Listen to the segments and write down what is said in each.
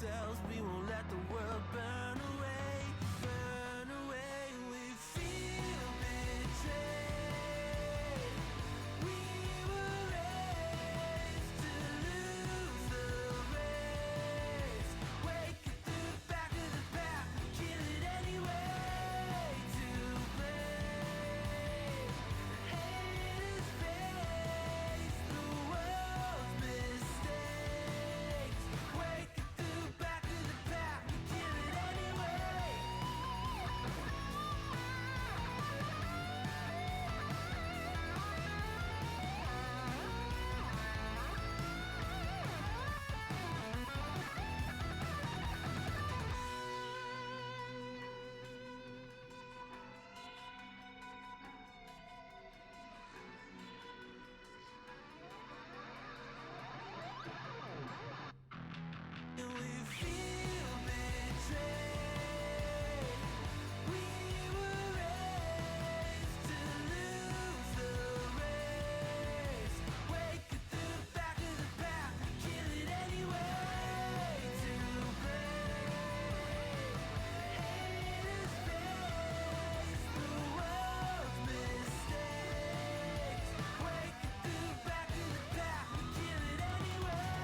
ourselves, we won't let the world burn away, burn away. We feel betrayed. We were raised to lose the race. Wake it through the back of the pack, kill it anyway. To blame, haters face the world's mistakes. Wake it through the back of the pack, kill it anyway. And we feel betrayed. We were raised to lose the race. Wake it through the back of the pack, kill it anyway. To blame, haters face the world's mistakes. Wake it through the back of the pack, kill it anyway.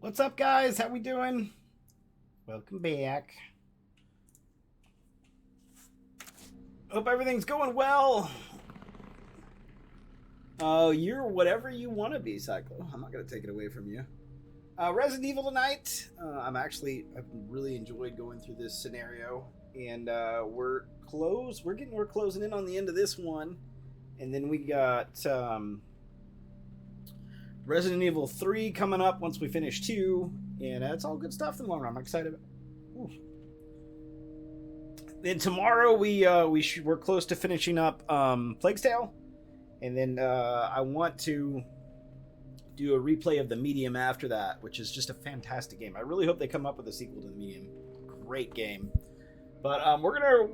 What's up, guys? How we doing? Welcome back. Hope everything's going well. You're whatever you want to be, Cyclo. I'm not going to take it away from you. Resident Evil tonight. I've really enjoyed going through this scenario, and we're closing in on the end of this one, and then we got Resident Evil 3 coming up once we finish 2, and it's all good stuff in the long run. I'm excited. Ooh. Then tomorrow we're close to finishing up Plague's Tale, and then I want to do a replay of the Medium after that, which is just a fantastic game. I really hope they come up with a sequel to the Medium. Great game. But we're gonna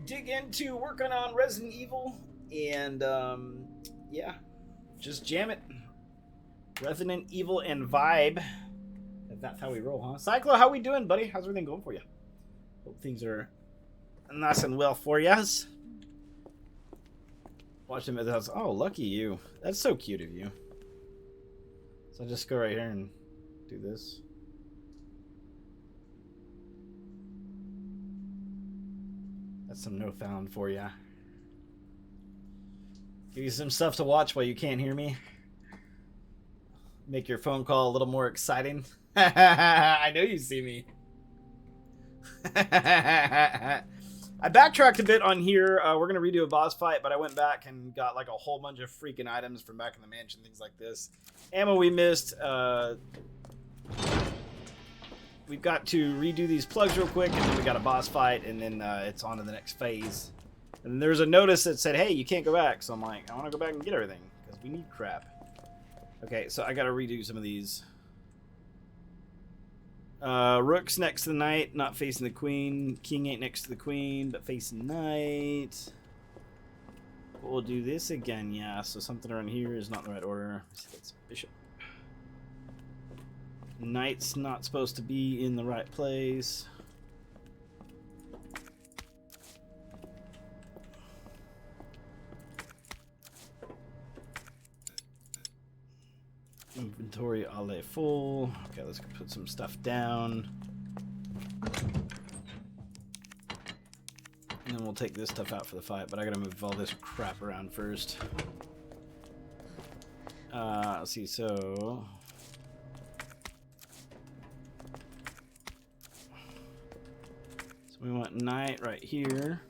dig into working on Resident Evil, and yeah, just jam it. Resident Evil and vibe. That's how we roll, huh? Cyclo, how we doing, buddy? How's everything going for you? Hope things are nice and well for you. Watch him at the house. Oh, lucky you. That's so cute of you. So I'll just go right here and do this. That's some no found for you. Give you some stuff to watch while you can't hear me. Make your phone call a little more exciting. I know you see me. I backtracked a bit on here. We're going to redo a boss fight, but I went back and got like a whole bunch of freaking items from back in the mansion, things like this. Ammo we missed. We've got to redo these plugs real quick, and then we got a boss fight, and then it's on to the next phase. And there's a notice that said, hey, you can't go back. So I'm like, I want to go back and get everything, because we need crap. Okay, so I got to redo some of these. Rook's next to the knight, not facing the queen. King ain't next to the queen, but facing knight. We'll do this again, yeah. So something around here is not in the right order. It's bishop. Knight's not supposed to be in the right place. Inventory alle full. Okay, let's put some stuff down. And then we'll take this stuff out for the fight, but I gotta move all this crap around first. Let's see, so... we want knight right here.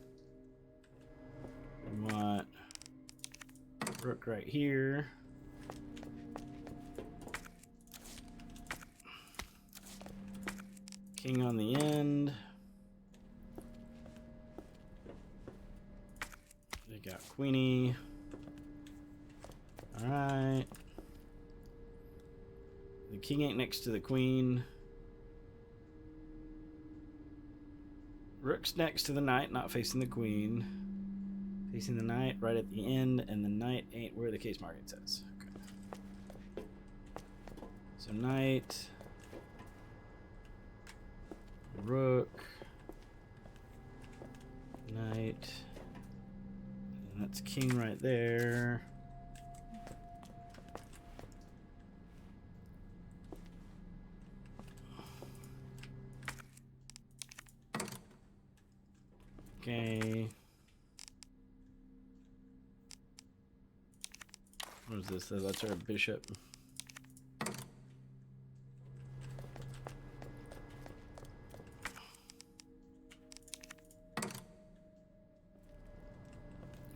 We want rook right here. King on the end. They got queenie. Alright. The king ain't next to the queen. Rook's next to the knight, not facing the queen. Facing the knight right at the end, and the knight ain't where the case marking says. Okay. So knight, rook, knight, and that's king right there. Okay. What is this? That's our bishop.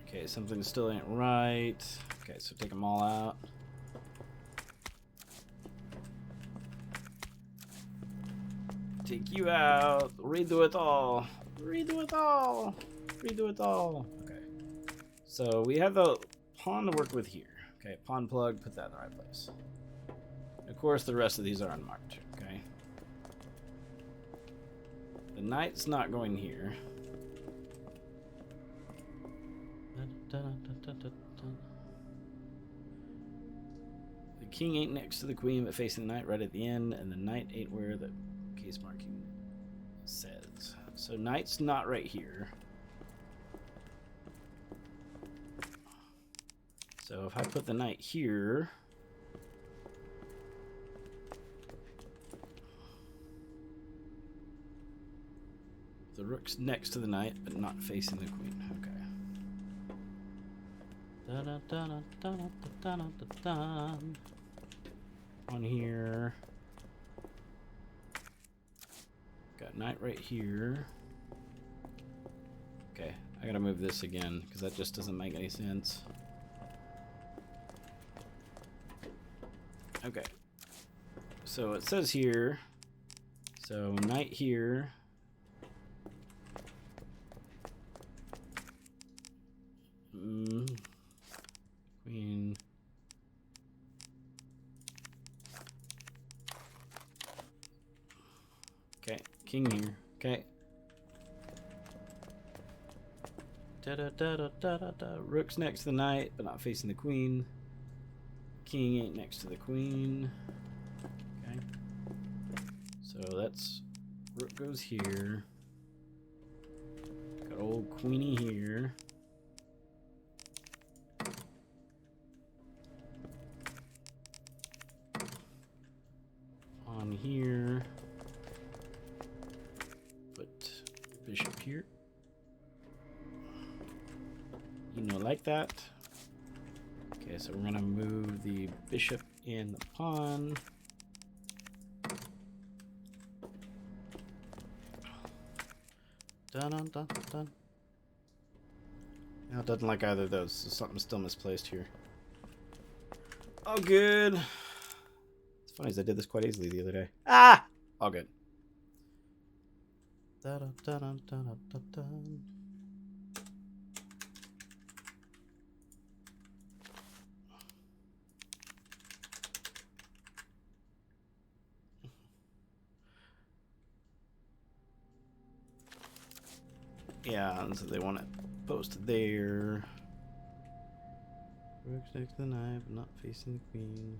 Okay, something still ain't right. Okay, so take them all out. Take you out. Redo it all. Redo it all. Redo it all. Okay. So we have the pawn to work with here. Okay, pawn plug, put that in the right place. Of course, the rest of these are unmarked. Okay. The knight's not going here. The king ain't next to the queen, but facing the knight right at the end, and the knight ain't where the case marking says. So knight's not right here. So if I put the knight here, the rook's next to the knight, but not facing the queen. Okay. On here. Got knight right here. Okay, I gotta move this again because that just doesn't make any sense. Okay, so it says here, so knight here. Queen. king here. Okay. Da da da da da da da. Rook's next to the knight, but not facing the queen. King ain't next to the queen. Okay. So that's rook goes here. Got old queenie here. On here. Put bishop here. You know, like that. Okay, so we're gonna move the bishop and the pawn. Dun dun dun dun. Now it doesn't like either of those, so something's still misplaced here. Oh, good. It's funny as I did this quite easily the other day. Ah! All good. Dun dun dun dun dun dun dun. Yeah, and so they want it posted there. Rook's next to the knight, but not facing the queen.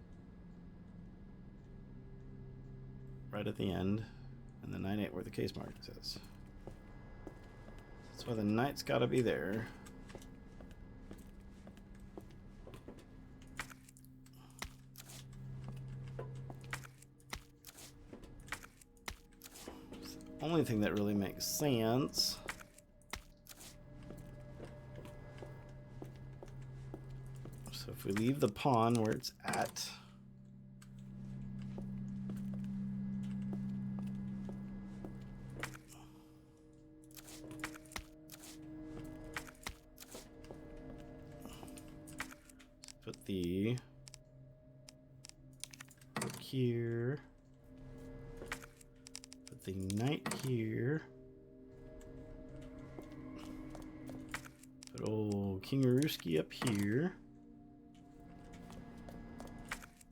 Right at the end. And the knight ain't where the case mark says. That's why the knight's gotta be there. It's the only thing that really makes sense. So if we leave the pawn where it's at, put the rook here, put the knight here, put old King Aruski up here.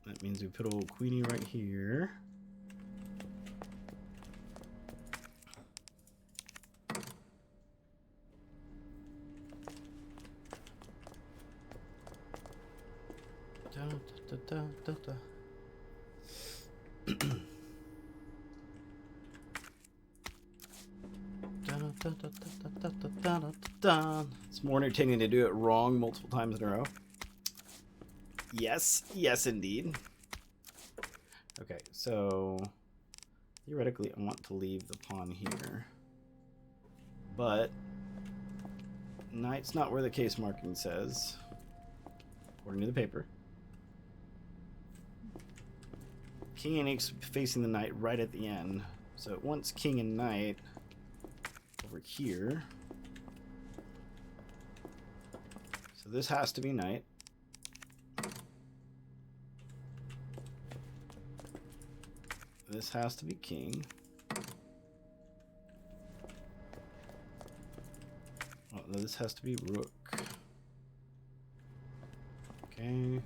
That means we put old Queenie right here. Da, da, da, da, da. It's more entertaining to do it wrong multiple times in a row. Yes, yes, indeed. Okay, so theoretically, I want to leave the pawn here, but knight's not where the case marking says, according to the paper. King and X facing the knight right at the end, so it wants king and knight over here. So this has to be knight. This has to be king. Oh, no, this has to be rook. Okay.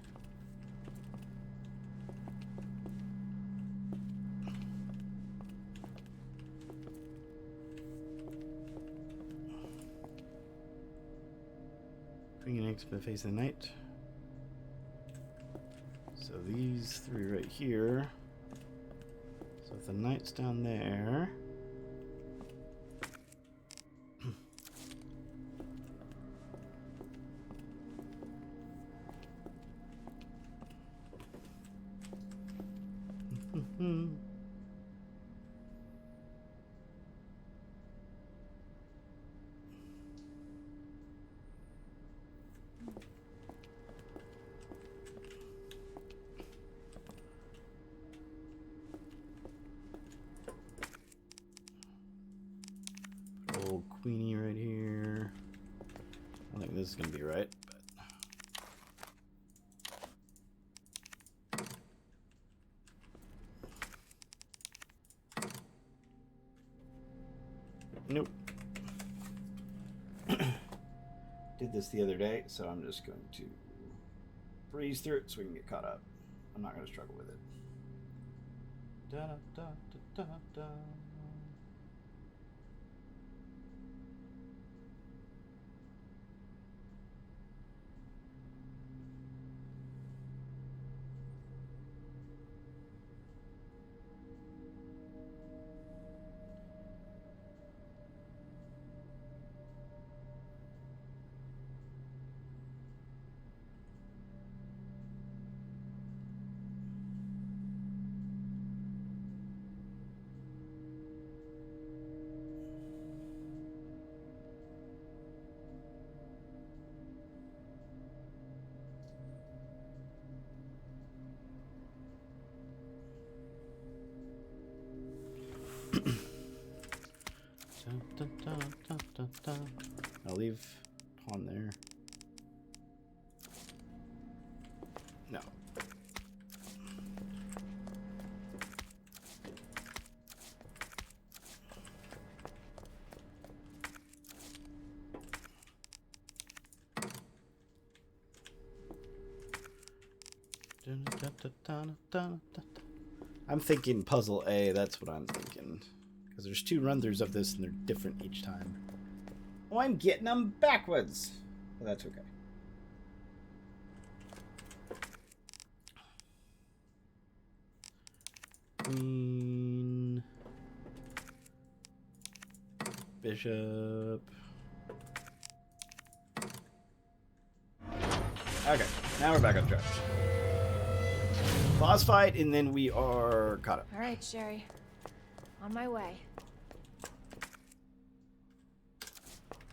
Queen and X been facing the knight. So these three right here. So if the knight's down there, old Queenie right here. I think this is gonna be right, but nope. Did this the other day, so I'm just going to breeze through it so we can get caught up. I'm not going to struggle with it. Da, da, da, da, da. I'll leave pawn there. No. I'm thinking puzzle A, that's what I'm thinking. Because there's 2 run-throughs of this and they're different each time. Oh, I'm getting them backwards. Well, that's okay. Queen. Bishop. Okay, now we're back on track. Boss fight, and then we are caught up. All right, Sherry. On my way.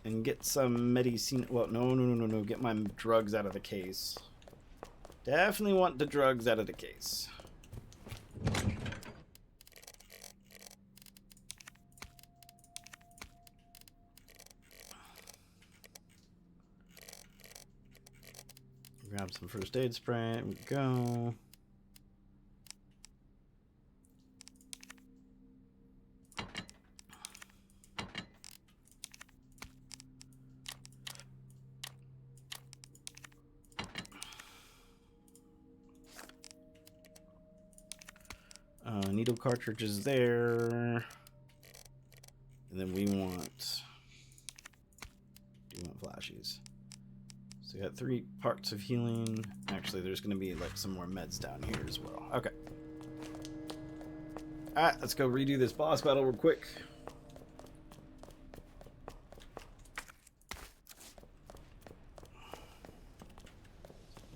And get some medicine. Well, no. Get my drugs out of the case. Definitely want the drugs out of the case. Grab some first aid spray. There we go. Needle cartridges there. And then we want flashies. So we got 3 parts of healing. Actually, there's going to be like some more meds down here as well. Okay. Alright, let's go redo this boss battle real quick.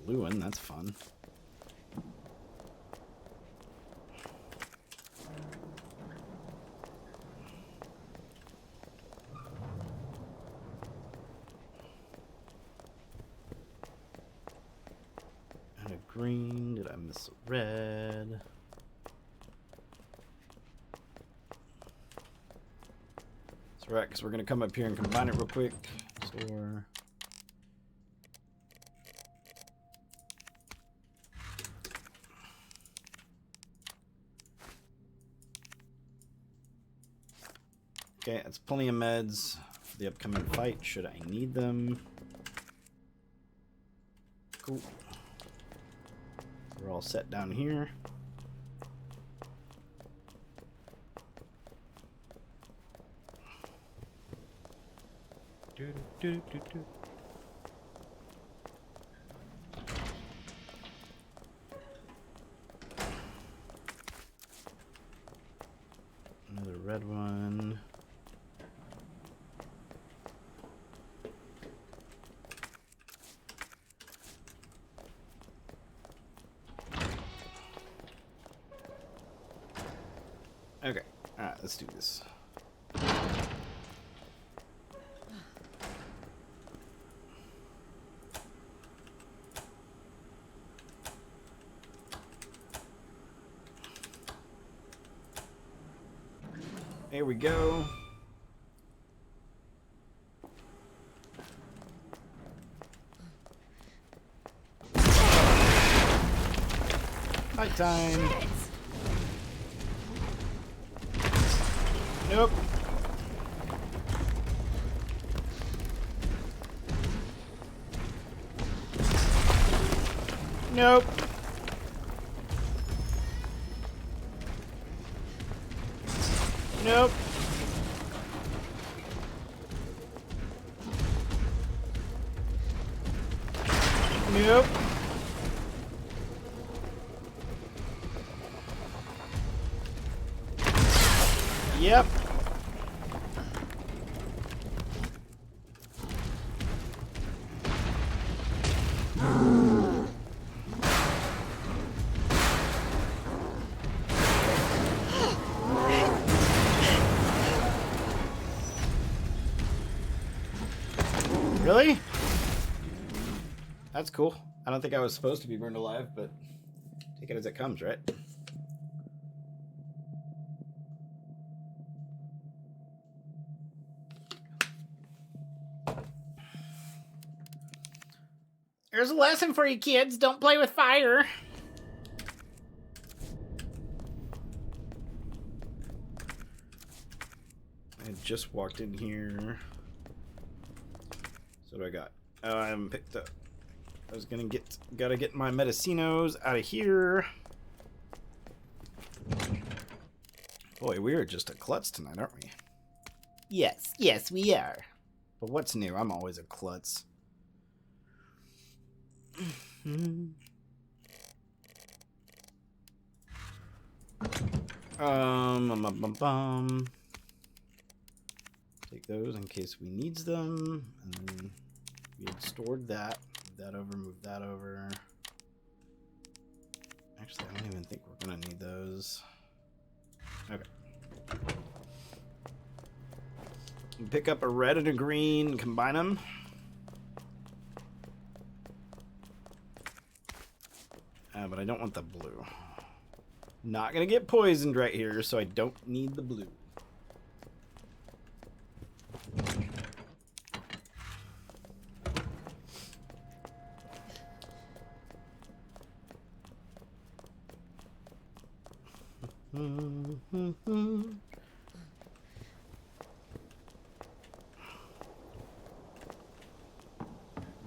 Blue one, that's fun. Green, did I miss a red? That's right, because we're going to come up here and combine it real quick. Store. Okay, that's plenty of meds for the upcoming fight, should I need them. Cool. We're all set down here. Another red one. Okay, alright, let's do this. There we go. Night time. Shit! Nope. Nope. Nope. Nope. Yep. Really? That's cool. I don't think I was supposed to be burned alive, but take it as it comes, right? There's a lesson for you kids. Don't play with fire. I just walked in here. So what do I got? Oh, I haven't picked up. I was gotta get my Medicinos out of here. Boy, we're just a klutz tonight, aren't we? Yes, we are. But what's new? I'm always a klutz. Take those in case we needs them, and then we had stored that. Move that over. Actually, I don't even think we're gonna need those. Okay. Pick up a red and a green, combine them. But I don't want the blue. Not gonna get poisoned right here, so I don't need the blue.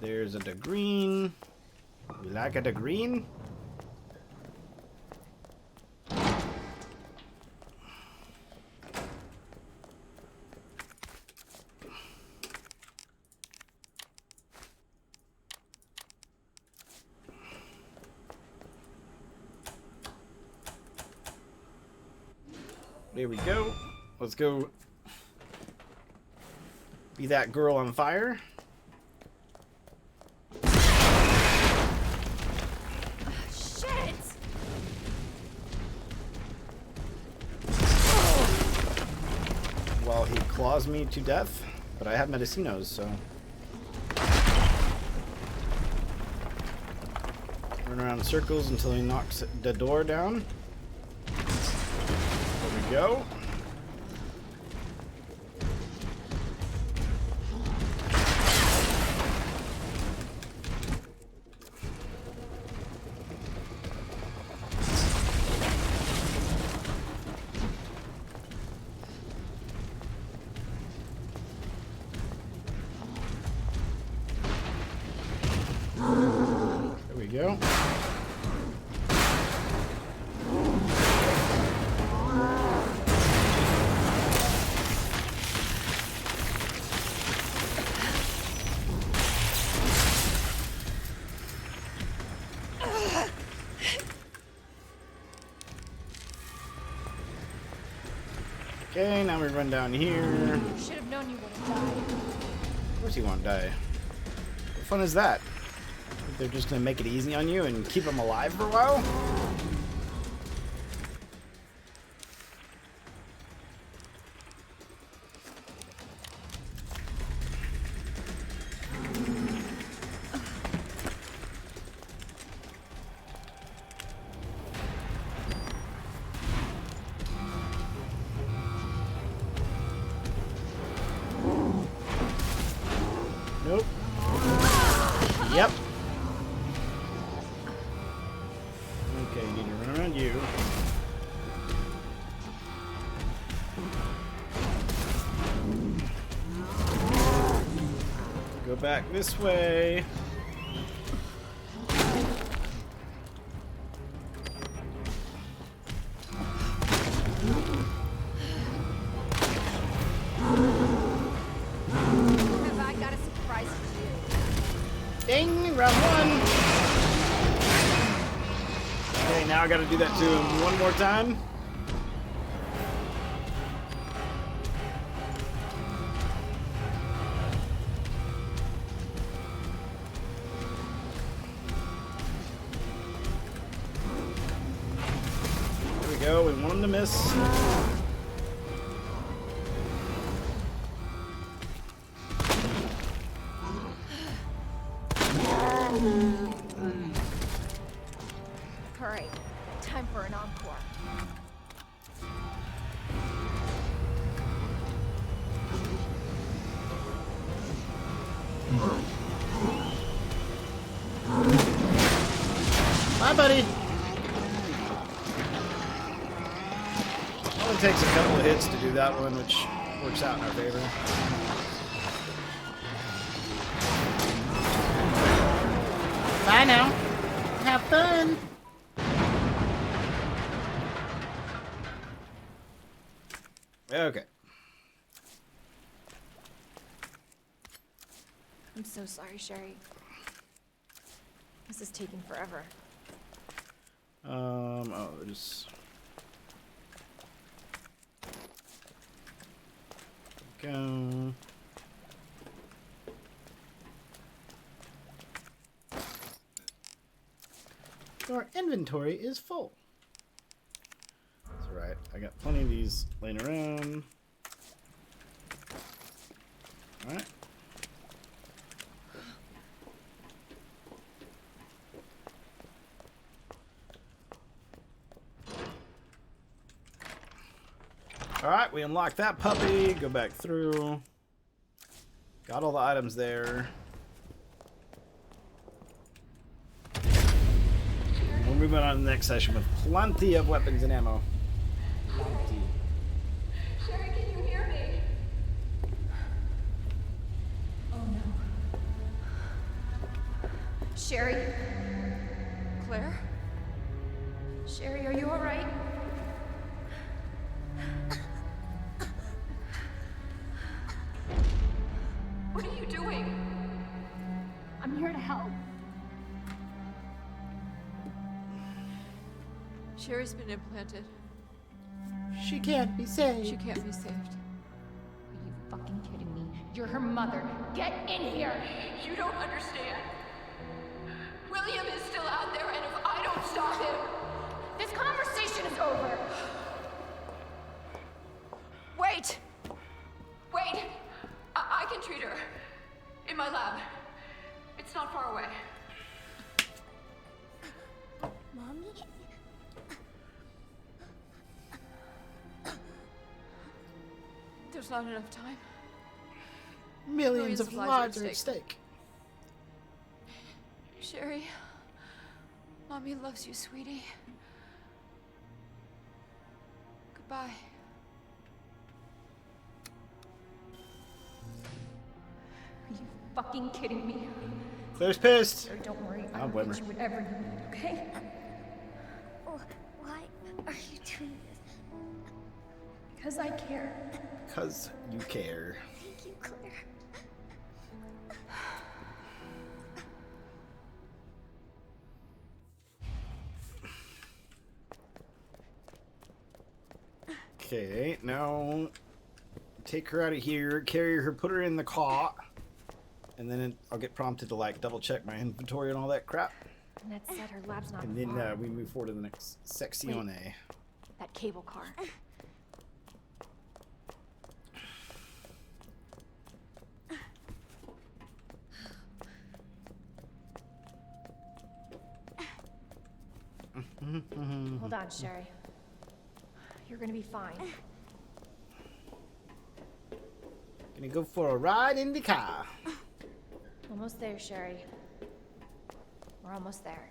There's a green. You like a green? There we go. Let's go be that girl on fire. Shit! Well, he claws me to death, but I have Medicinos, so. Run around in circles until he knocks the door down. There we go. There we go. Okay, now we run down here. Should have known you would have died. Of course you won't die. What fun is that? They're just gonna make it easy on you and keep them alive for a while? Nope. Yep. Okay, you need to run around you. Go back this way. Have I got a surprise for you? Ding! Round one! Okay, now I gotta do that to him one more time. There we go, we want him to miss. Alright, time for an encore. Bye, buddy. Only takes a couple of hits to do that one, which works out in our favor. Bye now. Have fun. Okay. I'm so sorry, Sherry. This is taking forever. Oh, there's... Go. Your inventory is full. That's right. I got plenty of these laying around. Alright. Alright, we unlocked that puppy. Go back through. Got all the items there. We're moving on to the next session with plenty of weapons and ammo. Plenty. Sherry, can you hear me? Oh no. Sherry? Claire? Sherry, are you alright? What are you doing? I'm here to help. Sherry's been implanted. She can't be saved. She can't be saved. Are you fucking kidding me? You're her mother. Get in here! You don't understand. William is still out there, and if I don't stop him... This conversation is over! Wait! Wait! I can treat her. In my lab. It's not far away. Mommy? There's not enough time. Millions of lives are at stake. Sherry, Mommy loves you, sweetie. Goodbye. Are you fucking kidding me? Claire's pissed. Sherry, don't worry. I'll I'll blame get her. you whatever you need, okay? Oh, why are you doing this? Because I care. Because you care. Thank you, Claire. Okay, now take her out of here, carry her, put her in the car, and then I'll get prompted to like double check my inventory and all that crap. And that said, her lab's not And then far. we move forward to the next section. That cable car. Hold on, Sherry. You're gonna be fine. Gonna go for a ride in the car. Almost there, Sherry. We're almost there.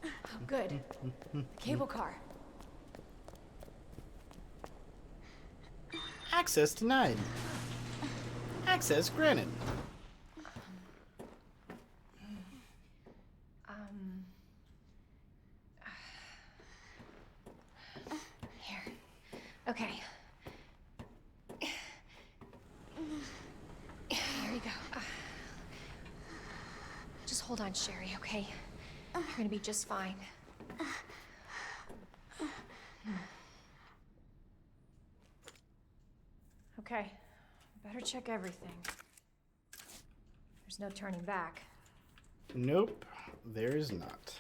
Oh, good. The cable car. Access denied. Access granted. Here. Okay. There you go. Just hold on, Sherry, okay? You're gonna be just fine. Okay. Better check everything. There's no turning back. Nope, there is not.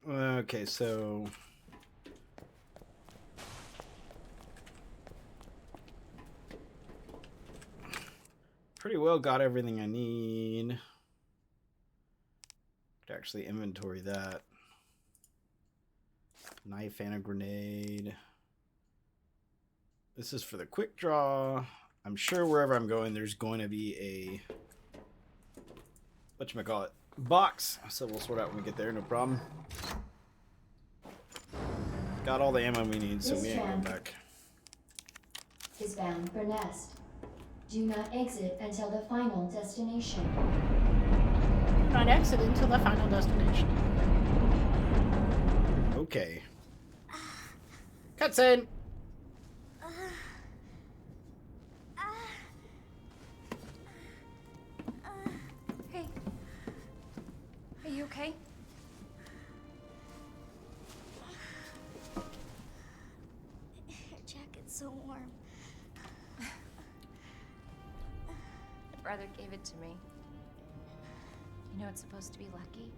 Okay, so pretty well got everything I need. Could actually inventory that. Knife and a grenade. This is for the quick draw. I'm sure wherever I'm going, there's going to be a whatchamacallit box. So we'll sort out when we get there, no problem. Got all the ammo we need, so we ain't going back. Is bound for Nest. Do not exit until the final destination. Do not exit until the final destination. Okay. Cutscene. Hey. Are you okay? Your jacket's so warm. My brother gave it to me. You know it's supposed to be lucky.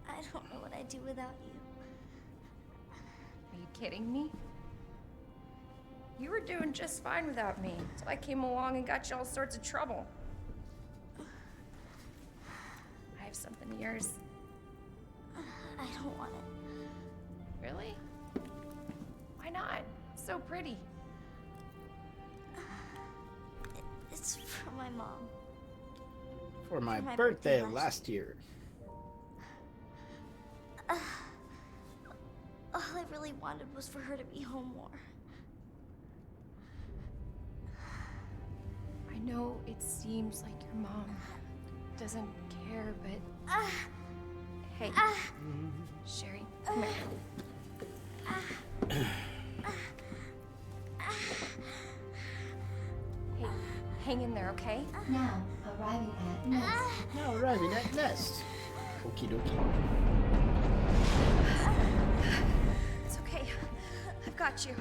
I don't know what I'd do without you. Are you kidding me? You were doing just fine without me, so I came along and got you all sorts of trouble. I have something of yours. I don't want it. Really? Why not? It's so pretty. It's for my mom. For my my birthday birthday last year. All I really wanted was for her to be home more. I know it seems like your mom doesn't care, but... Hey, Sherry, come here. Hey, hang in there, okay? Now arriving at Nest. Now arriving at Nest. Okie dokie. It's okay. I've got you.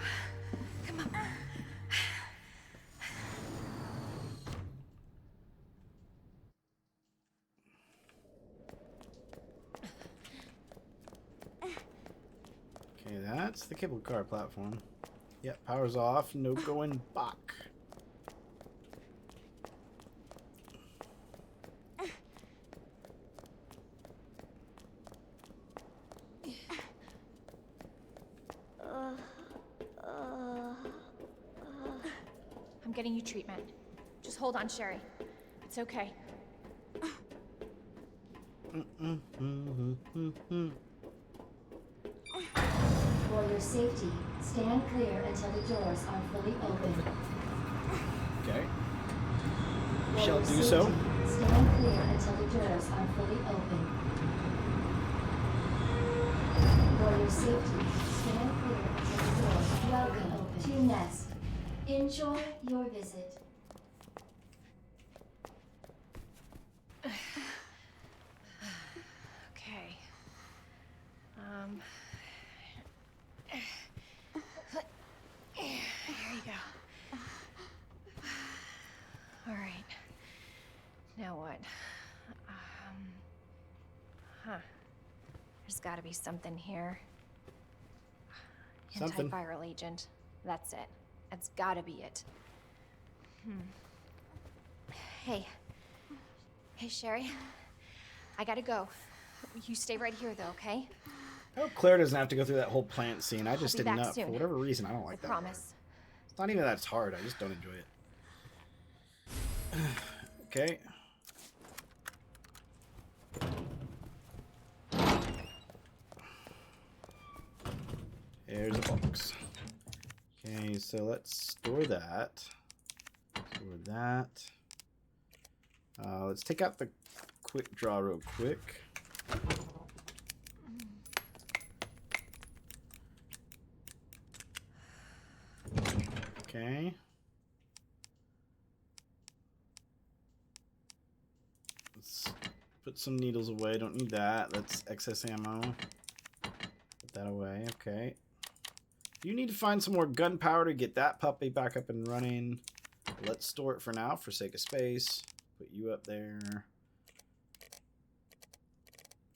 Come on. Okay, that's the cable car platform. Yep, power's off. No going back. I'm getting you treatment. Just hold on, Sherry. It's okay. For your safety, stand clear until the doors are fully open. Okay. For Shall your do so. safety, stand clear until the doors are fully open. For your safety, stand clear until the doors are fully open. To Nest. Enjoy your visit. Okay. Here you go. All right. Now what? There's got to be something here. Something. Antiviral agent. That's it. That's got to be it. Hey. Hey, Sherry. I gotta go. You stay right here, though, okay? I hope Claire doesn't have to go through that whole plant scene. I just be did back not. For soon. whatever reason, I don't I like that. promise. It's not even that it's hard. I just don't enjoy it. Okay. There's a box. Okay, so let's store that. Store that. Let's take out the quick draw real quick. Okay. Let's put some needles away. Don't need that. That's excess ammo. Put that away. Okay. You need to find some more gunpowder to get that puppy back up and running. Let's store it for now for sake of space. Put you up there.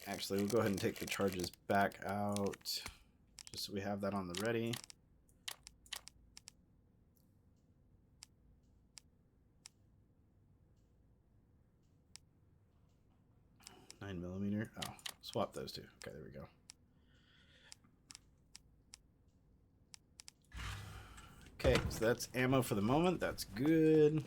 Actually, we'll go ahead and take the charges back out. Just so we have that on the ready. $9mm. Oh, Swap those two. Okay, there we go. Okay, so that's ammo for the moment. That's good.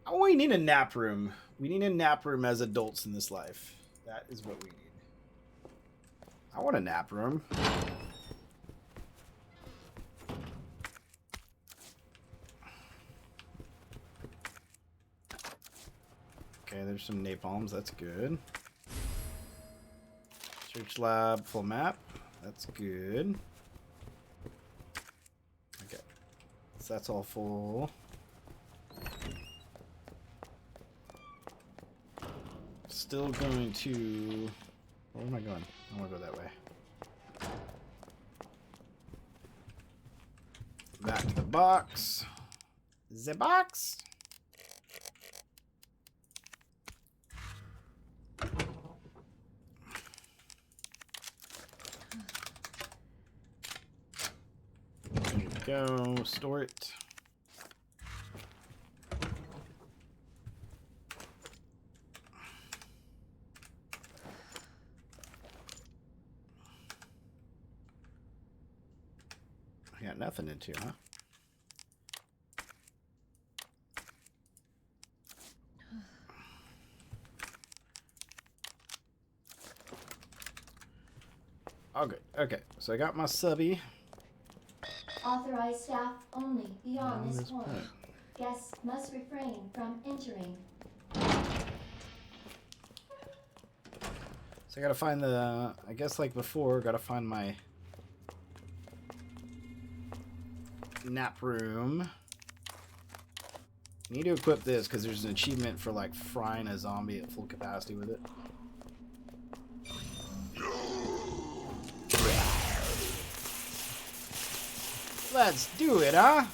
Oh, we need a nap room. We need a nap room as adults in this life. That is what we need. I want a nap room. Okay, there's some napalms. That's good. Search lab, full map. That's good. Okay. So that's all full. Still going to... Where am I going? I want to go that way. Back to the box. The box! There we go. Store it. I got nothing into, huh? Oh, good. Okay, so I got my subby. Authorized staff only beyond this point. point. Guests must refrain from entering. So I gotta find the... I guess like before, gotta find my... nap room. Need to equip this because there's an achievement for like frying a zombie at full capacity with it. Let's do it, huh?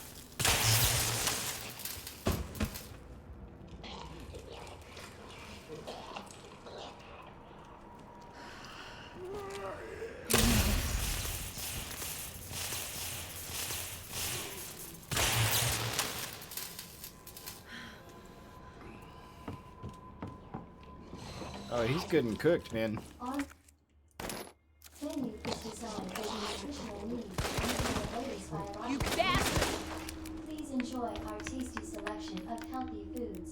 Oh, he's good and cooked, man. On menu is designed for the nutritional needs and the latest biological. You bastard! Please enjoy our tasty selection of healthy foods.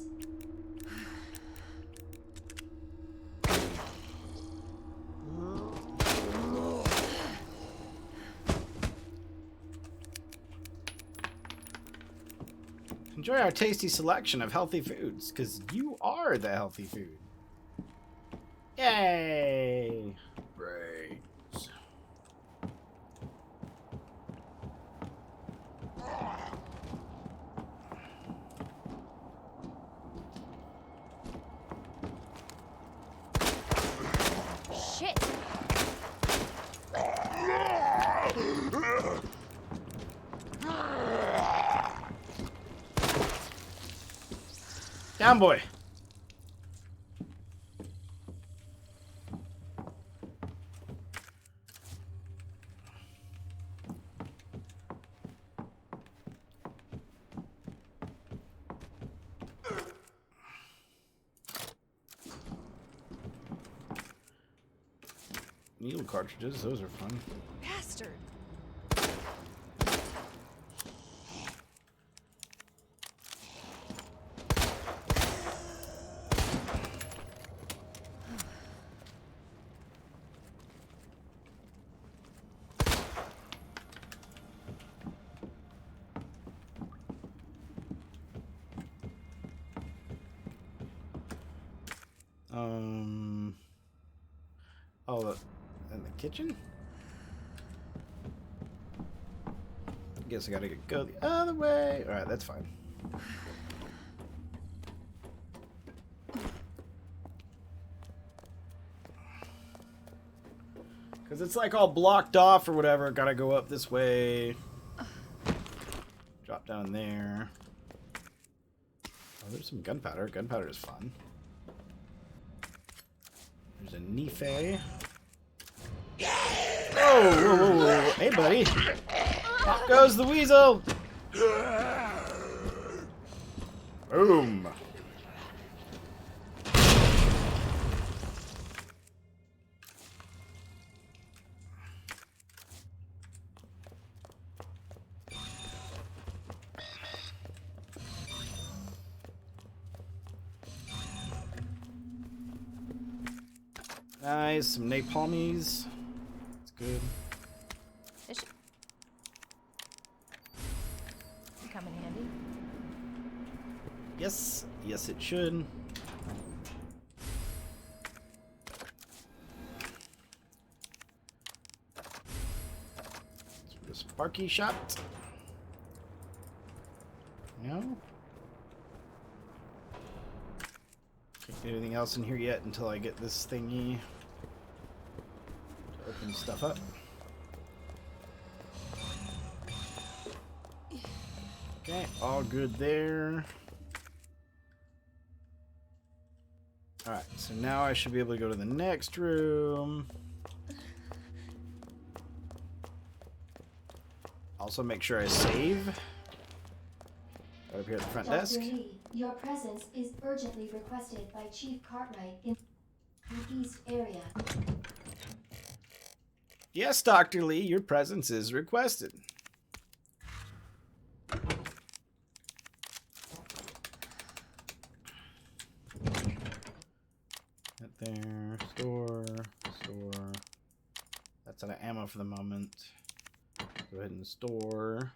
Enjoy our tasty selection of healthy foods, because you are the healthy food. Yay! Brains. Shit! Down, boy. Needle cartridges, those are fun. Bastard! Oh, in the kitchen? Guess I gotta go the other way. Alright, that's fine. Because it's like all blocked off or whatever. Gotta go up this way. Drop down there. Oh, there's some gunpowder. Gunpowder is fun. There's a Nife. Whoa, whoa, whoa, whoa. Hey, buddy. Off goes the weasel. Boom. Nice, some napalmies. That's good. This should come in handy. Yes, yes it should. Sparky shot. No. Can't get anything else in here yet until I get this thingy to open stuff up. Okay, all good there. Alright, so now I should be able to go to the next room. Also make sure I save. Right up here at the front desk. Dr. Lee, your presence is urgently requested by Chief Cartwright in the East area. Yes, Dr. Lee, your presence is requested. Right there. Store. That's out of ammo for the moment. Go ahead and store.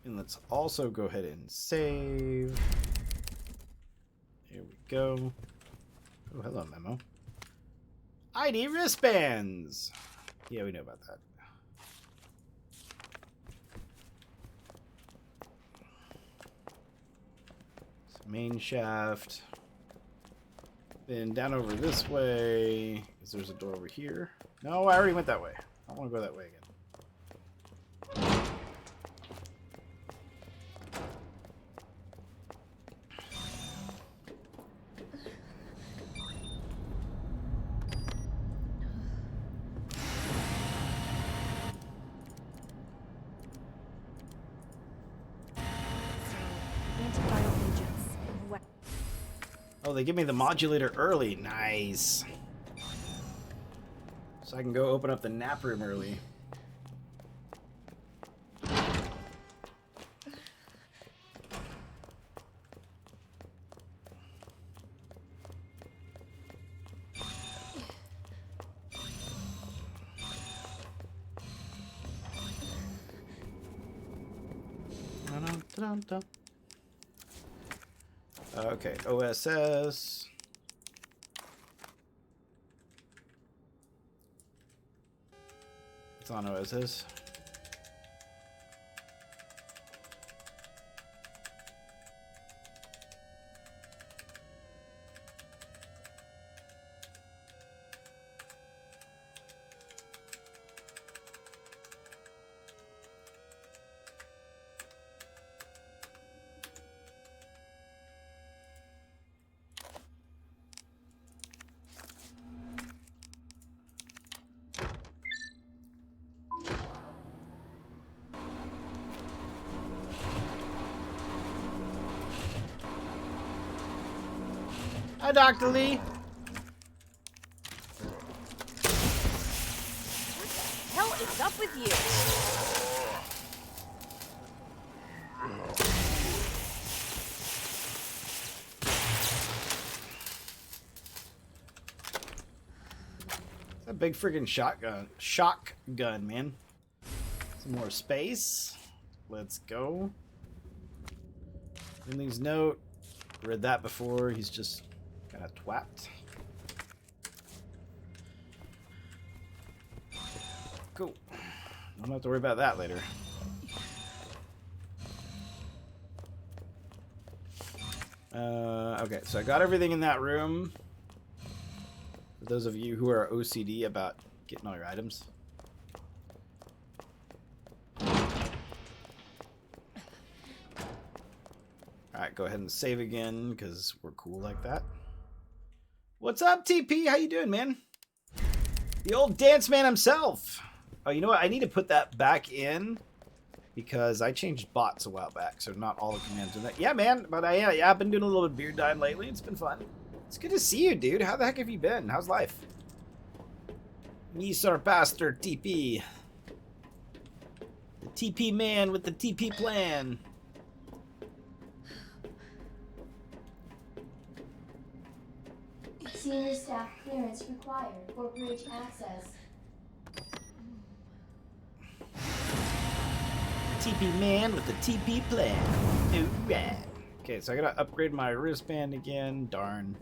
And let's also go ahead and save. There we go. Oh, hello, Memo. ID wristbands. Yeah, we know about that. So main shaft. Then down over this way. Is there's a door over here? No, I already went that way. I don't want to go that way again. Antiviral agents. What? Oh, they give me the modulator early. Nice. So I can go open up the nap room early. Okay, OSS. It's on OSS. Hi, Dr. Lee. Hell is up with you? It's a big freaking shotgun, man. Some more space. Let's go. Finley's note. Read that before. He's just kind of twat. Cool. Don't have to worry about that later. Okay, so I got everything in that room. For those of you who are OCD about getting all your items. Alright, go ahead and save again, because we're cool like that. What's up, TP? How you doing, man? The old dance man himself. Oh, you know what? I need to put that back in, because I changed bots a while back, so not all the commands are that. Yeah, man, but I've been doing a little bit of beard dyeing lately. It's been fun. It's good to see you, dude. How the heck have you been? How's life? Mr. Pastor TP. The TP man with the TP plan. Senior staff clearance required for bridge access. TP man with the TP plan. Alright. Okay, so I gotta upgrade my wristband again. Darn.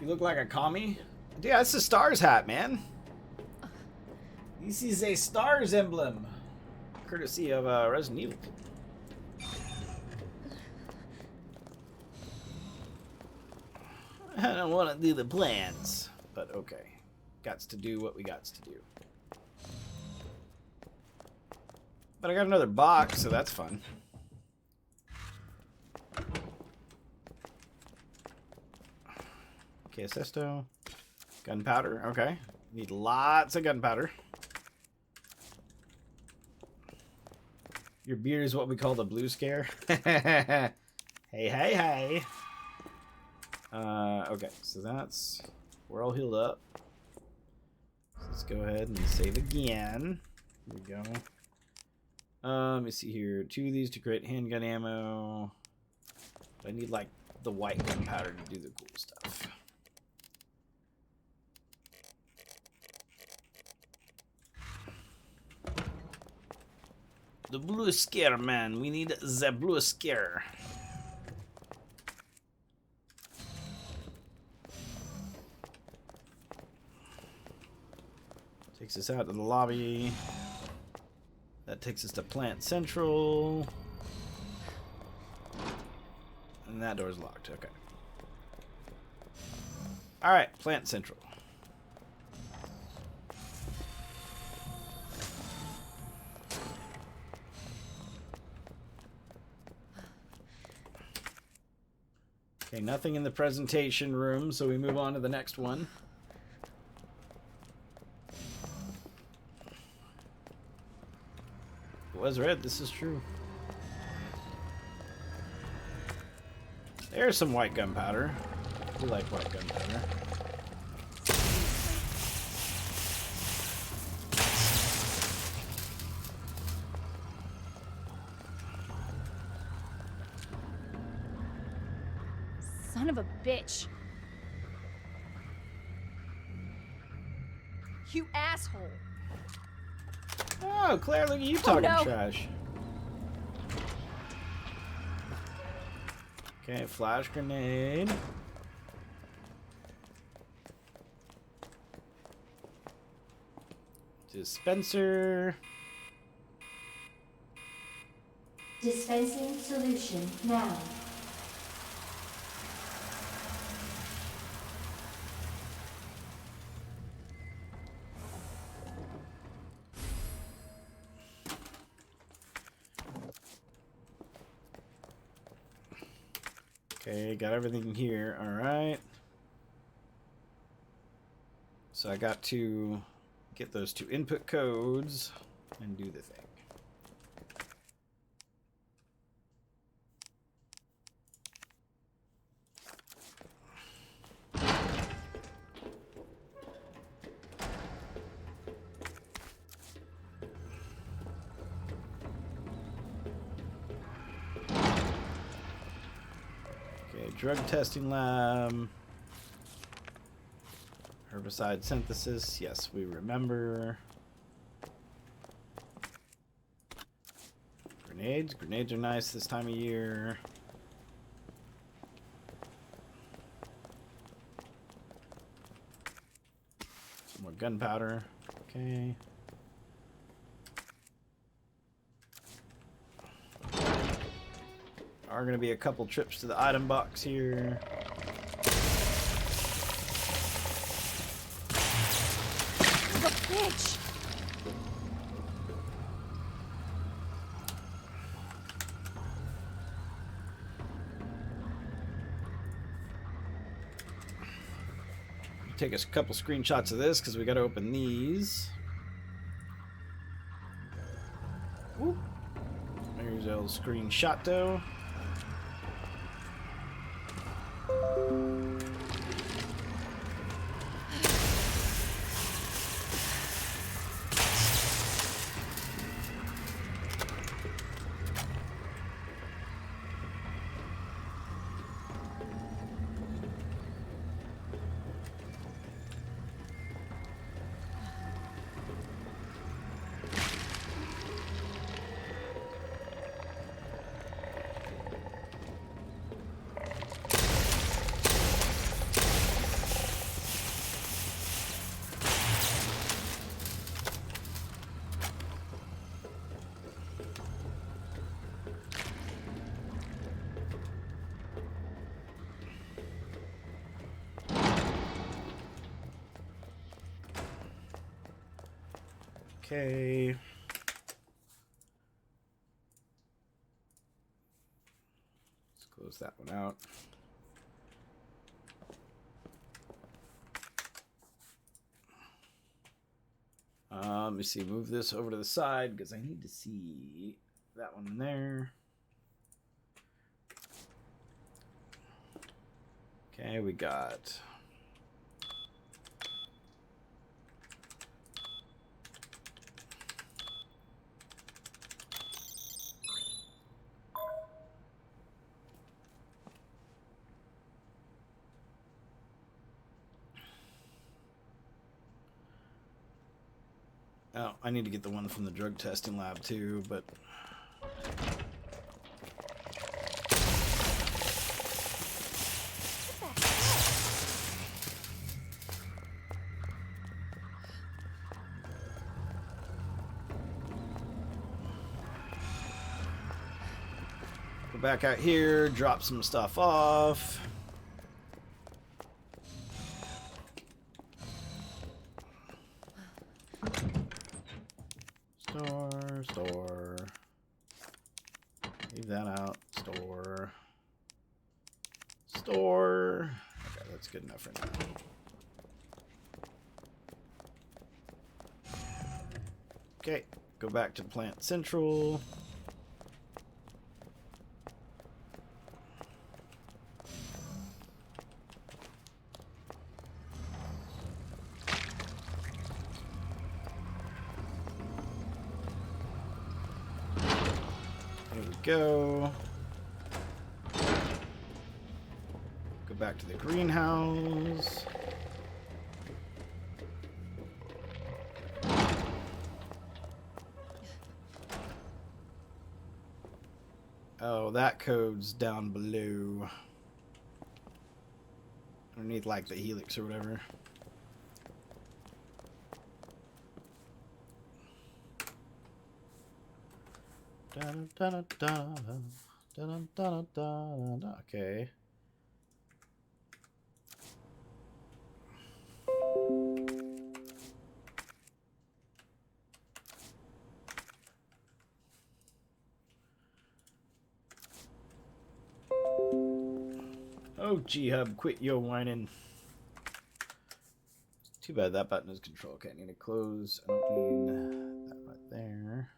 You look like a commie? Dude, that's the STARS hat, man. This is a STARS emblem. Courtesy of Resident Evil. I don't want to do the plans, but okay. Gots to do what we gots to do. But I got another box, so that's fun. Okay, Sesto. Gunpowder, okay. Need lots of gunpowder. Your beard is what we call the blue scare. Hey, hey, hey. Okay, so that's... We're all healed up. So let's go ahead and save again. Here we go. Let me see here. 2 of these to create handgun ammo. I need, like, the white gunpowder to do the cool stuff. The blue scare, man. We need the blue scare. Takes us out to the lobby. That takes us to Plant Central. And that door's locked. Okay. Alright, Plant Central. Okay, nothing in the presentation room, so we move on to the next one. It was red, this is true. There's some white gunpowder. We like white gunpowder. Son of a bitch. You asshole. Oh, Claire, look at you talking no. trash. Okay, flash grenade. Dispenser. Dispensing solution now. Okay, got everything here. Alright. So I got to get those 2 input codes and do the thing. Drug testing lab. Herbicide synthesis. Yes, we remember. Grenades. Grenades are nice this time of year. Some more gunpowder. Okay. Are going to be a couple trips to the item box here. Son of a bitch. Take us a couple screenshots of this because we got to open these. Ooh. There's a little screenshot though. Okay. Let's close that one out. Let me see. Move this over to the side because I need to see that one in there. Okay, we got. Oh, I need to get the one from the drug testing lab too, but. Go back out here, drop some stuff off. Store. Leave that out. Store. Okay, that's good enough for now. Okay, go back to Plant Central. Go back to the greenhouse. Oh, that code's down below. Underneath like the helix or whatever. Okay. Oh, G-Hub, quit yo whining. Too bad that button is control. Okay, I need to close. I don't need that right there.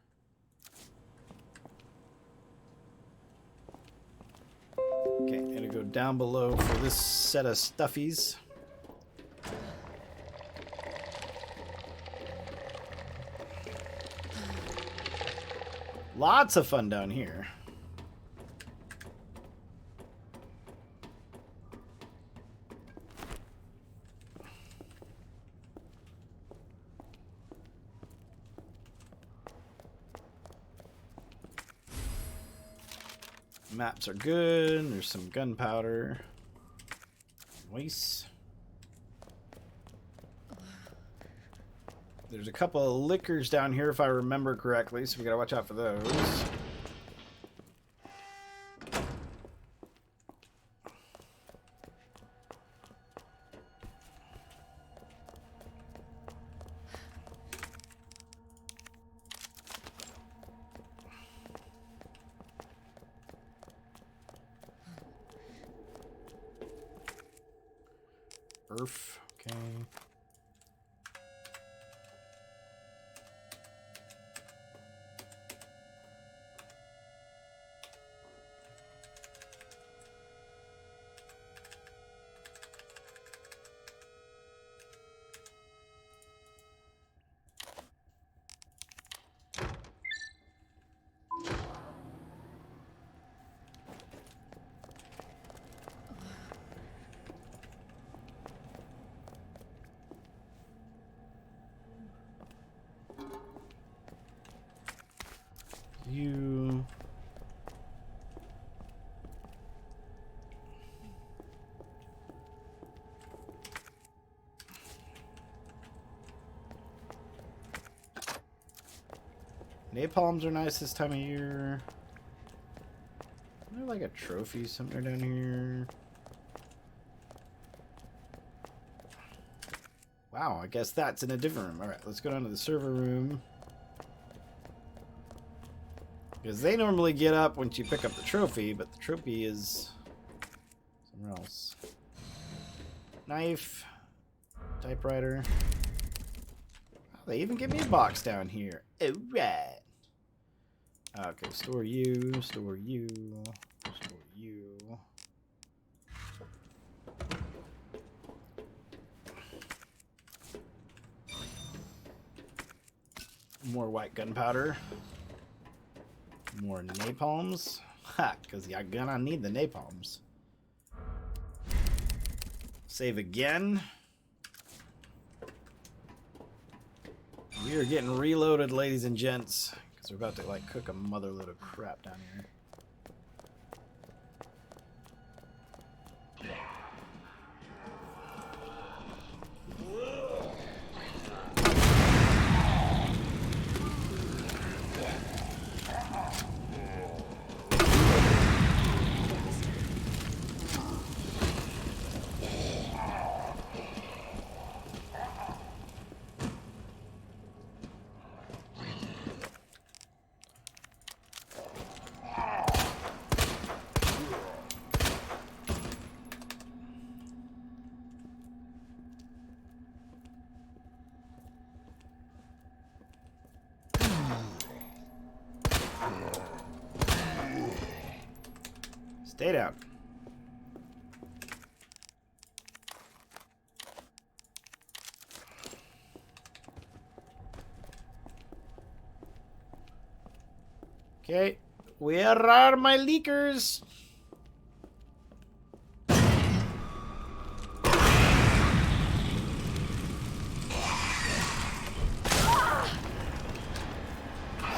Okay, I'm gonna go down below for this set of stuffies. Lots of fun down here. Maps are good. There's some gunpowder. Nice. There's a couple of liquors down here if I remember correctly, so we gotta watch out for those. Earth, okay. You napalms are nice this time of year. Is there like a trophy somewhere down here? Wow, I guess that's in a different room. Alright, let's go down to the server room. Because they normally get up once you pick up the trophy, but the trophy is somewhere else. Knife. Typewriter. Oh, they even give me a box down here. Alright. Okay, store you, store you, store you. More white gunpowder. More napalms. Ha, because you're gonna need the napalms. Save again. We are getting reloaded, ladies and gents. Because we're about to, like, cook a motherload of crap down here. Stay down. Okay, where are my leakers?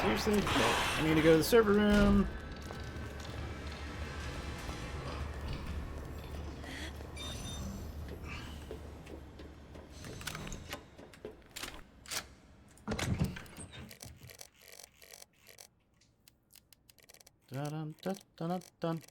Seriously? Okay. I need to go to the server room. Dun, dun, dun, dun, dun.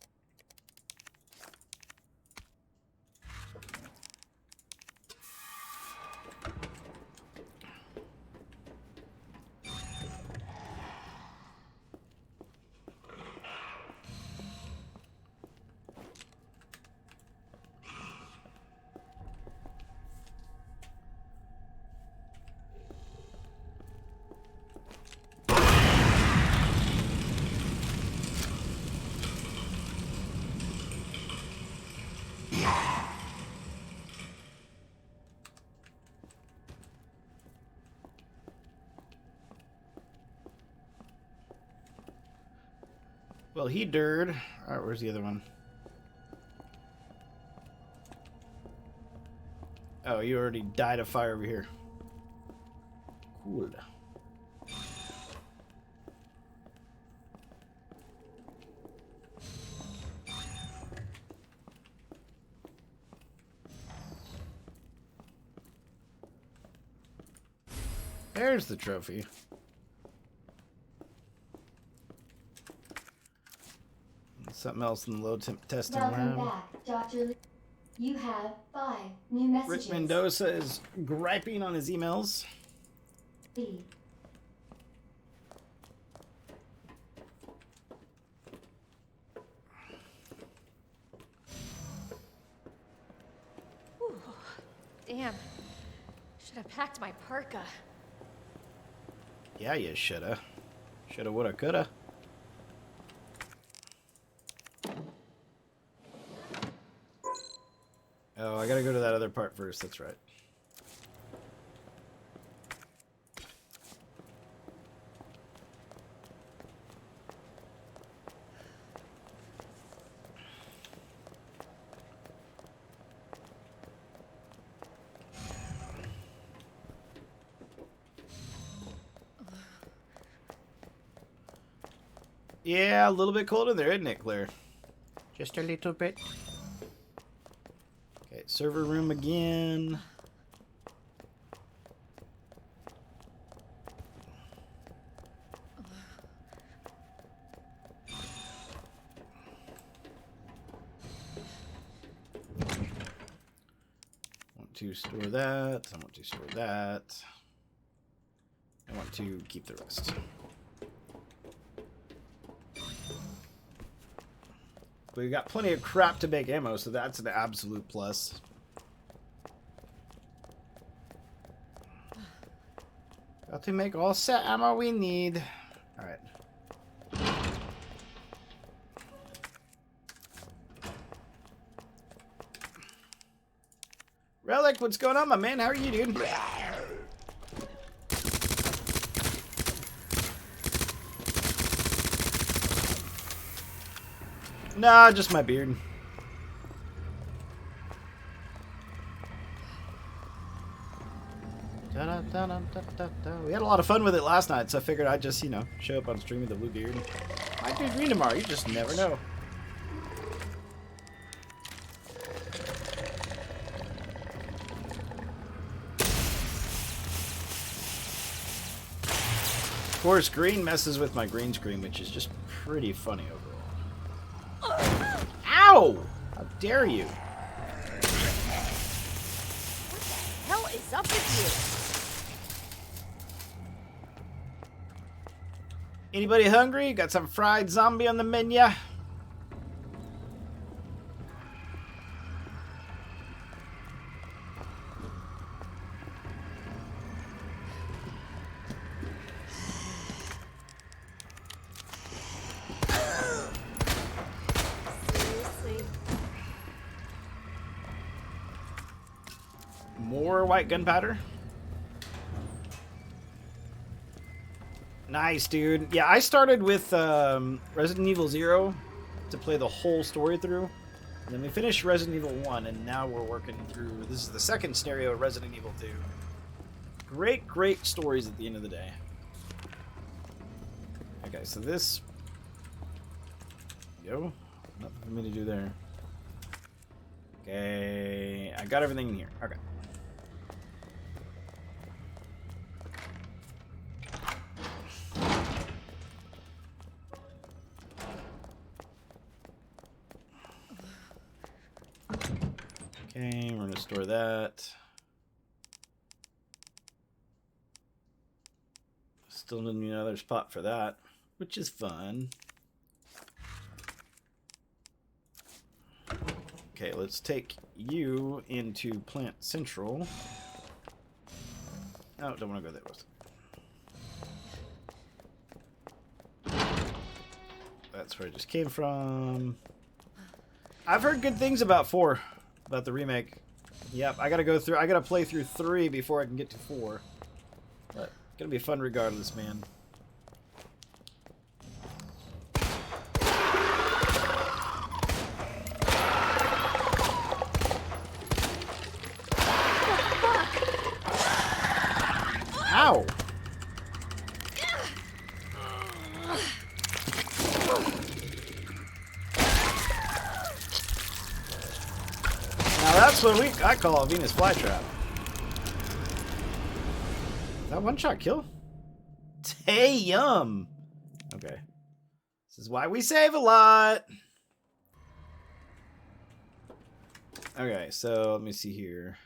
Well, he dirred. Alright, where's the other one? Oh, you already died of fire over here. Cool. There's the trophy. Something else in the load testing Welcome lab. back, Dr. Lee. You have 5 new messages. Rick Mendoza is griping on his emails. Lee. Ooh, damn. Should have packed my parka. Yeah, you shoulda. Shoulda, woulda, coulda. Oh, I gotta go to that other part first, that's right. Yeah, a little bit colder there, isn't it, Claire? Just a little bit. Okay, server room again. Want to store that. I want to store that. I want to keep the rest. But we got plenty of crap to make ammo, so that's an absolute plus. Got to make all set ammo we need. Alright. Relic, what's going on, my man? How are you, dude? Nah, just my beard. We had a lot of fun with it last night, so I figured I'd just, you know, show up on stream with a blue beard. Might be green tomorrow, you just never know. Of course, green messes with my green screen, which is just pretty funny overall. Ow! How dare you? What the hell is up with Anybody hungry? Got some fried zombie on the menu? More white gunpowder. Nice, dude. Yeah, I started with Resident Evil 0 to play the whole story through. And then we finished Resident Evil 1, and now we're working through... This is the second scenario of Resident Evil 2. Great, great stories at the end of the day. Okay, so this... Yo, nothing for me to do there. Okay, I got everything in here. Okay. Okay, we're gonna store that. Still need another spot for that, which is fun. Okay, let's take you into Plant Central. Oh, don't want to go that way. That's where I just came from. I've heard good things about 4. About the remake. Yep, I gotta play through 3 before I can get to 4. But it's gonna be fun regardless, man. Ow! That's what I call a Venus flytrap. That one-shot kill? Damn! Okay. This is why we save a lot! Okay, so let me see here.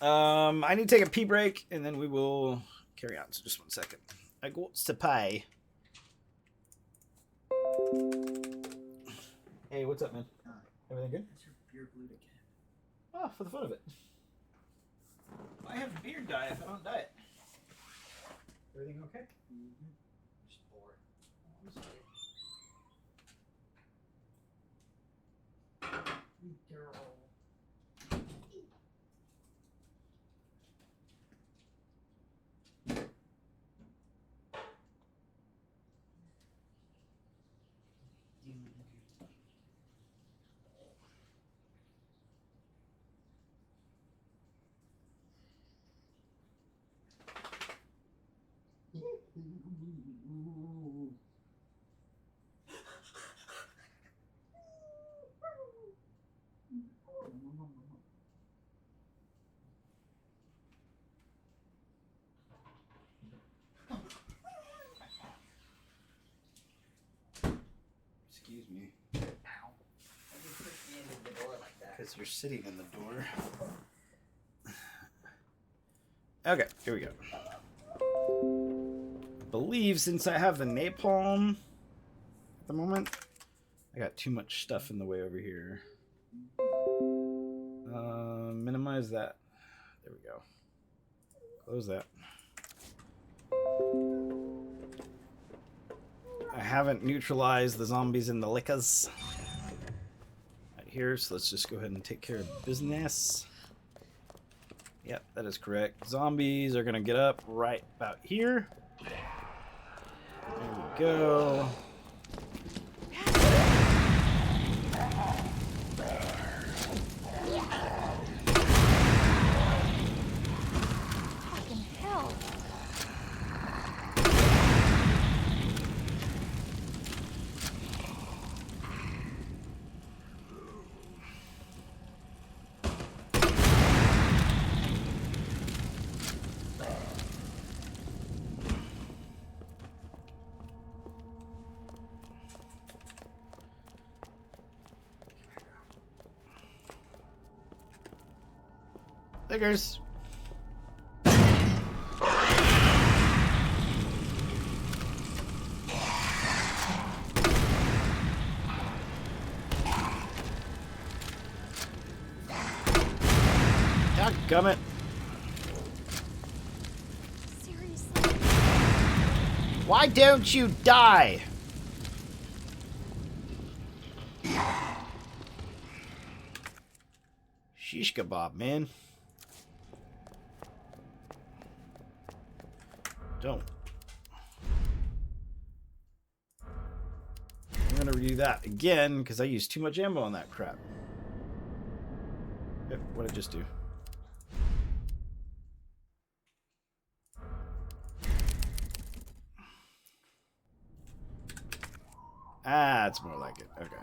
I need to take a pee break, and then we will carry on. So just 1 second. I got to pay. Hey, what's up, man? Everything good? That's your beard blue again. Oh, for the fun of it. I have a beard dye if I don't dye it. Everything okay? Mm-hmm. Just bored. I'm sorry. Girl. Excuse me. Ow. Why did you push me into the door like that? Because you're sitting in the door. Okay, here we go. I believe since I have the napalm, at the moment. I got too much stuff in the way over here. Minimize that. There we go. Close that. I haven't neutralized the zombies in the lickas right here, so let's just go ahead and take care of business. Yep, that is correct. Zombies are gonna get up right about here. There we go. Fucking hell. Figures. Dadgummit. Seriously? Why don't you die? Shish kebab, man. Don't. I'm gonna redo that again because I used too much ammo on that crap. Yep, what did I just do? Ah, it's more like it. Okay.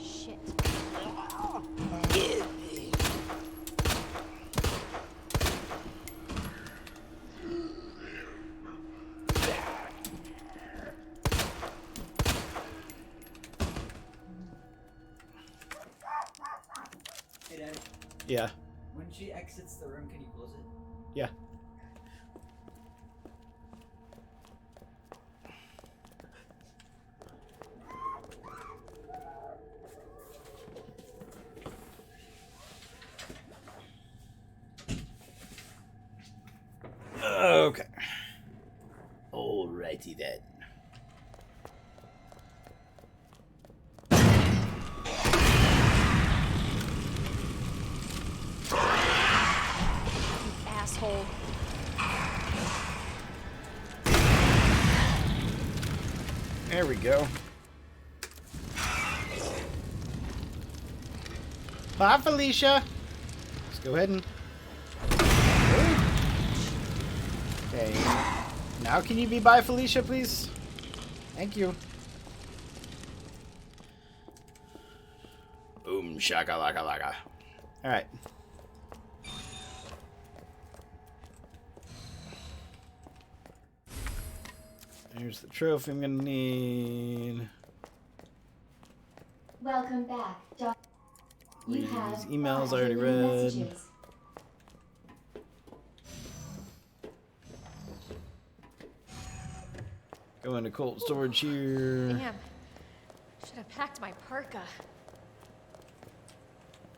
Shit. Hey, Dad. Yeah. When she exits the room, can you close it? Yeah. Okay. Alrighty then. Asshole. There we go. Bye, Felicia. Let's go ahead and... Okay. Now can you be by, Felicia, please? Thank you. Boom, shaka laka laka. Alright. Here's the trophy I'm gonna need. Welcome back, Doc. You Read have these emails I 5 already new read. messages. Go into cold storage here. Damn. Should have packed my parka.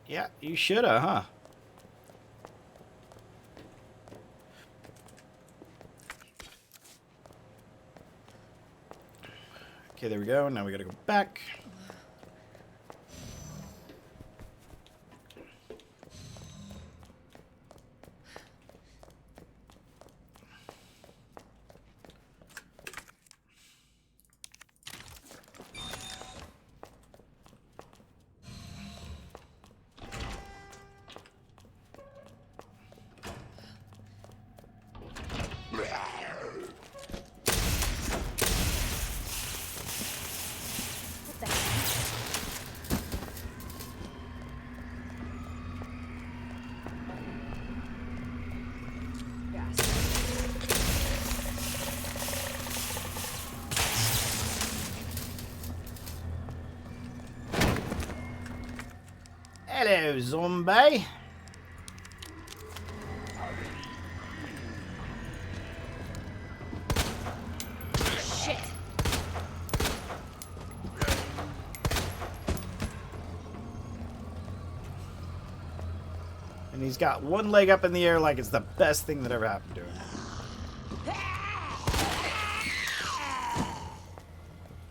Yeah, you shoulda, huh? Okay, there we go. Now we gotta go back. What the Hello, zombie. Shit. And he's got one leg up in the air like it's the best thing that ever happened to him.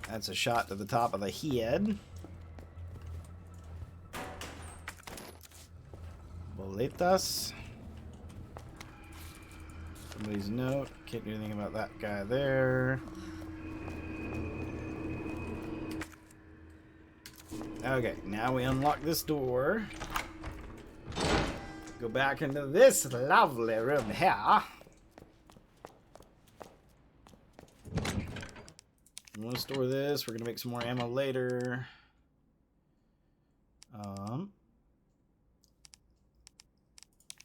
That's a shot to the top of the head. Boletas. Somebody's note. Can't do anything about that guy there. Okay, now we unlock this door. Go back into this lovely room here. I'm gonna store this. We're gonna make some more ammo later.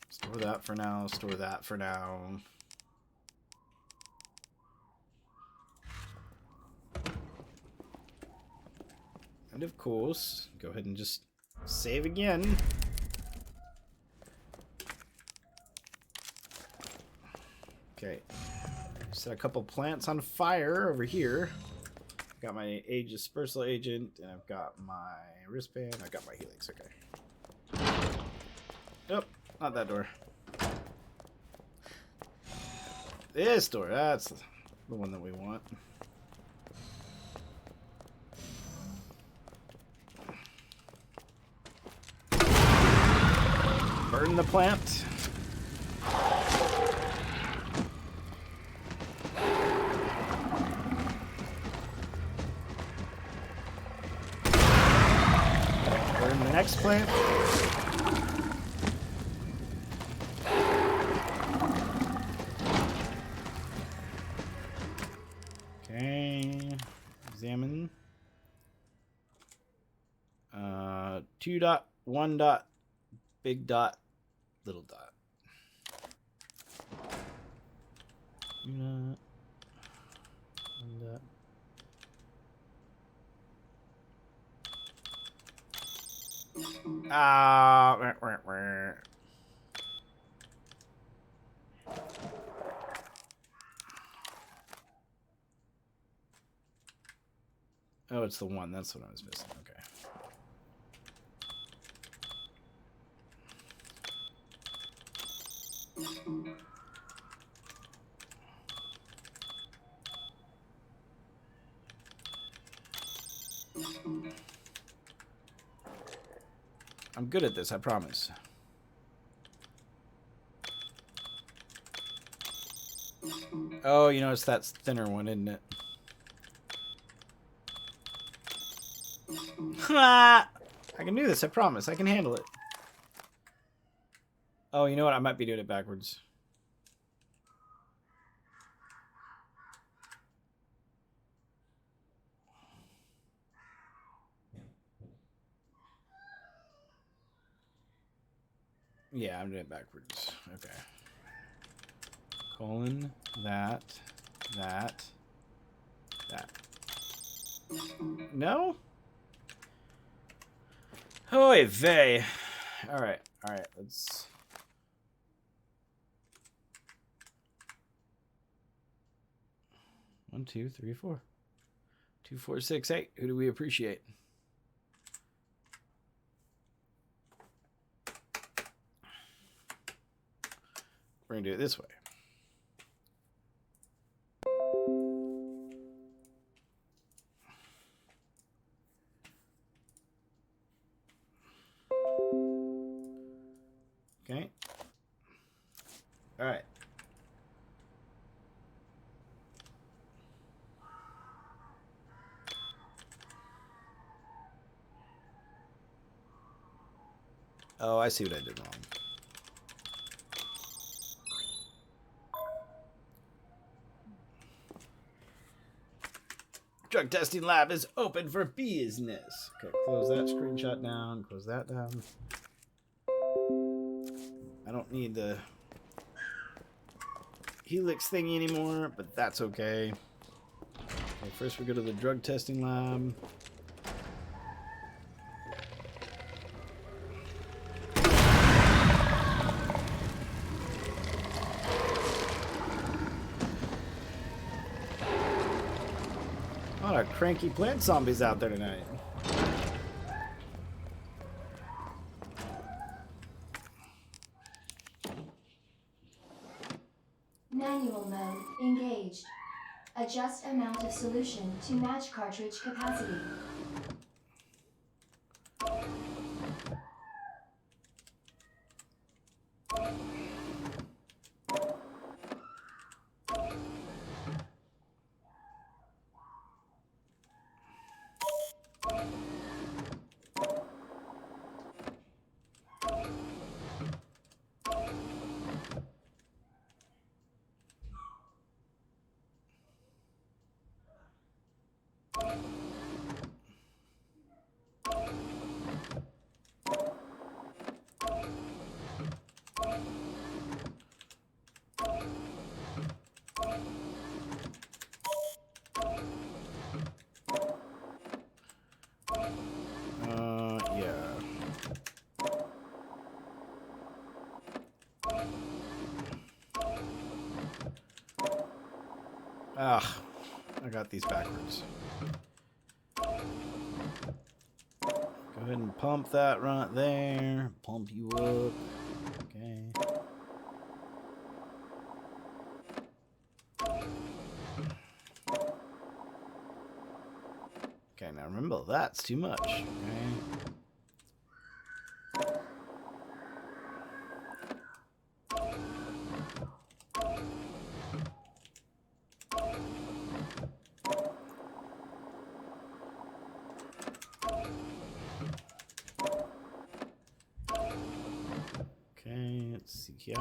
Store that for now. Store that for now. And of course, go ahead and just save again. Okay, set a couple plants on fire over here. Got my age dispersal agent, and I've got my wristband. I've got my helix. Okay. Nope, not that door. This door. That's the one that we want. Burn the plant. Burn the next plant. Okay. Examine. 2 dot, 1 dot, big dot, little dot. One dot. Oh, it's the one. That's what I was missing. Okay. I'm good at this, I promise. Oh, you know, it's that thinner one, isn't it? I can do this, I promise. I can handle it. Oh, you know what? I might be doing it backwards. Yeah, I'm doing it backwards. Okay. Colon, that. No? Oy vey. Alright, let's... One, two, three, four. 2, 4, 6, 8. Who do we appreciate? We're gonna do it this way. Okay. All right. Oh, I see what I did wrong. Drug testing lab is open for business. Okay, close that screenshot down. Close that down. I don't need the helix thingy anymore, but that's okay. Okay, first we go to the drug testing lab. lot of cranky plant zombies out there tonight. Manual mode engaged. Adjust amount of solution to match cartridge capacity. Yeah. Ah, I got these backwards. Go ahead and pump that right there. Pump you up. Okay. Okay, now remember that's too much. Okay. Okay, let's see here.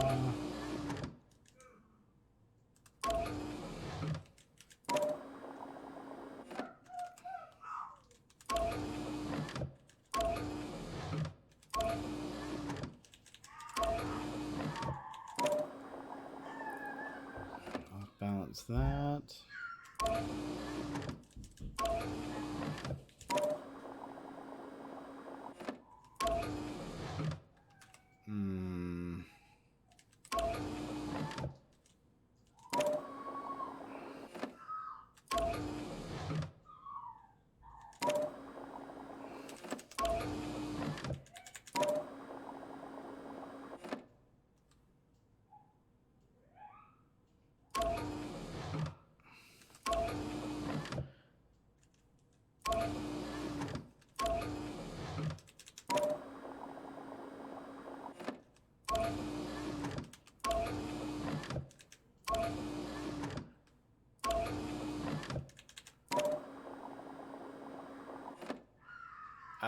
Off balance that. Hmm.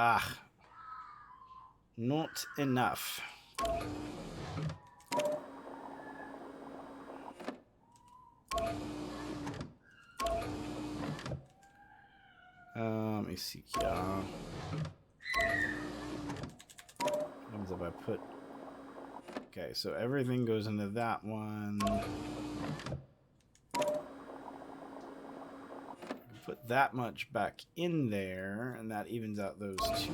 Ah. Not enough. Let me see here. What happens if I put... Okay, so everything goes into that one. Put that much back in there, and that evens out those two.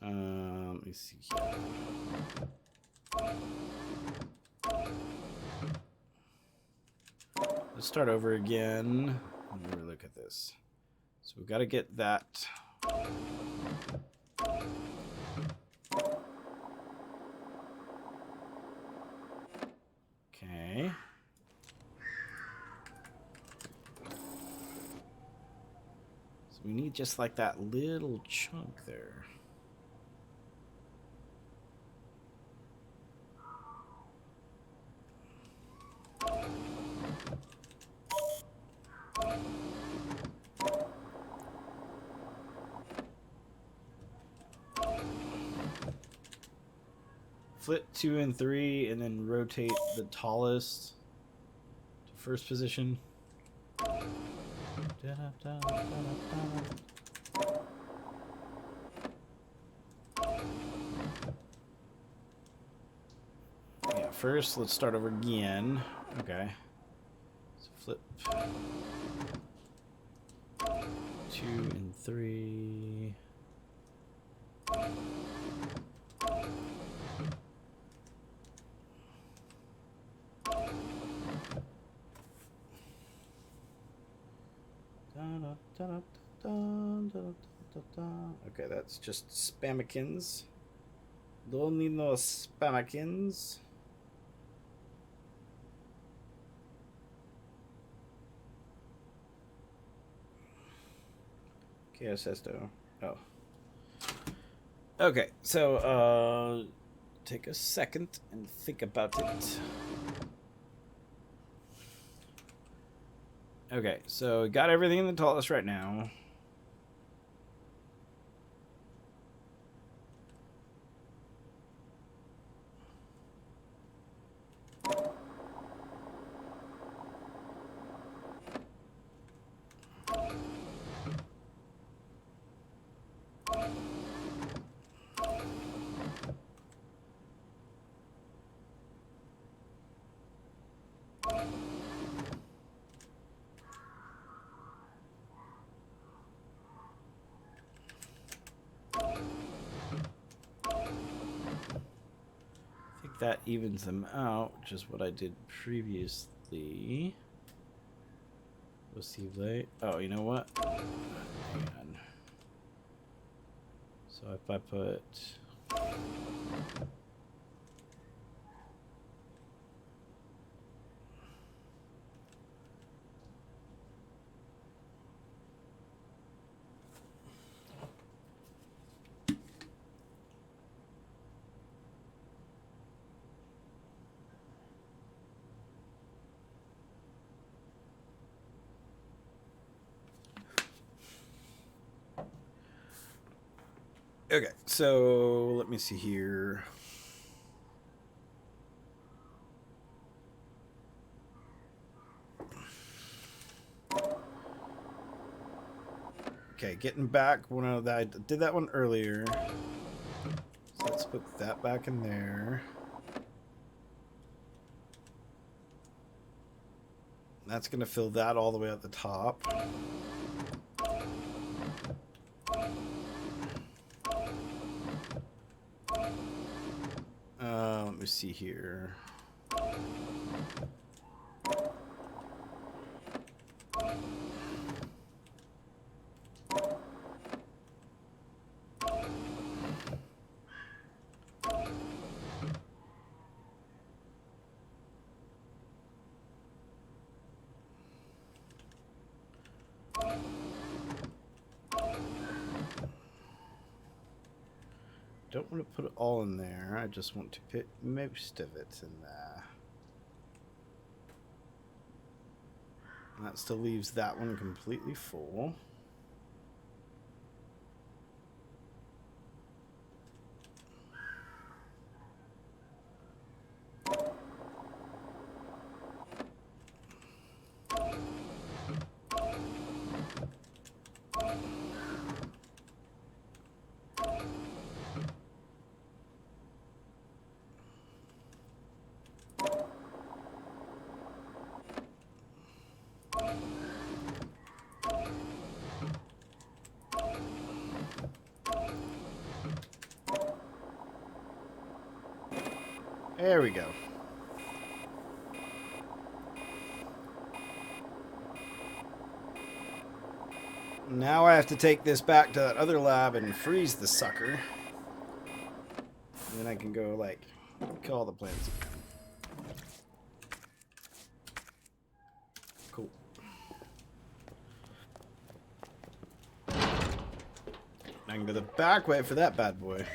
Let me see here. Let's start over again. Let me look at this. So we've got to get that. Okay. So we need just like that little chunk there. Flip 2 and 3 and then rotate the tallest to first position. Yeah, first let's start over again. Okay. So flip 2 and 3. Okay, that's just spamikins. Don't need no spamikins. KSSO. Oh. Okay, so take a second and think about it. Okay, so we got everything in the tallest right now. That evens them out, which is what I did previously. We'll see late. Oh, you know what? Hang on. So if I put okay, so let me see here. Okay, getting back one of that. I did that one earlier. So let's put that back in there. That's going to fill that all the way at the top. Let me see here. Don't want to put it all in there. I just want to put most of it in there. And that still leaves that one completely full. There we go. Now I have to take this back to that other lab and freeze the sucker. And then I can go, like, kill the plants. Cool. I can go the back way for that bad boy.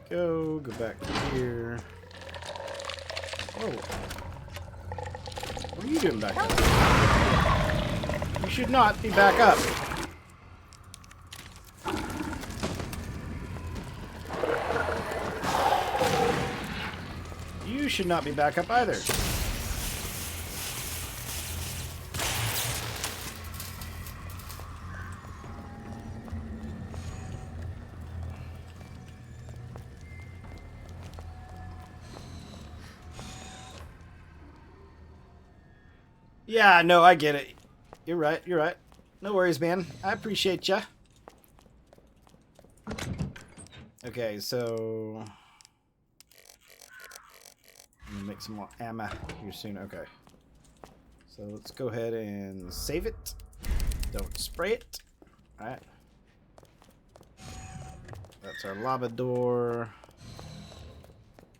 Go back to here. Whoa. What are you doing back up? You should not be back up. You should not be back up either. Yeah, no, I get it. You're right, you're right. No worries, man. I appreciate ya. Okay, so... I'm gonna make some more ammo here soon. Okay. So let's go ahead and save it. Don't spray it. Alright. That's our lava door.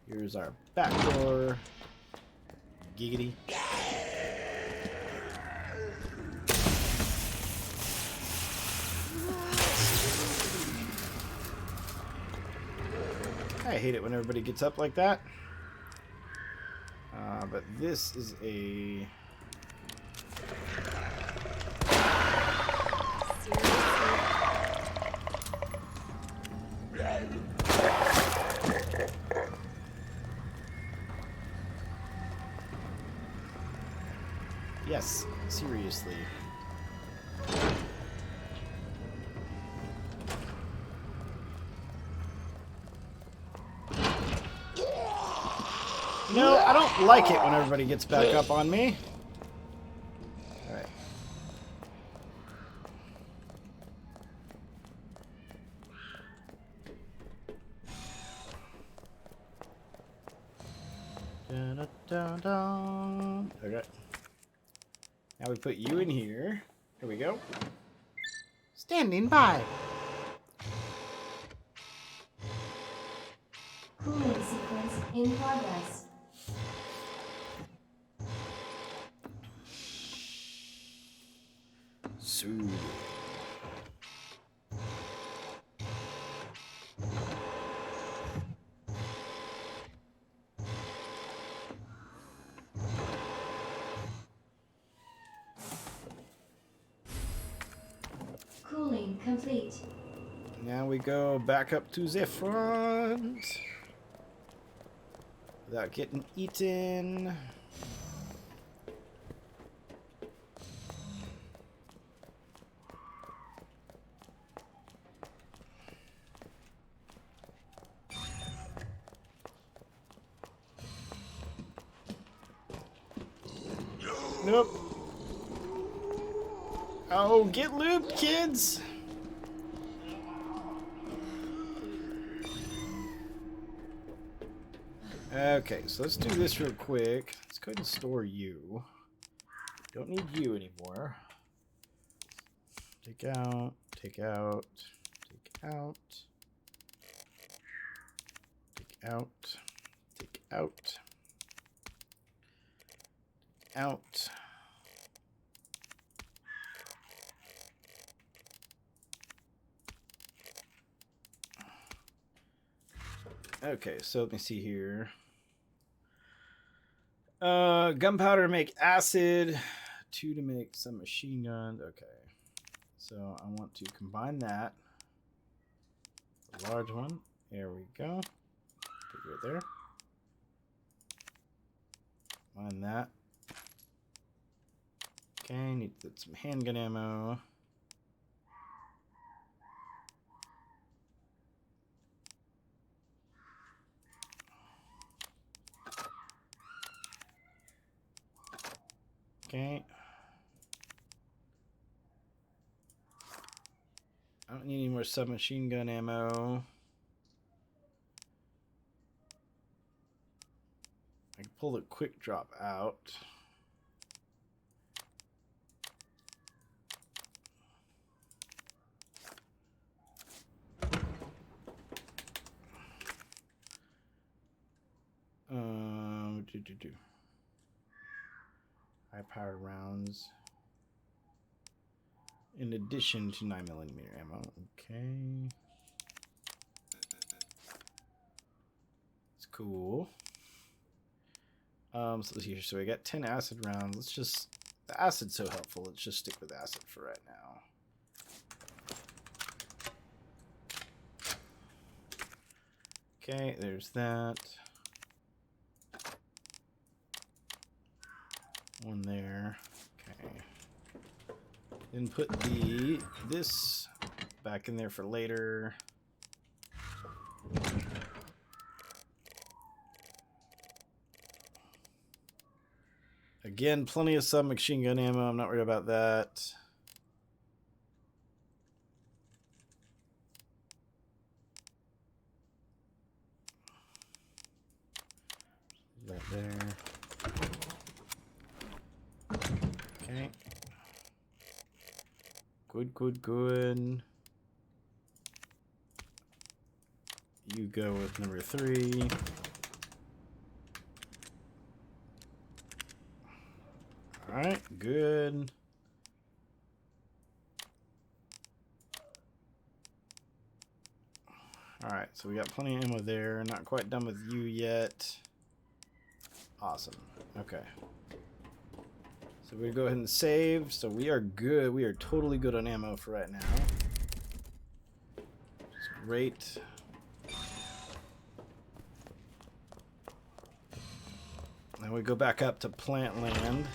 Here's our back door. Giggity. I hate it when everybody gets up like that. But this is a... Yes, seriously. No, I don't like it when everybody gets back up on me. Alright. Okay. Now we put you in here. Here we go. Standing by. Cooling sequence in progress. Soon. Cooling complete. Now we go back up to the front. Without getting eaten. Nope. Oh, get looped, kids! Okay, so let's do this real quick. Let's go ahead and store you. Don't need you anymore. Take out, take out, take out, take out, take out, out. Okay, so let me see here. Gunpowder make acid. 2 to make some machine guns. Okay. So I want to combine that. The large one. There we go. Put it right there. Combine that. Okay, need to get some handgun ammo. Okay. I don't need any more submachine gun ammo. I can pull the quick drop out. High-powered rounds. In addition to 9mm ammo. Okay. It's cool. So let's see here. So we got 10 acid rounds. Let's just... The acid's so helpful. Let's just stick with acid for right now. Okay, there's that. One there. Okay. Then put this back in there for later. Again, plenty of submachine gun ammo. I'm not worried about that. That there. Okay. Good, good, good. You go with number 3. Alright, good. Alright, so we got plenty of ammo there. Not quite done with you yet. Awesome. Okay. So we go ahead and save. So we are good. We are totally good on ammo for right now. That's great. Now we go back up to plant land.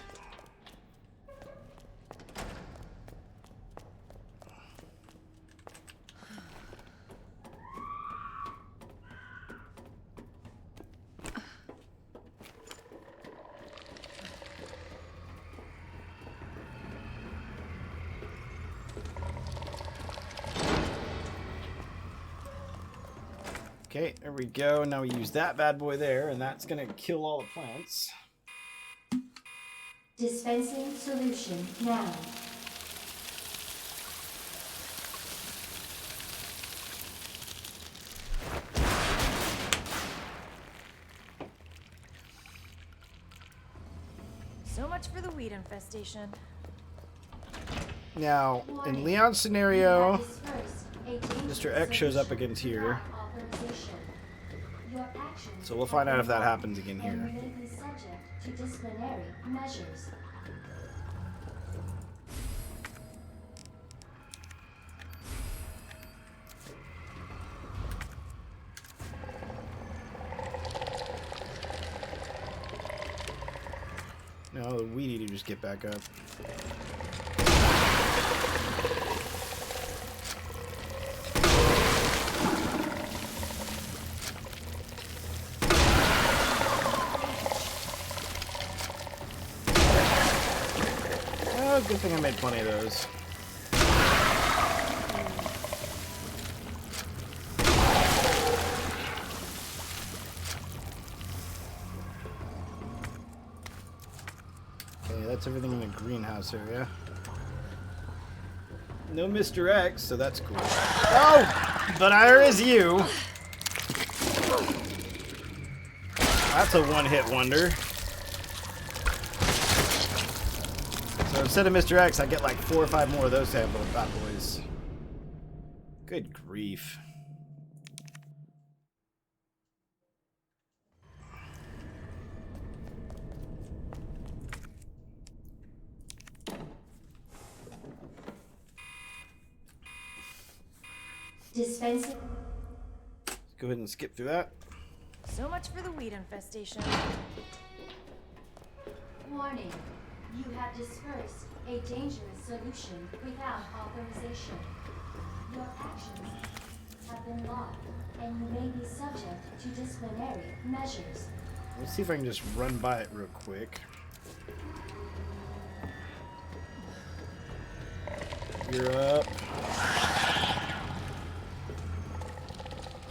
Okay, there we go. Now we use that bad boy there, and that's going to kill all the plants. Dispensing solution now. So much for the weed infestation. Now, in Leon's scenario, Mr. X shows up again here. So we'll find out if that happens again here. To disciplinary measures. No, we need to just get back up. Oh, good thing I made plenty of those. Okay, that's everything in the greenhouse area. No Mr. X, so that's cool. Oh! But there is you! That's a one-hit wonder. So instead of Mr. X, I get like 4 or 5 more of those little bad boys. Good grief. Dispensing. Let's go ahead and skip through that. So much for the weed infestation. Warning. You have dispersed a dangerous solution without authorization. Your actions have been logged, and you may be subject to disciplinary measures. Let's see if I can just run by it real quick. You're up.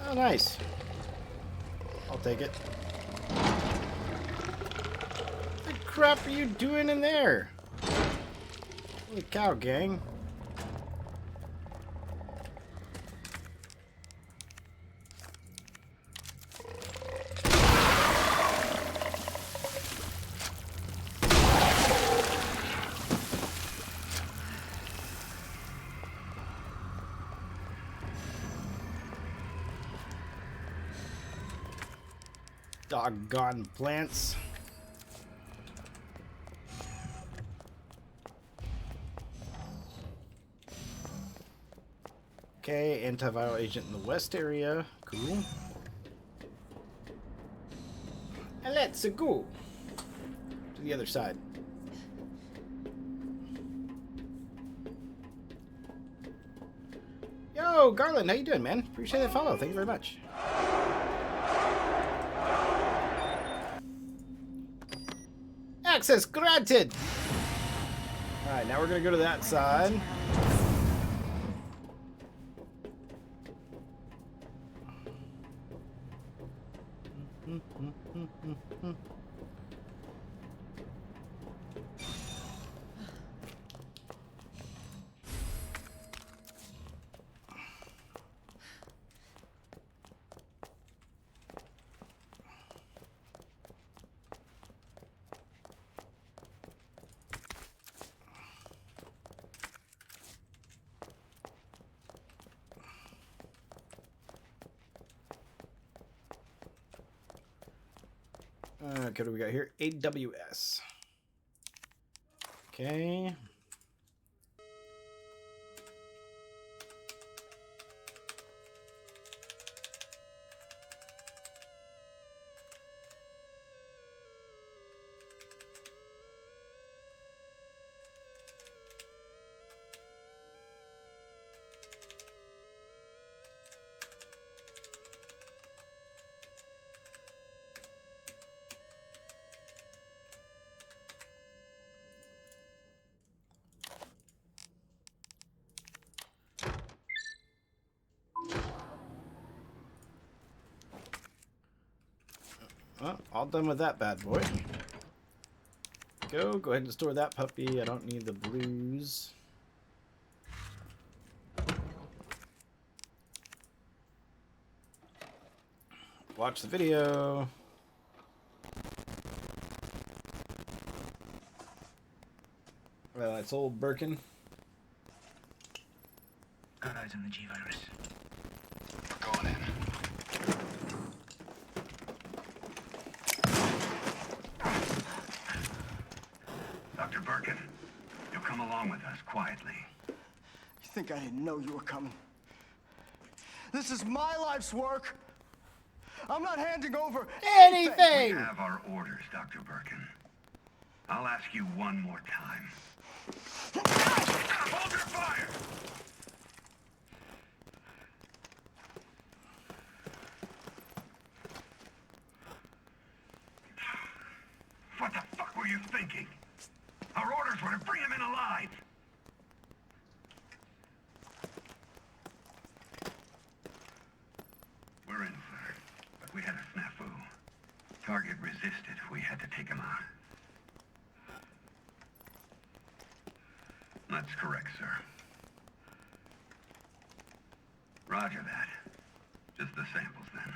Oh, nice. I'll take it. What the crap are you doing in there? Holy cow, gang. Doggone plants. Okay, antiviral agent in the west area. Cool. And let's go to the other side. Yo, Garland, how you doing, man? Appreciate that follow. Thank you very much. Access granted! Alright, now we're gonna go to that side. Okay, what do we got here? AWS. Okay. Well, all done with that bad boy. Go ahead and store that puppy. I don't need the blues. Watch the video. Well, it's old Birkin. Got eyes on the G-Virus. We're going in. Dr. Birkin, you'll come along with us quietly. You think I didn't know you were coming? This is my life's work. I'm not handing over anything. We have our orders, Dr. Birkin. I'll ask you one more time. Hold your fire! What the fuck were you thinking? Our orders were to bring him in alive. We're in, sir. But we had a snafu. Target resisted. We had to take him out. That's correct, sir. Roger that. Just the samples, then.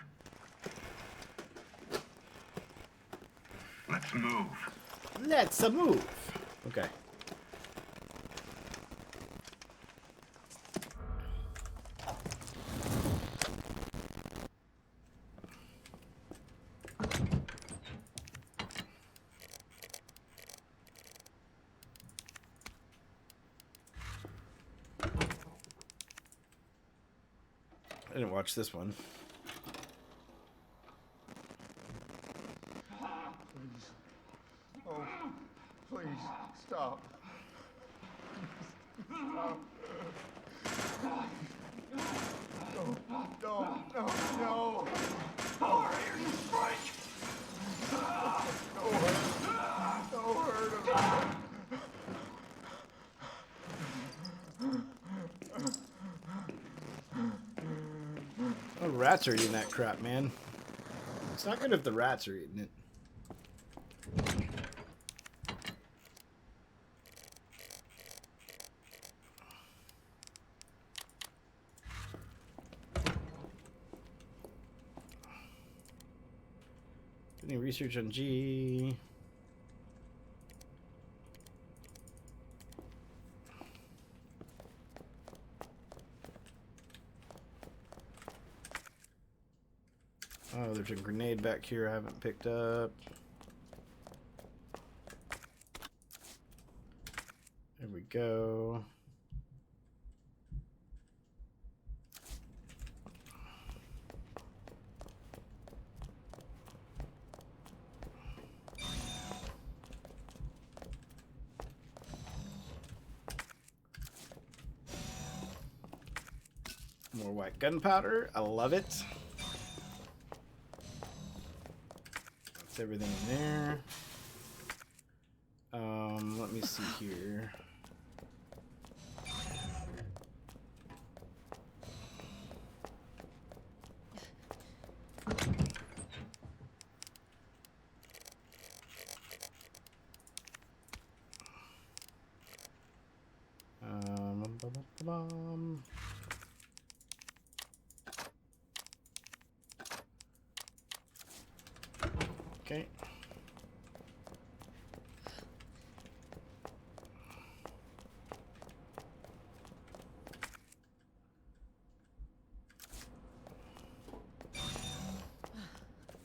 Let's move. Let's move. Okay. I didn't watch this one. Oh, please, stop. Stop. No. Power here, you freak! No hurt him. Oh, rats are eating that crap, man. It's not good if the rats are eating it. Any research on G? Oh, there's a grenade back here I haven't picked up. There we go. More white gunpowder. I love it. That's everything in there. Let me see here. Okay.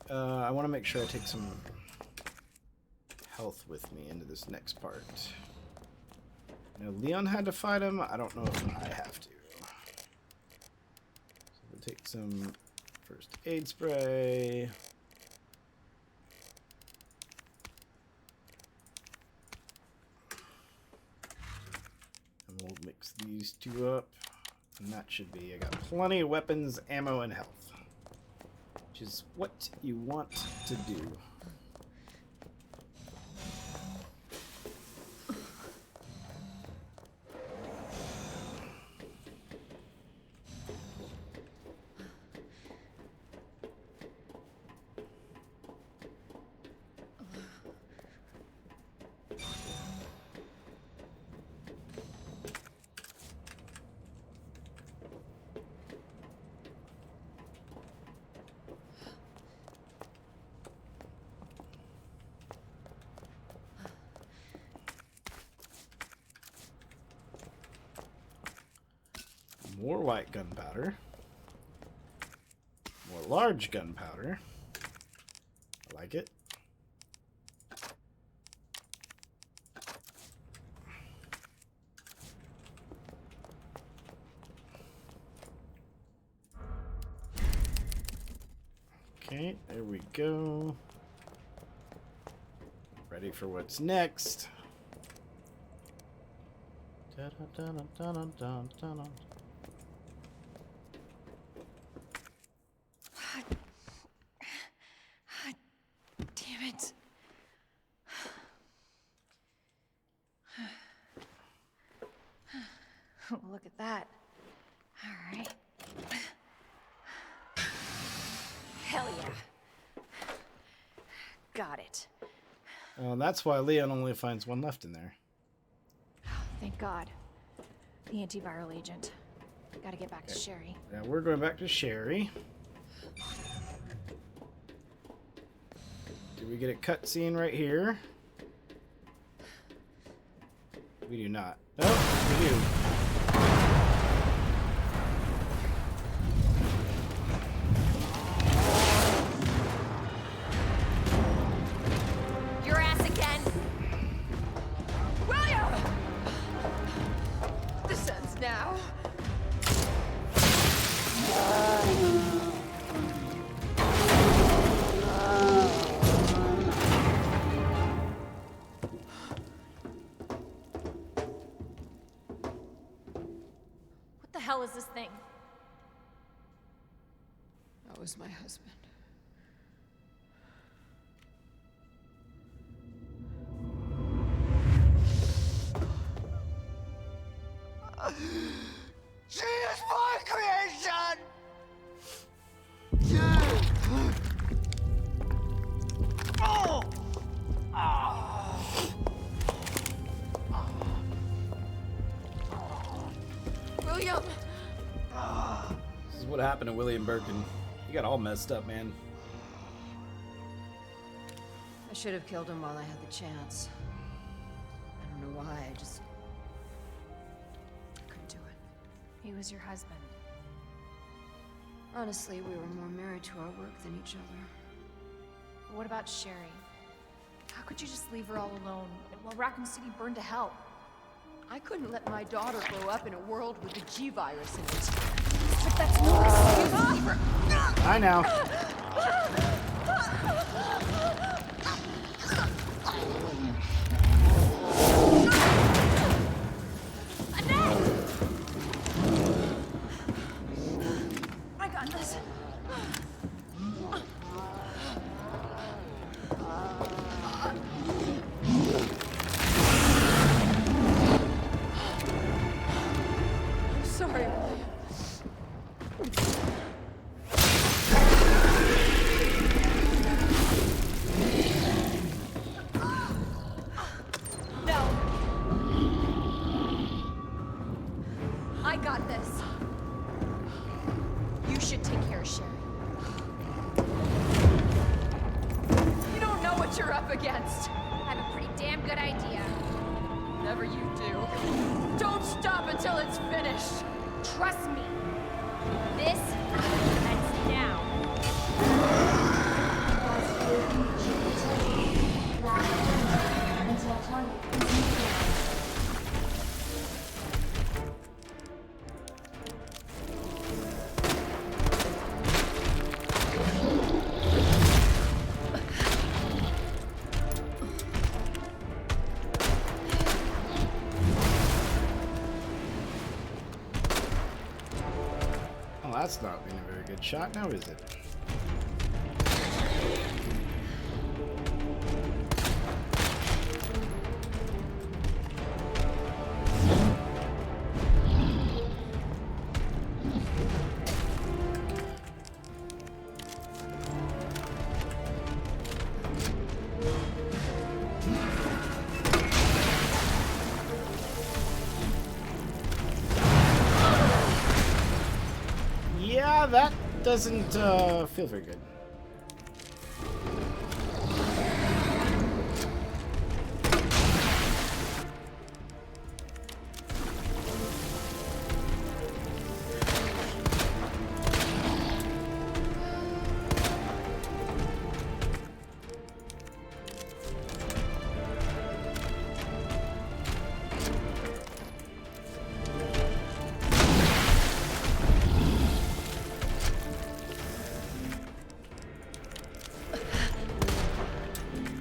I want to make sure I take some health with me into this next part. You know, Leon had to fight him. I don't know if I have to. So we'll take some first aid spray. And we'll mix these two up. And that should be, I got plenty of weapons, ammo, and health. Which is what you want to do. More white gunpowder. More large gunpowder. I like it. Okay, there we go. Ready for what's next. Da-da-da-da-da-da-da-da. Damn it. Look at that. All right. Hell yeah. Got it. Oh, that's why Leon only finds one left in there. Thank God. The antiviral agent. Gotta get back to Sherry. Yeah, we're going back to Sherry. Do we get a cutscene right here? We do not. Oh, we do. Your ass again! William! This ends now. What the hell is this thing? That was my husband. She is my creation! Oh! William! This is what happened to William Birkin. He got all messed up, man. I should have killed him while I had the chance. I don't know why, I just couldn't do it. He was your husband. Honestly, we were more married to our work than each other. What about Sherry? How could you just leave her all alone while Raccoon City burned to hell? I couldn't let my daughter grow up in a world with the G virus in it. But that's no excuse for... I know. I got this. what you're up against. I have a pretty damn good idea. Whatever you do, don't stop until it's finished. Trust me. This ends now. Until target is neutralized. Oh, that's not being a very good shot now, is it? Yeah, that doesn't feel very good.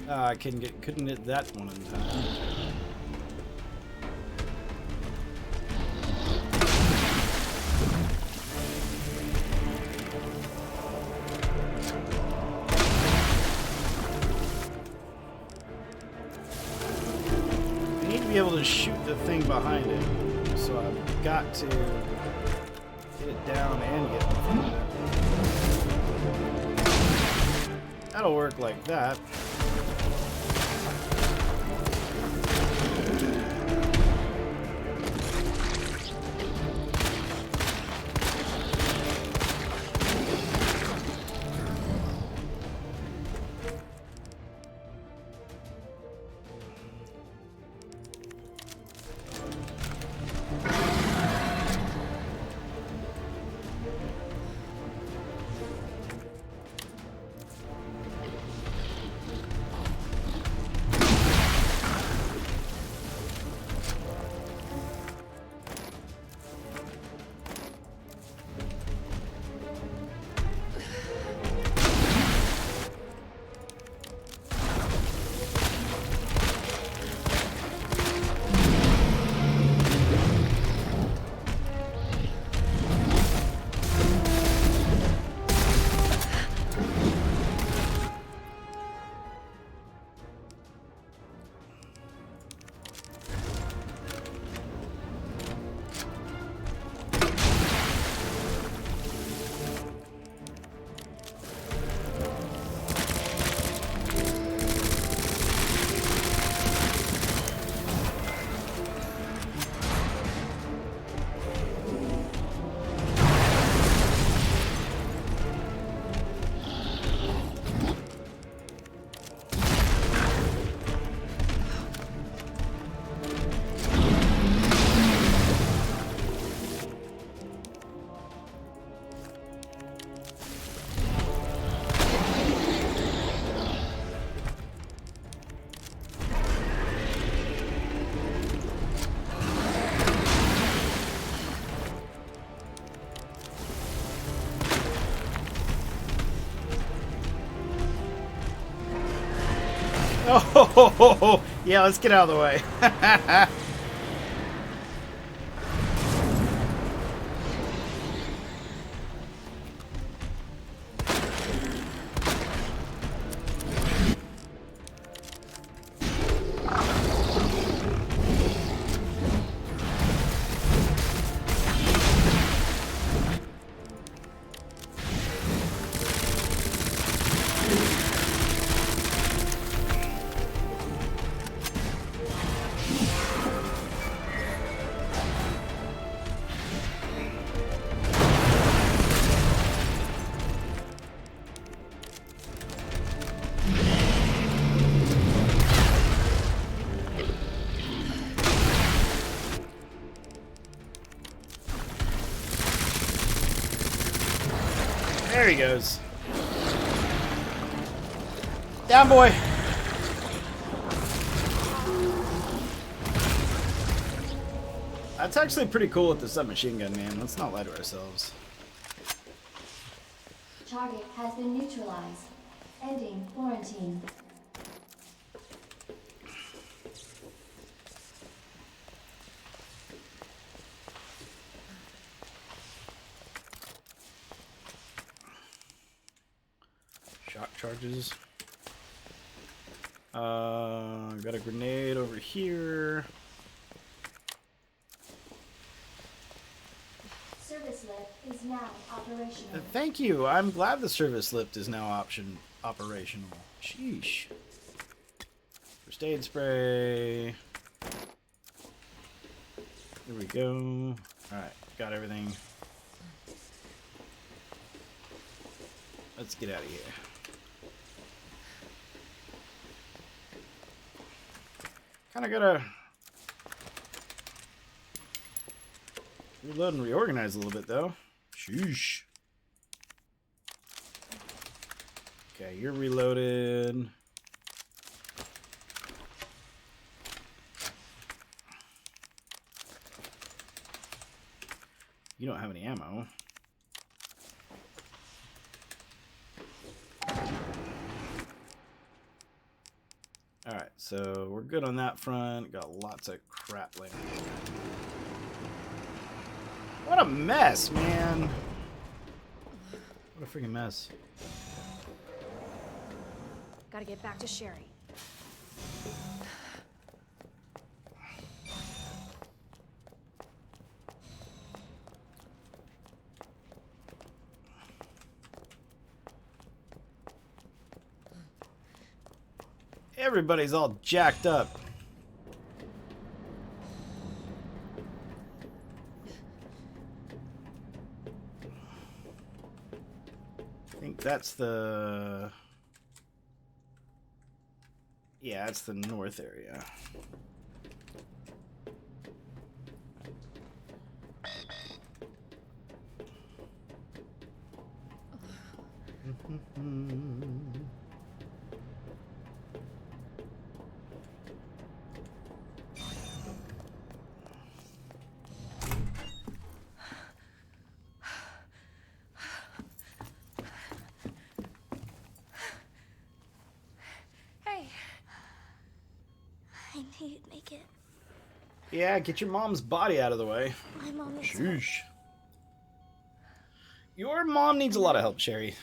I couldn't hit that one in time. I need to be able to shoot the thing behind it, so I've got to get it down and get it in front of it. That'll work like that. Oh, yeah, let's get out of the way. There he goes. Down, boy. That's actually pretty cool with the submachine gun, man. Let's not lie to ourselves. Target has been neutralized. Ending quarantine. Shock charges. Got a grenade over here. Service lift is now operational. Thank you. I'm glad the service lift is now operational. Sheesh. First aid spray. Here we go. Alright, got everything. Let's get out of here. Kinda gotta reload and reorganize a little bit though. Sheesh. Okay, you're reloaded. You don't have any ammo. Alright, so we're good on that front. Got lots of crap laying around. What a mess, man. What a freaking mess. Gotta get back to Sherry. Everybody's all jacked up. I think that's the... Yeah, it's the north area. Hey. I knew you'd make it. Yeah, get your mom's body out of the way. My mom is... Sheesh. Your mom needs a lot of help, Sherry.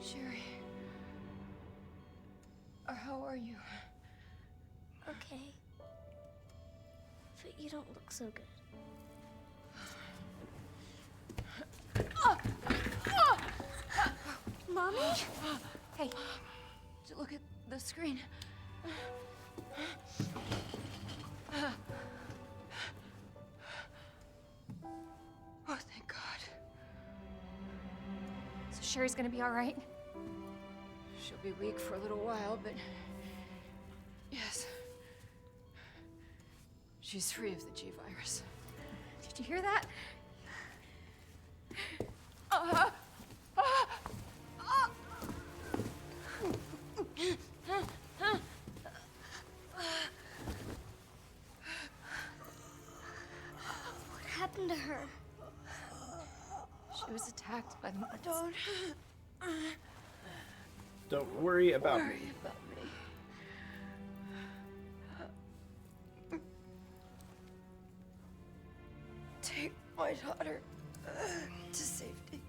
Sherry. How are you? Okay. But you don't look so good. Mommy? Hey, did you look at the screen? Oh, thank God. So Sherry's gonna be all right? She'll be weak for a little while, but yes. She's free of the G virus. Did you hear that? What happened to her? She was attacked by the monsters. Don't worry about me. Take my daughter to safety.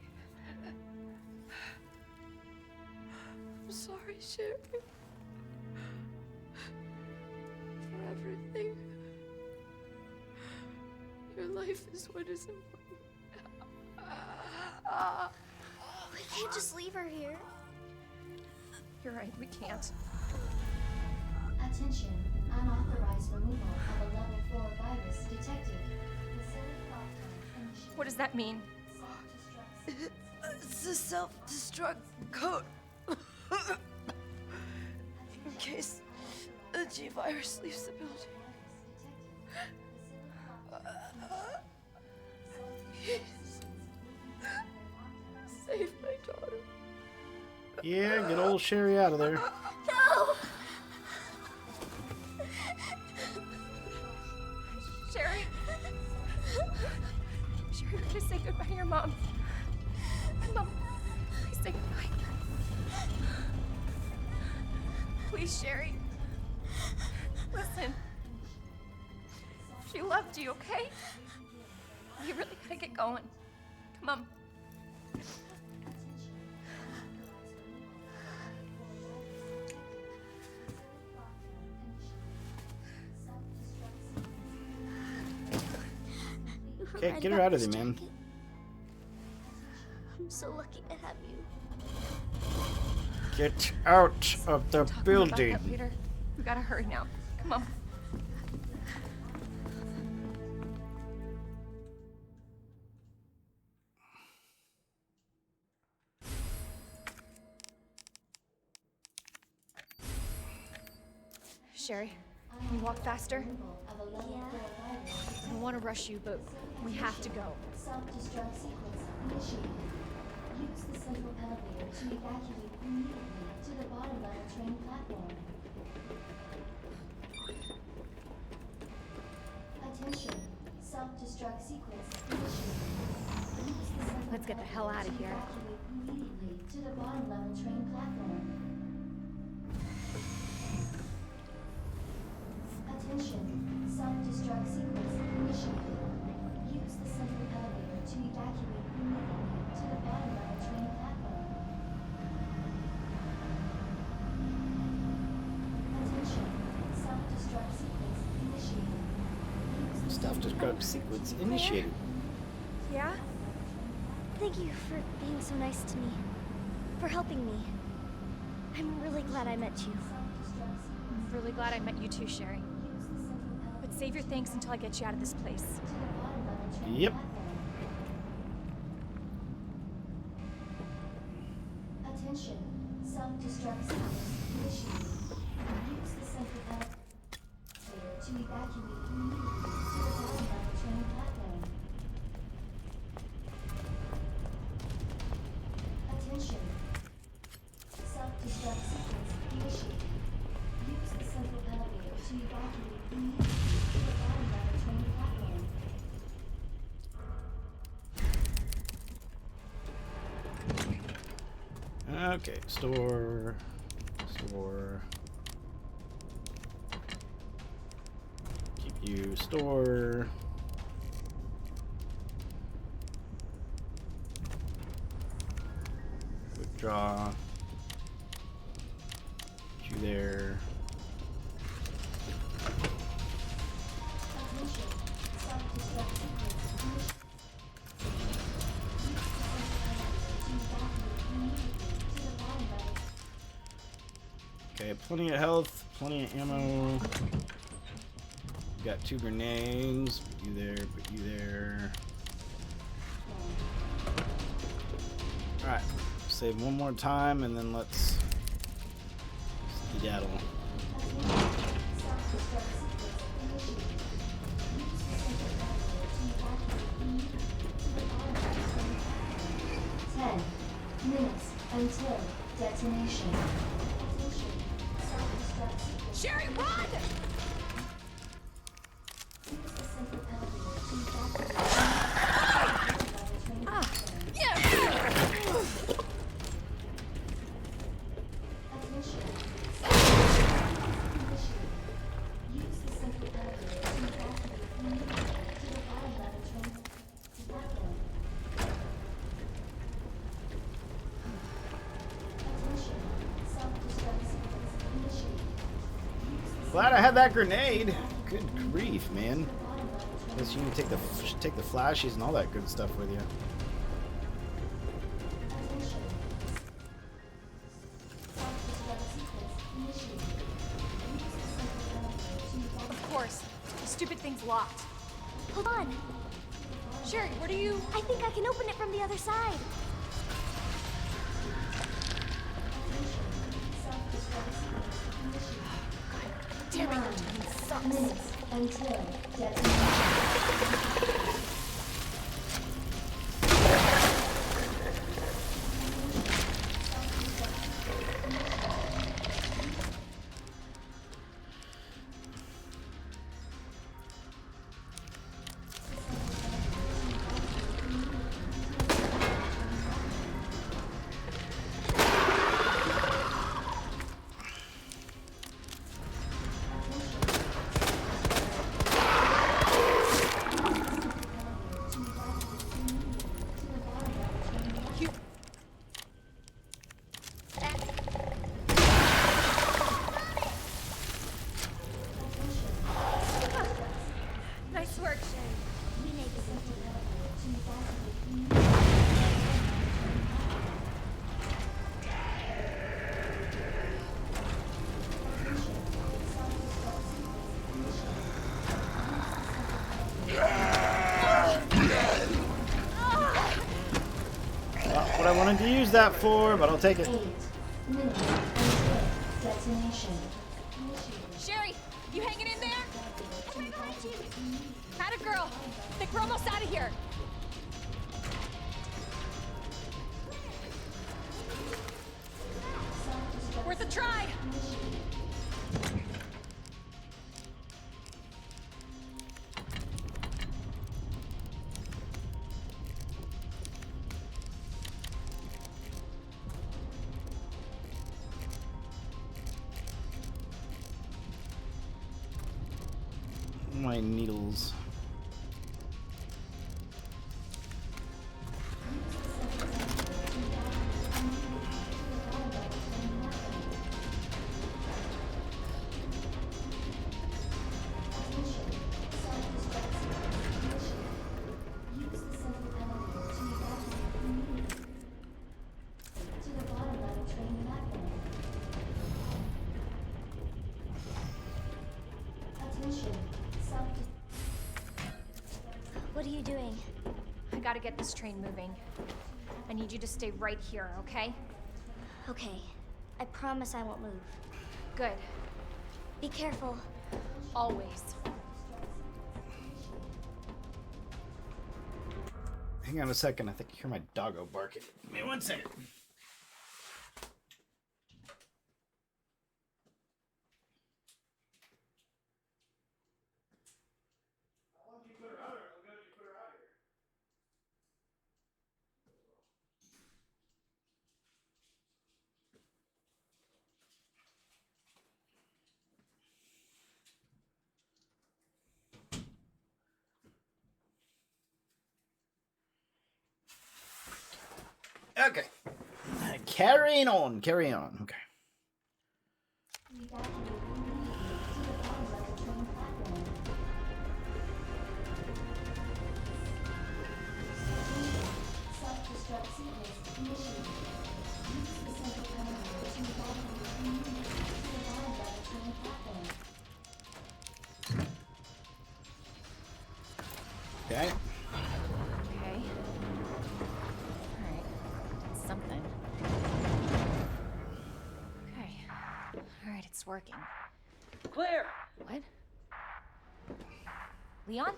I'm sorry, Sherry. For everything. Your life is what is important. We can't just leave her here. You're right, we can't. Attention. Unauthorized removal of a level 4 virus detected. Facility lockdown initiated. What does that mean? It's a self-destruct code. In case the G virus leaves the building. Save my daughter. Yeah, get old Sherry out of there. No! Sherry? Sherry, we're gonna say goodbye to your mom. Mom, please say goodbye. Please, Sherry. Listen. She loved you, okay? You really gotta get going. Come on. Okay, get her out of there, man. I'm so lucky to have you. Get out of the building. About that, Peter. We gotta hurry now. Come on. Sherry, can you walk faster? Yeah. I don't want to rush you, but we have to go. Self-destruct sequence initiated. Use the central elevator to evacuate immediately to the bottom level train platform. Attention. Self-destruct sequence initiated. Use the central Let's get the hell out of here. evacuate immediately to the bottom level train platform. Attention. Self-destruct sequence initiated. Use the central elevator to evacuate immediately to the bottom level train platform. Attention. Self-destruct sequence initiated. Self-destruct sequence initiated. Yeah? Thank you for being so nice to me. For helping me. I'm really glad I met you. I'm really glad I met you too, Sherry. But save your thanks until I get you out of this place. Yep. Attention. Self-destruct sequence initiated. Use the central elevator to evacuate immediately to the bottom level train platform. Attention. Self-destruct sequence initiated. Use the central elevator to evacuate immediately to the bottom level train platform. Okay, store. Keep you store. Withdraw. Put you there. Attention. Self-destruct sequence initiated. Okay, plenty of health, plenty of ammo. Got 2 grenades. Put you there, put you there. Alright, save one more time and then let's skedaddle. Self-destruct sequence initiated. Use the central elevator to evacuate immediately to the bottom level train platform. 10 minutes until detonation. Attention. Self-destruct sequence. Sherry, run! Use the central elevator to evacuate immediately to the bottom level train platform. Yeah! Attention. Self-destruct initiated. Use the central elevator to evacuate immediately to the bottom level train platform. Attention. Self-destruct sequence initiated. Glad I had that grenade. Good grief, man. Guess you can take the flashies and all that good stuff with you. Attention. Self-destruct sequence initiated. Use the central elevator to evacuate. Of course. The stupid thing's locked. Hold on. Sherry, where do you... I think I can open it from the other side. Self-destruct sequence initiated. Damn it, your timing sucks. Minutes until detonation. wanted to use that for, but I'll take it. 8 minutes until detonation. Sherry, you hanging in there? I'm right behind you. Had a girl. Think we're almost out of here. Worth a try. My needles. What are you doing? I gotta get this train moving. I need you to stay right here, okay? Okay. I promise I won't move. Good. Be careful. Always. Hang on a second. I think I hear my doggo barking. Give me 1 second. Okay. Carrying on. Carry on. Okay. Self-destruct sequence initiated. Use the central elevator to evacuate immediately to the bottom of the train platform. Okay. Okay. Alright. Something. Okay. Alright, it's working. Claire! What? Leon?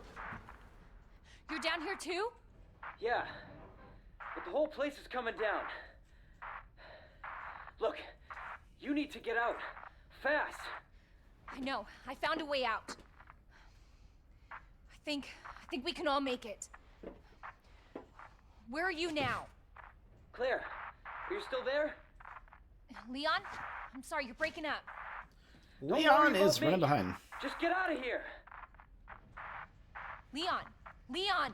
You're down here too? Yeah, but the whole place is coming down. Look, you need to get out. Fast! I know. I found a way out. I think we can all make it. Where are you now? Claire, are you still there? Leon? I'm sorry, you're breaking up. Leon is running behind. Just get out of here! Leon! Leon!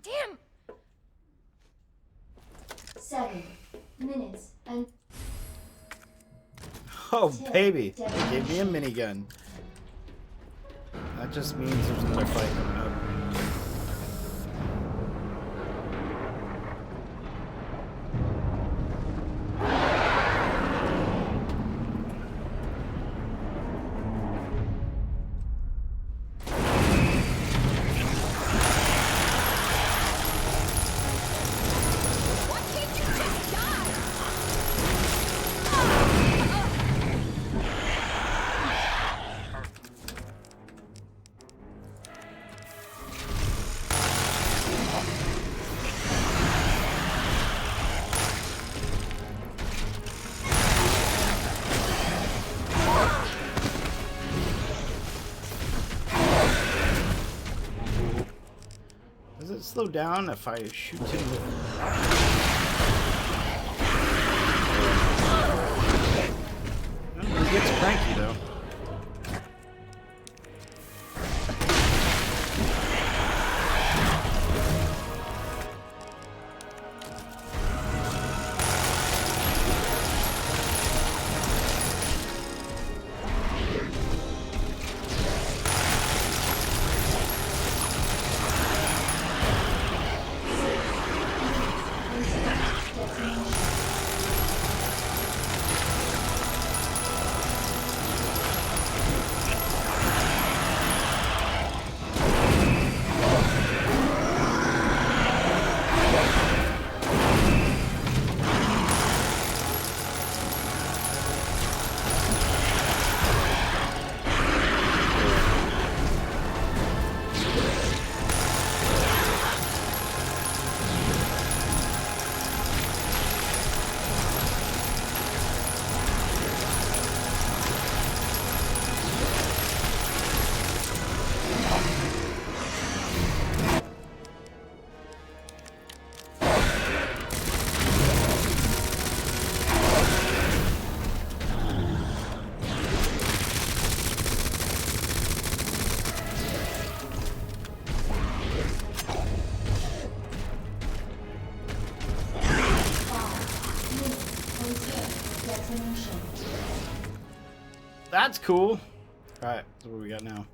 Damn! 7 minutes and Oh, baby. They gave me a minigun. That just means there's another fight coming up. Does it slow down if I shoot him with... He gets cranky though. destination. That's cool. Alright, so what do we got now?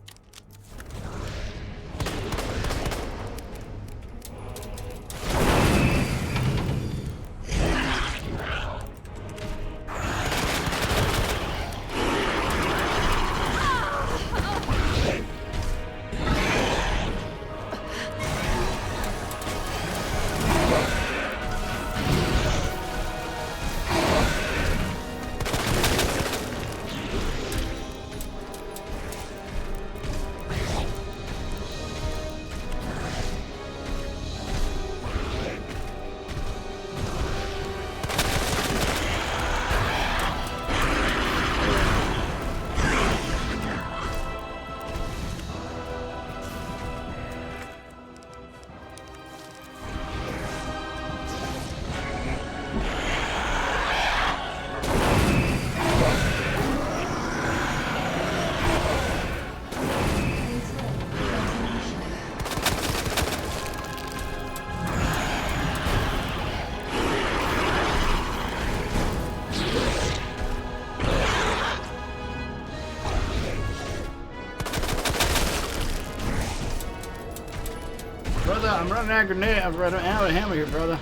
Brother, I'm running out of grenade. I'm running out of hammer here, brother.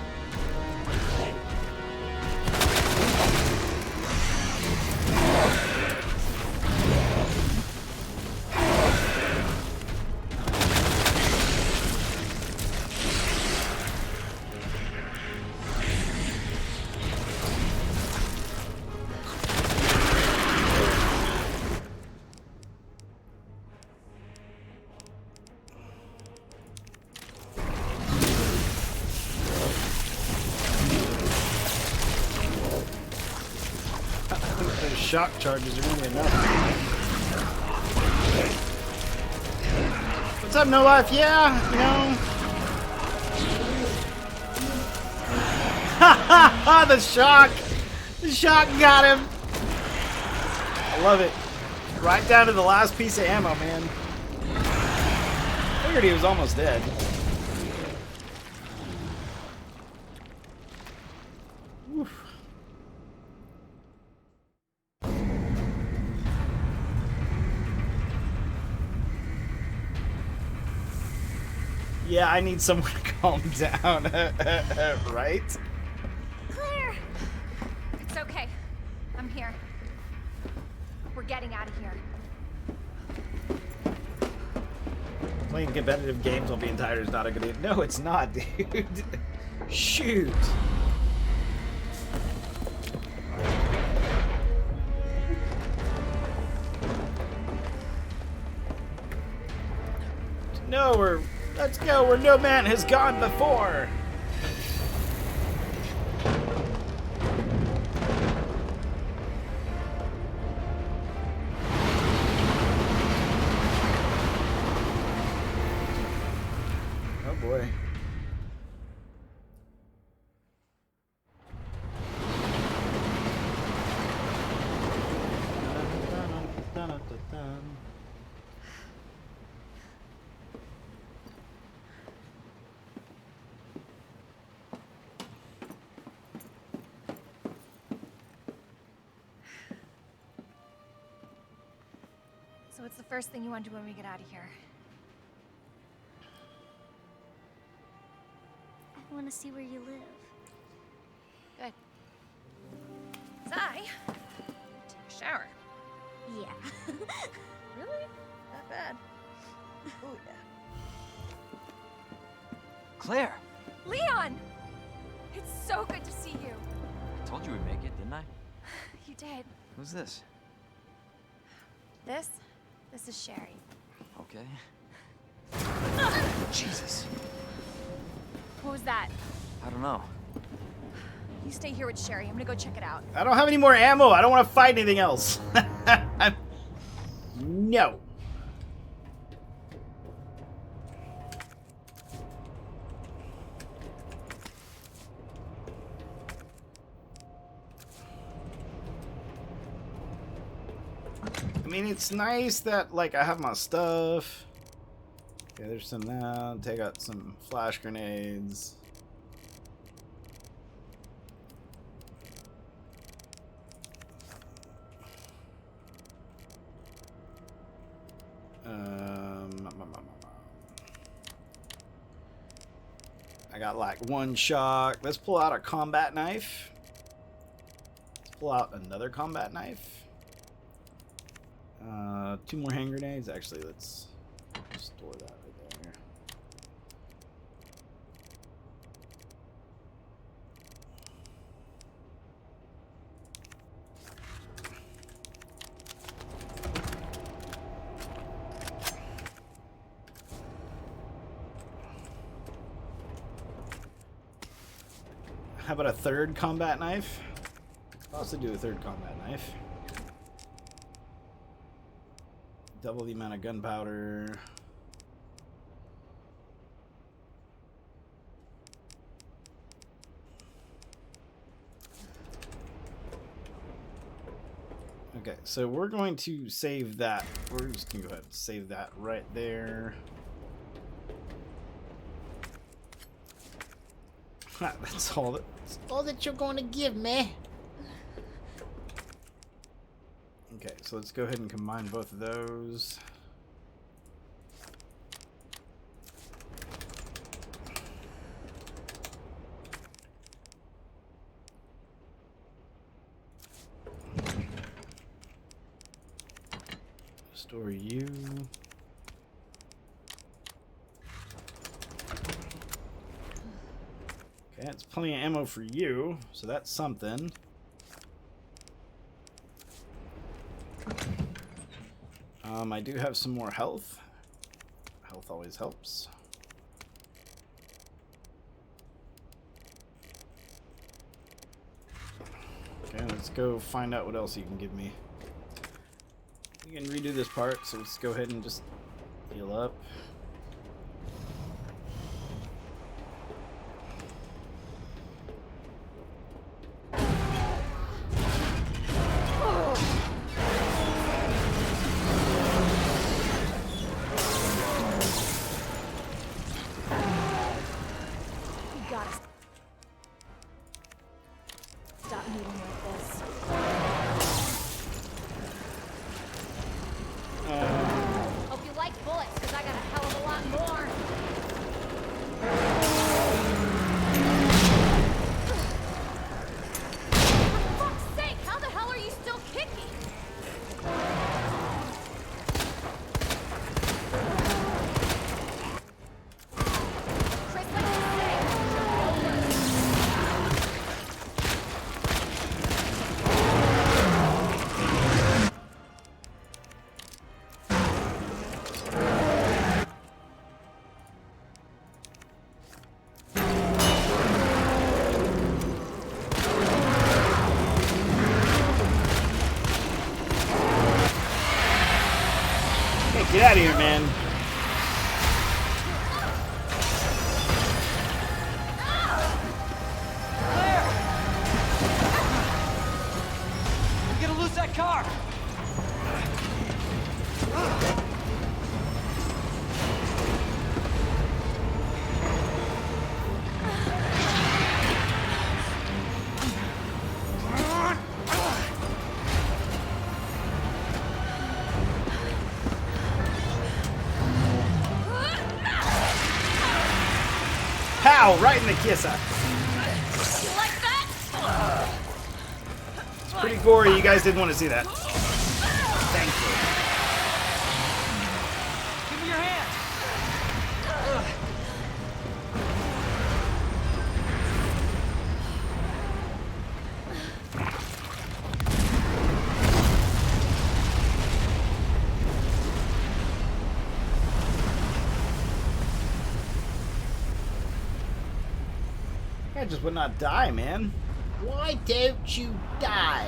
Shock charges are gonna be enough. What's up, No Life? Yeah, you know. Ha ha ha! The shock! The shock got him! I love it. Right down to the last piece of ammo, man. Figured he was almost dead. Oof. Yeah, I need someone to calm down. Right? Claire! It's okay. I'm here. We're getting out of here. Playing competitive games while being tired is not a good idea. No, it's not, dude. Shoot. No, let's go where no man has gone before. Oh boy. So what's the first thing you want to do when we get out of here? I want to see where you live. Good. 'Cause I take a shower. Yeah. Really? That bad? Oh yeah. Claire! Leon! It's so good to see you. I told you we'd make it, didn't I? You did. Who's this? This is Sherry. Okay. Jesus. What was that? I don't know. You stay here with Sherry. I'm gonna go check it out. I don't have any more ammo. I don't want to fight anything else. No. I mean, it's nice that, like, I have my stuff. Okay, there's some now. Take out some flash grenades. I got like one shock. Let's pull out a combat knife. Let's pull out another combat knife. 2 more hand grenades. Actually, let's store that right there. How about a third combat knife? I'll also do a third combat knife. Double the amount of gunpowder. Okay, so we're going to save that. We're just going to go ahead and save that right there. That's all that you're going to give me. Okay, so let's go ahead and combine both of those. Store you. Okay, it's plenty of ammo for you, so that's something. I do have some more health. Health always helps. Okay, let's go find out what else you can give me. You can redo this part, so let's go ahead and just heal up. Get out of here, man. We're gonna lose that car. Pow! Right in the kisser. You like that? It's pretty gory. You guys didn't want to see that. Thank you. Give me your hand. I just would not die, man. Why don't you die?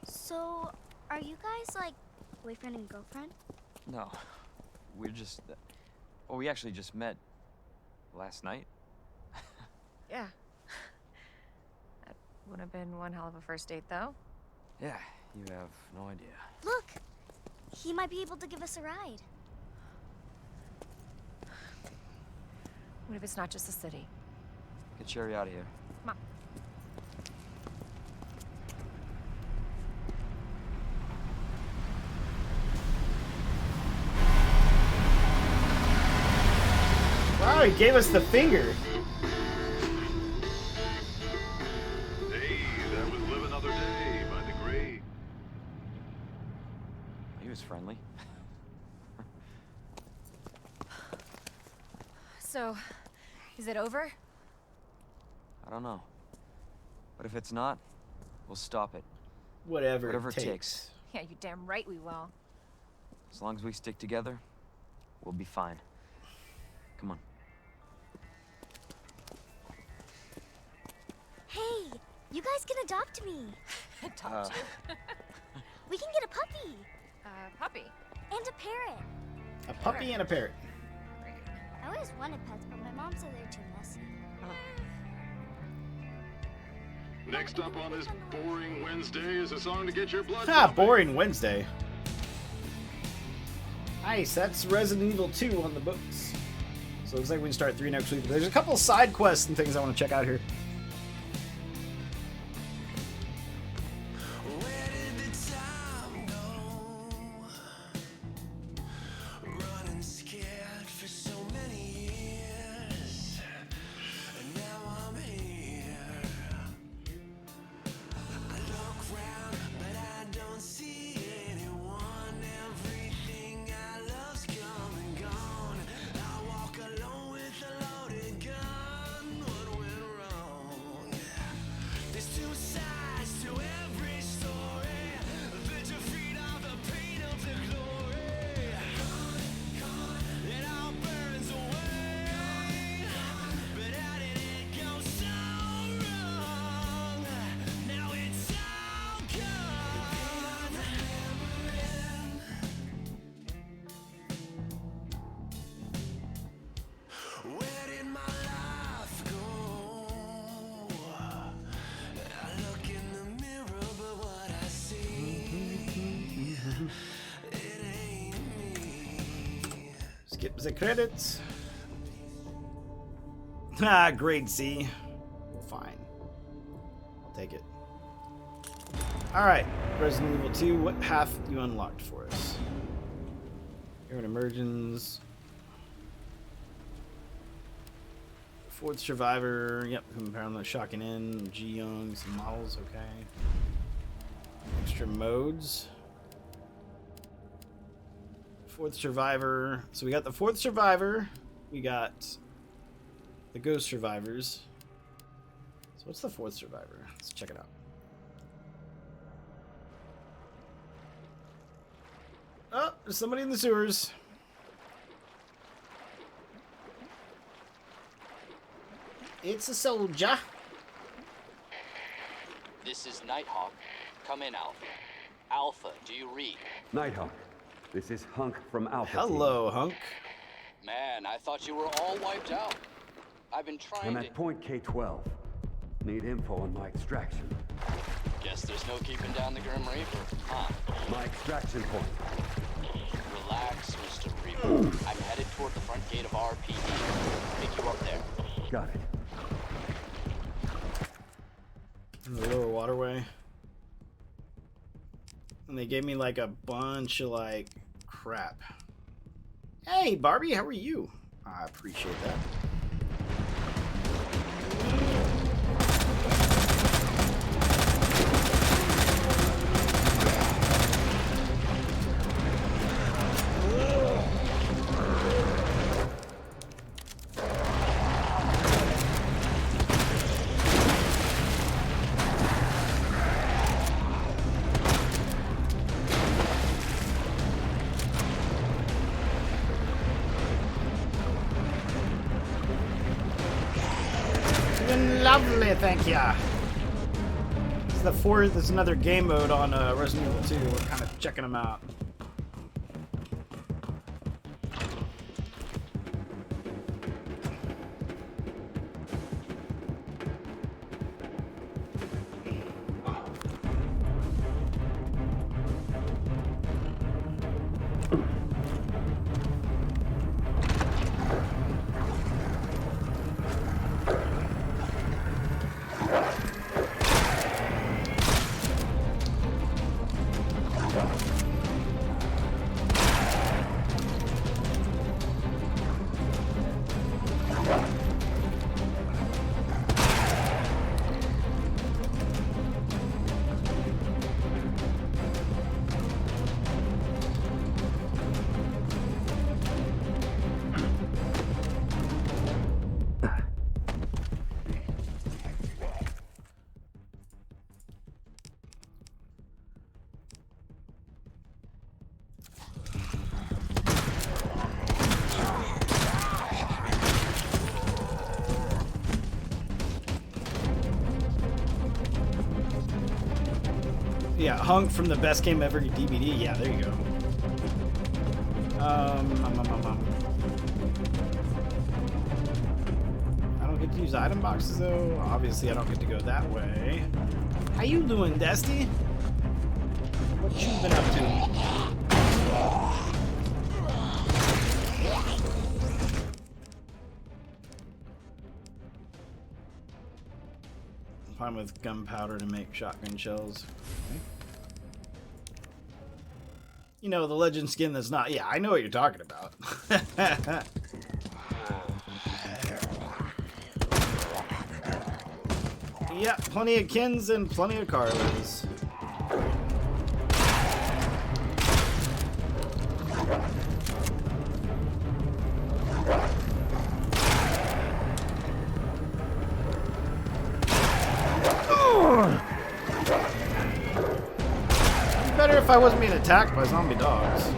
So, are you guys like boyfriend and girlfriend? No, we're just. Well, we actually just met last night. Yeah. That would have been one hell of a first date, though. Yeah, you have no idea. Look! He might be able to give us a ride. What if it's not just the city? Get Sherry out of here. Come on. Oh, he gave us the finger. Hey, that was Live Another Day by the Great. He was friendly. So, is it over? I don't know. But if it's not, we'll stop it. Whatever it takes. Yeah, you damn right we will. As long as we stick together, we'll be fine. Come on. Hey, you guys can adopt me. Adopt you? We can get a puppy. Puppy? And a parrot. A puppy and a parrot. I always wanted pets, but my mom said they're too messy. Next up on this boring Wednesday is a song to get your blood Ha, pumping. boring Wednesday. Nice, that's Resident Evil 2 on the books. So it looks like we can start 3 next week. There's a couple side quests and things I want to check out here. Where did the time go? Running scared for so many years, and now I'm here. I look round, but I don't see anyone. Everything I love's come and gone. I walk alone with a loaded gun. What went wrong? There's two sides to every story. The defeat of the pain of the glory. Gone, it all burns away. But how did it go so wrong? Now it's all gone. Where did my life go? I look in the mirror, but what I see, it ain't me. Skip the credits. Ah, grade C. Fine. I'll take it. Alright, Resident Evil 2, what half you unlocked for us? You're an emergence. Fourth survivor, yep, apparently shocking in. G Young, some models, okay. Extra modes. Fourth survivor. So we got the fourth survivor. We got the ghost survivors. So what's the fourth survivor? Let's check it out. Oh, there's somebody in the sewers. It's a soldier. This is Nighthawk. Come in, Alpha. Alpha, do you read? Nighthawk, this is Hunk from Alpha. Hello, Hunk. Man, I thought you were all wiped out. I've been trying I'm to... at point K-12. Need info on my extraction. Guess there's no keeping down the Grim Reaper, huh? My extraction point. Relax, Mr. Reaper. I'm headed toward the front gate of RPD. Pick you up there. Got it. In the lower waterway. And they gave me like a bunch of like crap. Hey Barbie, how are you? I appreciate that. Lovely, thank ya. It's the fourth. There's another game mode on Resident Evil 2. We're kind of checking them out. Yeah, Hunk from the Best Game Ever DVD. Yeah, there you go. I don't get to use item boxes though. Obviously, I don't get to go that way. How you doing, Dusty? What you been up to? Fine with gunpowder to make shotgun shells. Okay. You know, the legend skin that's not... Yeah, I know what you're talking about. Yeah, plenty of Kins and plenty of Carlas. Better if I wasn't being attacked by zombie dogs.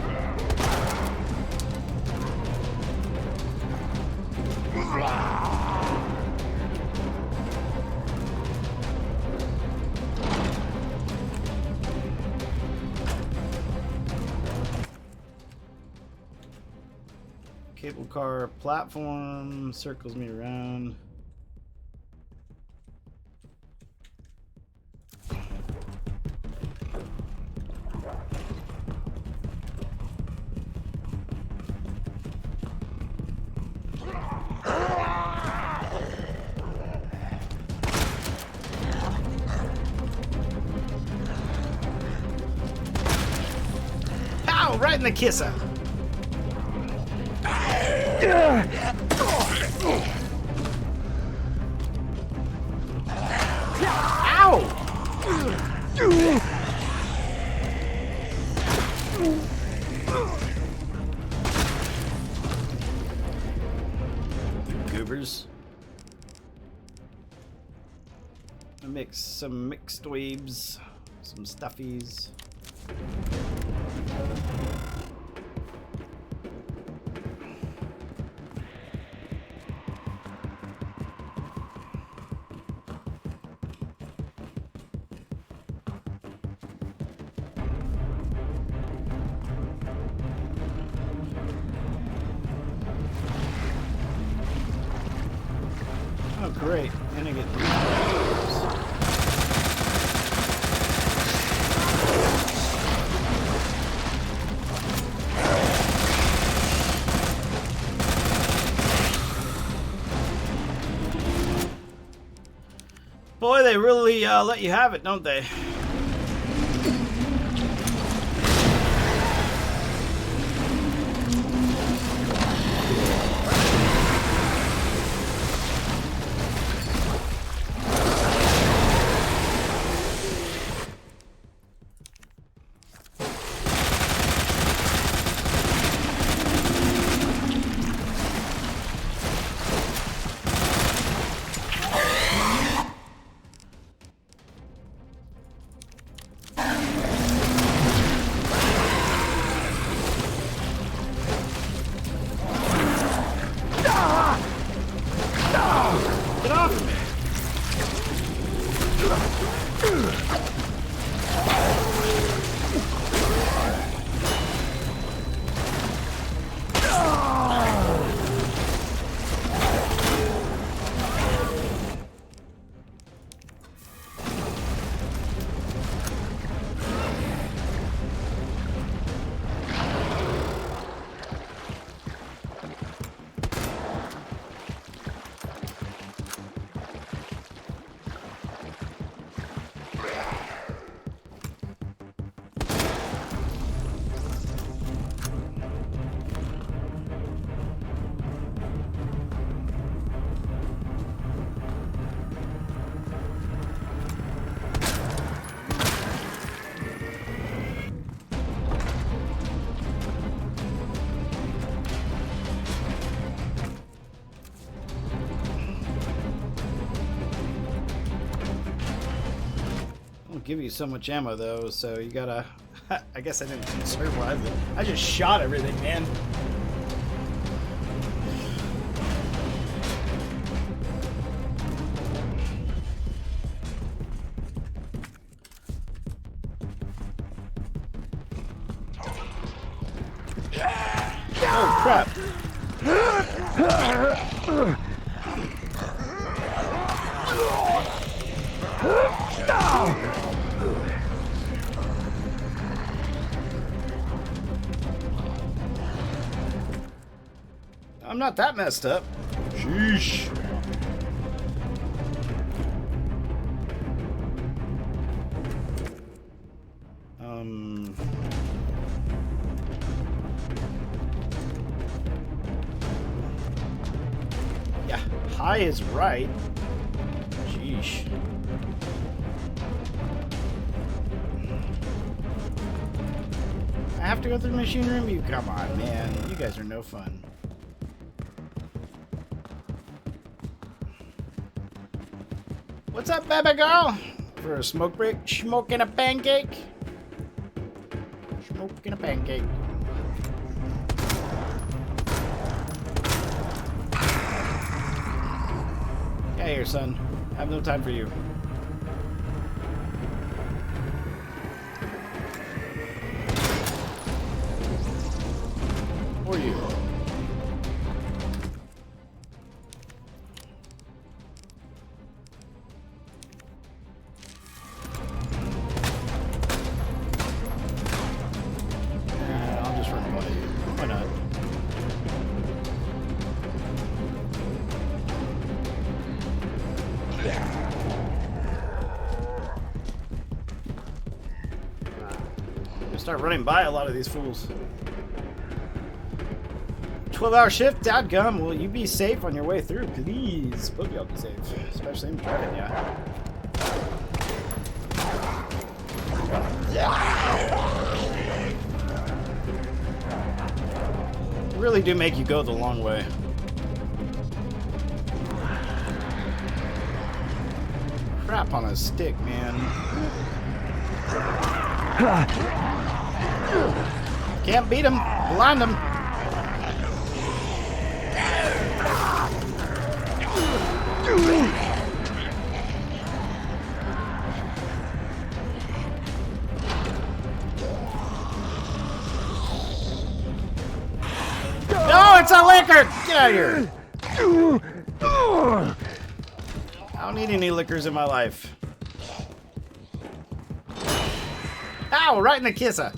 Cable car platform circles me around. Ow! Right in the kisser. Goobers. I mix some mixed weebs, some stuffies. Oh, great. And I get these. Boy, they really let you have it, don't they? Get off of me! Give you so much ammo though, so you gotta... I guess I didn't survive it. I just shot everything, man. crap. I'm not that messed up. Sheesh. Yeah, high is right. Sheesh. I have to go through the machine room? You come on, man. You guys are no fun. What's up, baby girl? For a smoke break? Smoking a pancake? Smoking a pancake. Get here, son. I have no time for you. Or you. I'll just run by you. Why not? Start running by a lot of these fools. 12-hour shift? Dadgum, will you be safe on your way through? Please. Both of y'all be safe. Especially him driving, yeah. They really do make you go the long way. Crap on a stick, man. Can't beat him. Blind him. No, it's a liquor! Get out of here. I don't need any liquors in my life. Ow, right in the kisser.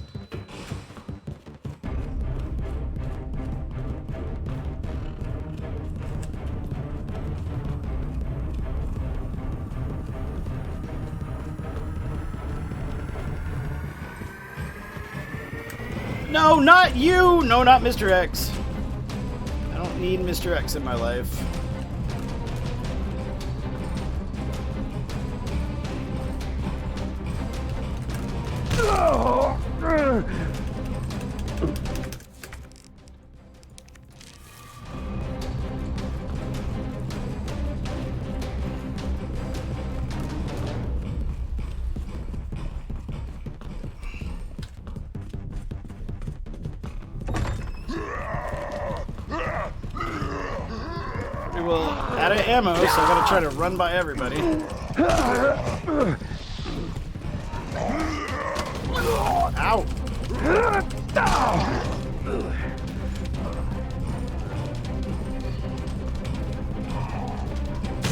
No, not you! No, not Mr. X. I don't need Mr. X in my life. Well, out of ammo, so I gotta try to run by everybody. Ow!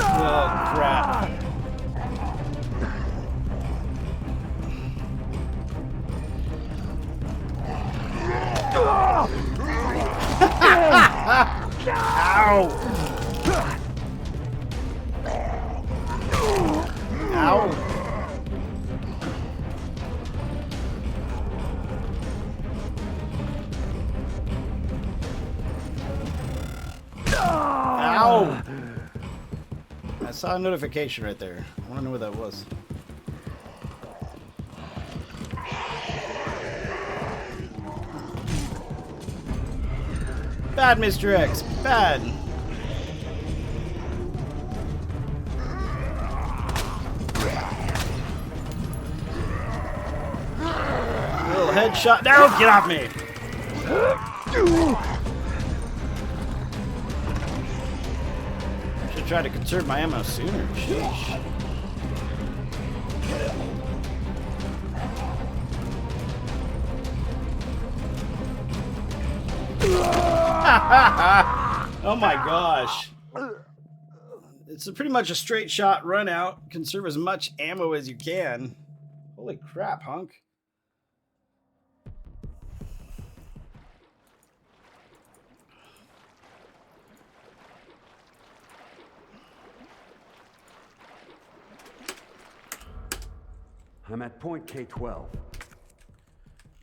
Oh, crap. Ow! Ow! Ow! I saw a notification right there. I want to know what that was. Bad, Mr. X. Bad. Little headshot. No, get off me. Should try to conserve my ammo sooner. Sheesh. Oh my gosh. It's pretty much a straight shot run out. Conserve as much ammo as you can. Holy crap, Hunk. I'm at point K-12.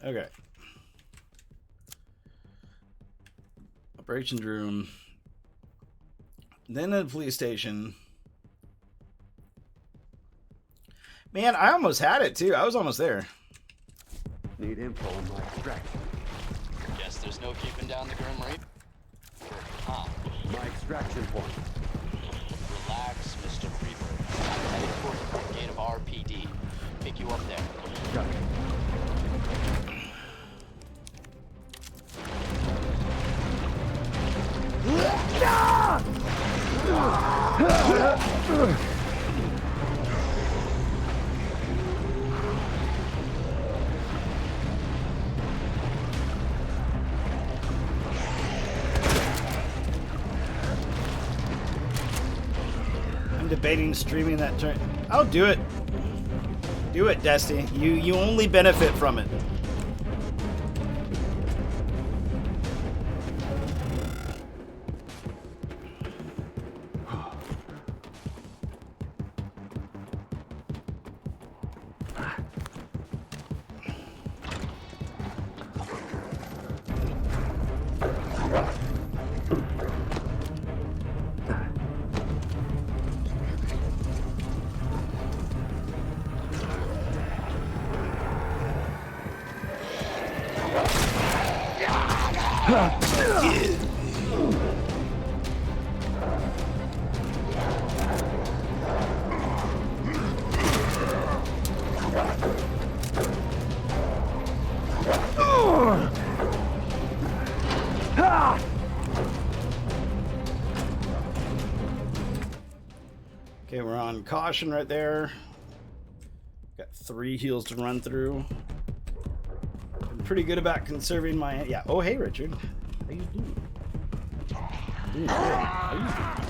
Okay. Operations room. Then to the police station. Man, I almost had it too. I was almost there. Need info on my extraction. Guess there's no keeping down the Grim Reaper. Huh? My extraction point. Relax, Mr. Reaper. I'm headed toward the front gate of RPD. Pick you up there. Got it. I'm debating streaming that turn. I'll do it. Do it, Destiny. You only benefit from it. Okay, we're on caution right there. Got 3 heals to run through. I'm pretty good about conserving my... Yeah. Oh, hey, Richard. How you doing? Doing good. How you doing?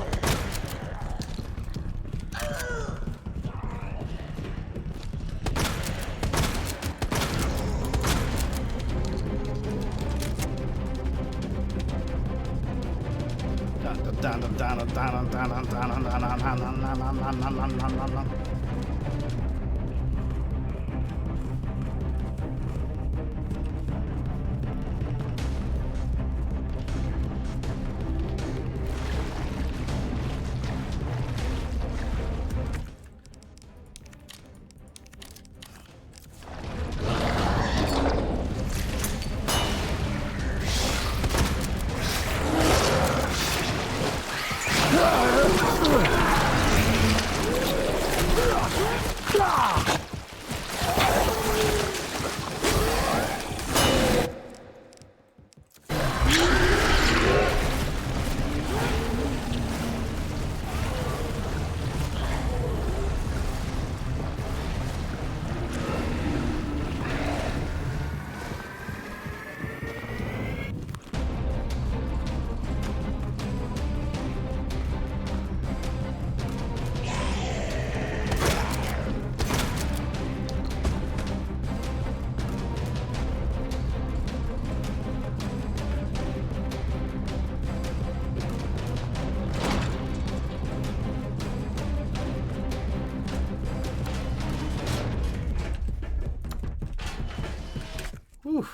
Whew.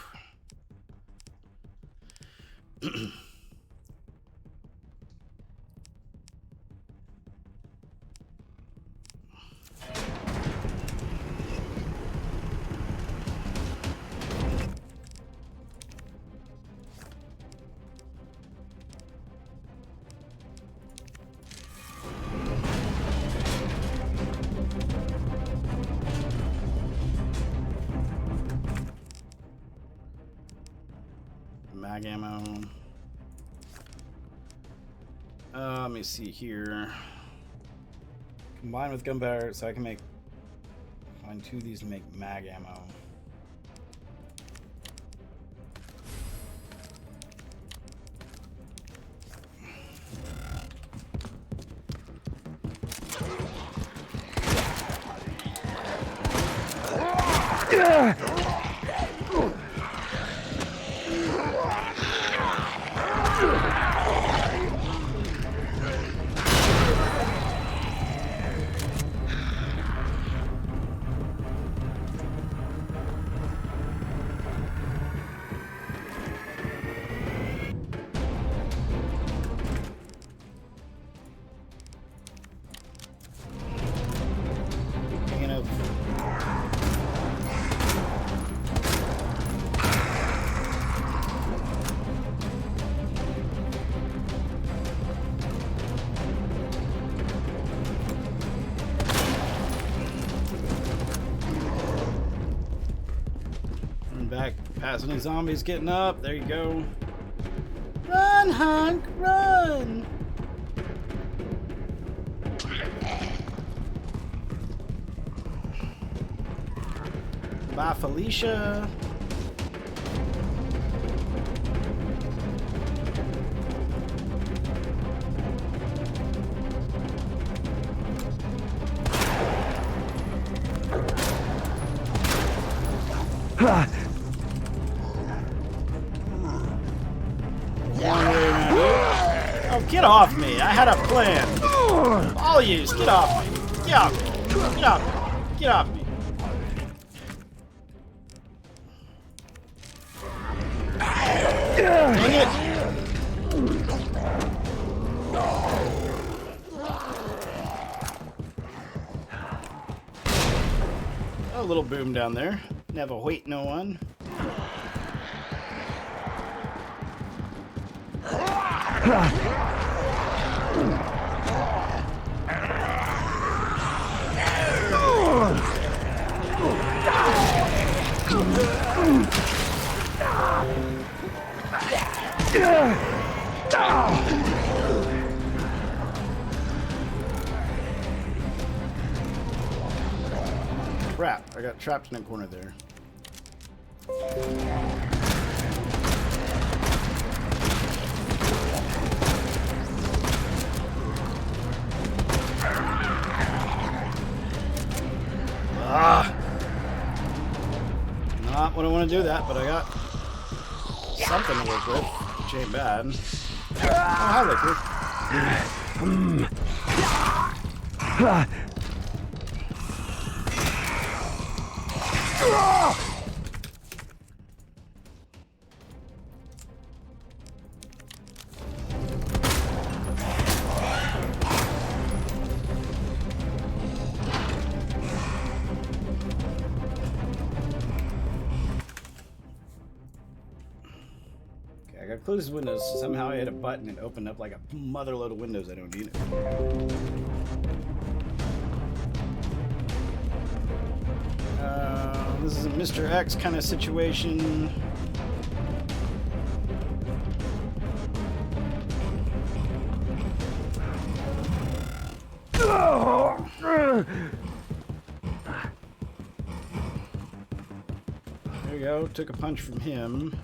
Mag ammo. Let me see here. Combine with gunpowder, so I can find 2 of these to make mag ammo. As any zombies getting up, there you go. Run, Hank, run! Bye, Felicia. Oh, get off me. I had a plan. All of you, get off me. Get off me. Get off me. Get off me. Dang it. A little boom down there. Never wait no one. Crap, I got trapped in a corner there. Ah! Not what I want to do that, but I got something to work with, which ain't bad. Oh, hi, Liquid. Okay, I gotta close these windows. Somehow I hit a button and opened up like a motherload of windows I don't need it. This is a Mr. X kind of situation. There you go, took a punch from him.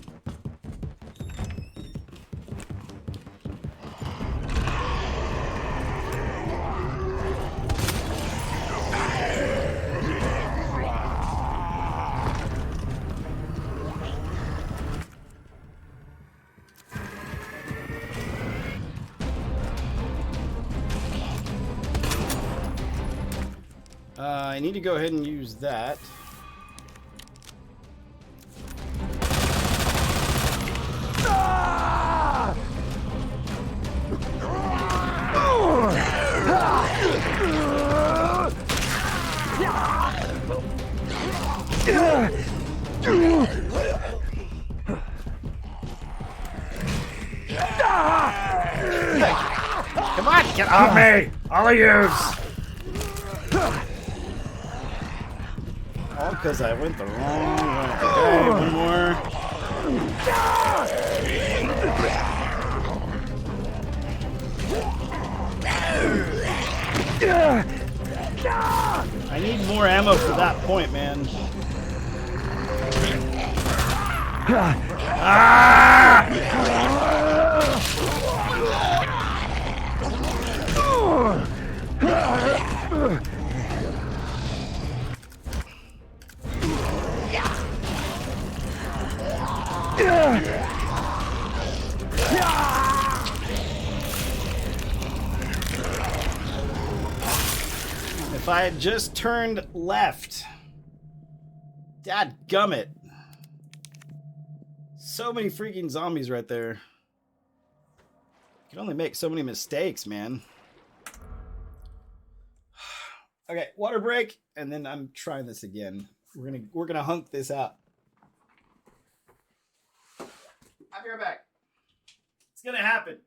I need to go ahead and use that. Come on, get off me! All of yous! All because I went the wrong way. Okay, one more. I need more ammo for that point, man. If I had just turned left. Dadgummit. So many freaking zombies right there. You can only make so many mistakes, man. Okay, water break, and then I'm trying this again. We're gonna hunk this out. I'll be right back. It's gonna happen.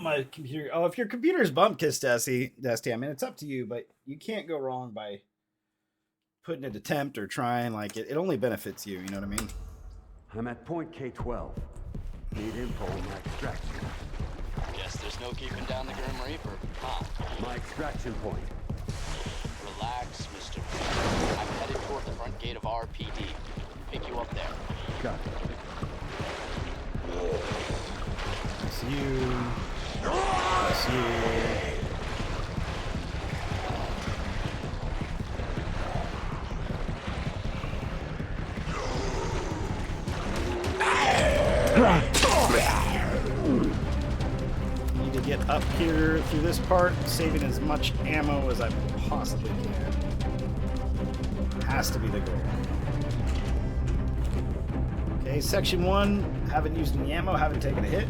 My computer. Oh, if your computer's bumped, Kiss Dusty, I mean, it's up to you, but you can't go wrong by putting an attempt or trying. Like it only benefits you. You know what I mean? I'm at point K-12. Need info on my extraction. Guess there's no keeping down the Grim Reaper, huh? My extraction point. Relax, Mr. Reaper. I'm headed toward the front gate of RPD. Pick you up there. Got it. It's you. It's you. Need to get up here through this part, saving as much ammo as I possibly can. Has to be the goal. Okay, section 1, haven't used any ammo, haven't taken a hit.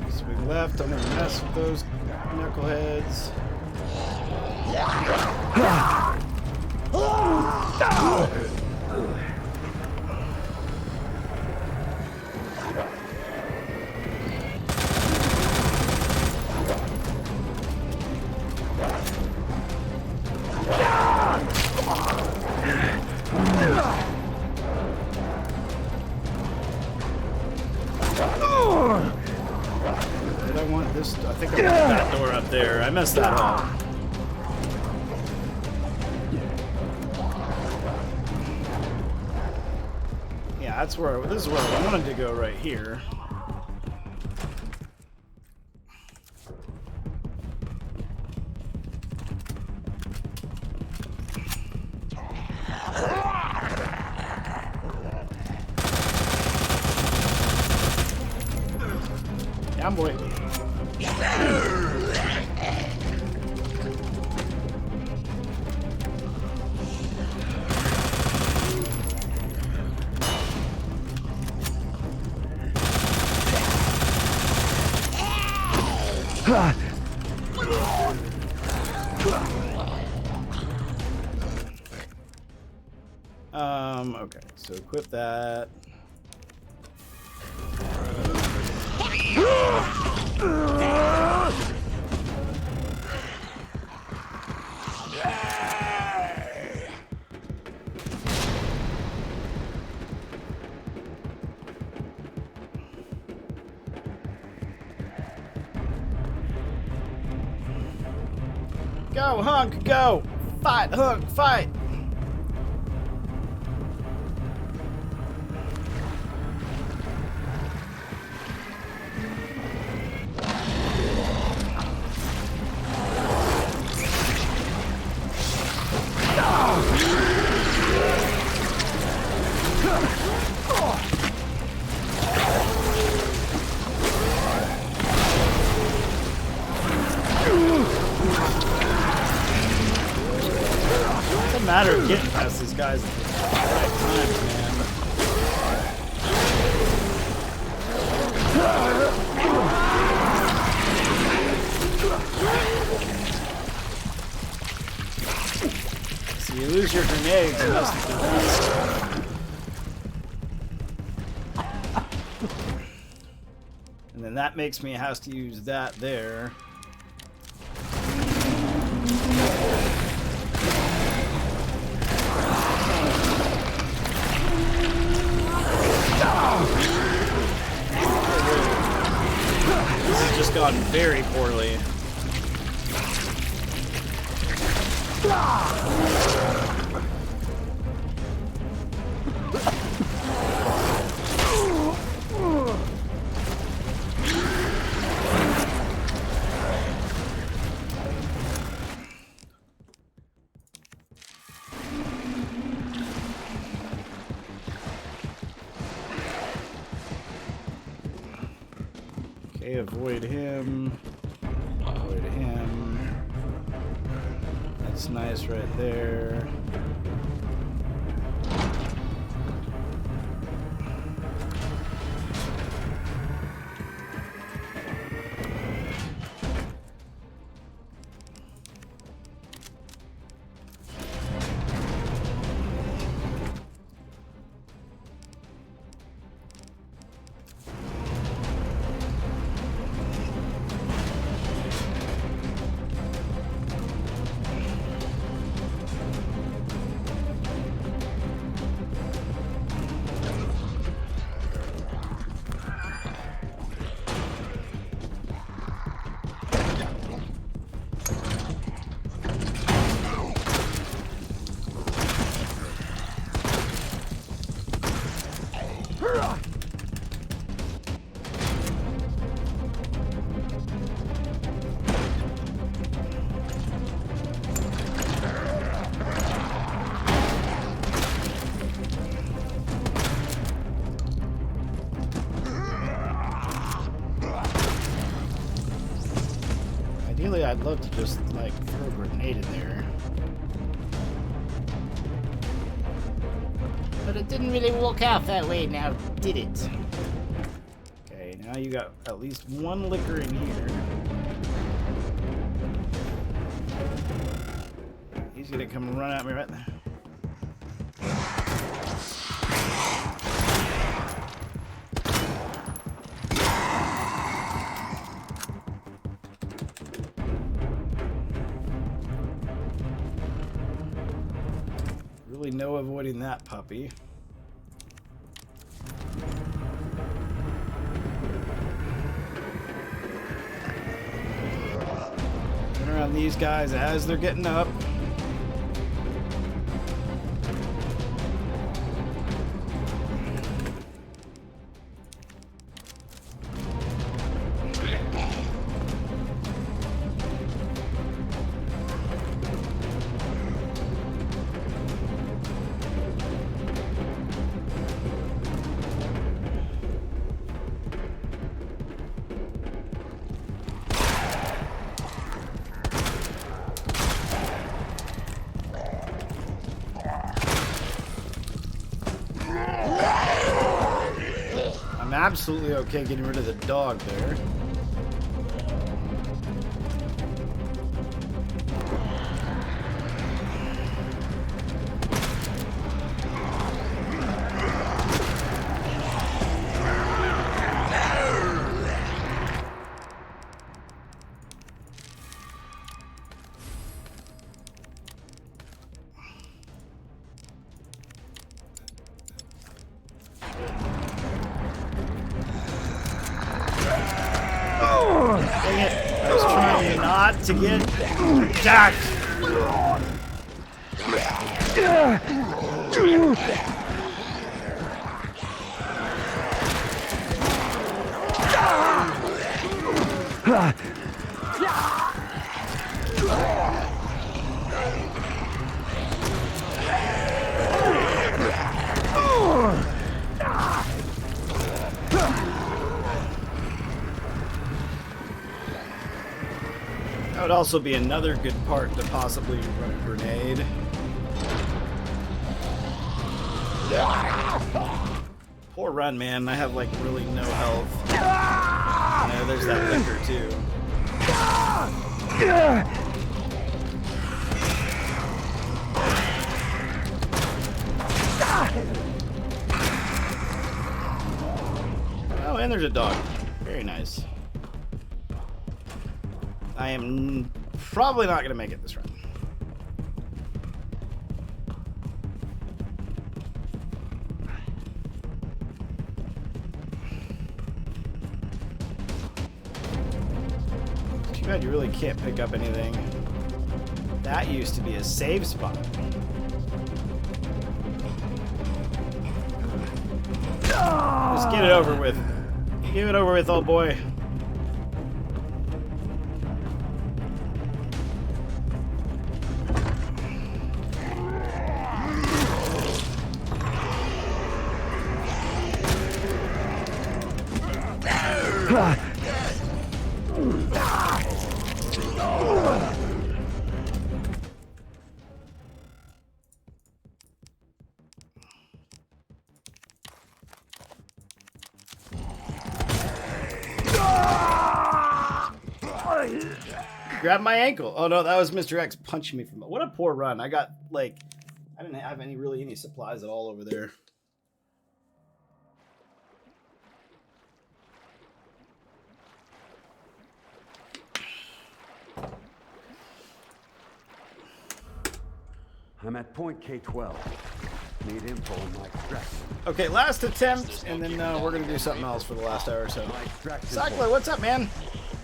Swing left, don't even mess with those knuckleheads. Did I want this? I think I want that door up there. I messed that up. Yeah, that's where. This is where I wanted to go, right here. Yeah, boy. Okay, so equip that. Go, Hunk, go! Fight, Hunk, fight! Doesn't matter getting past these guys at the right times, man. So you lose your grenades, and that's the best. And then that makes me have to use that there. This has just gone very poorly. Okay, avoid him. Avoid him. That's nice right there. Ideally, I'd love to just, like, throw a grenade in there. But it didn't really work out that way now, did it? Okay, now you got at least one liquor in here. He's gonna come and run at me right there. Really no avoiding that puppy. Turn around these guys as they're getting up. I'm absolutely okay getting rid of the dog there. Dang it. I was trying not to get attacked. That would also be another good part to possibly run a grenade. Poor run, man. I have like really no health. Yeah, there's that liquor too. Oh, and there's a dog. Very nice. I am probably not going to make it this run. Too bad you really can't pick up anything. That used to be a save spot. Just get it over with. Get it over with, old boy. Grab my ankle. Oh no, that was Mr. X punching me from. What a poor run. I got like, I didn't have any supplies at all over there. I'm at point K12. Need info on my extraction. Okay, last attempt, and then we're gonna do something else for the last hour or so. Cycler, what's up, man?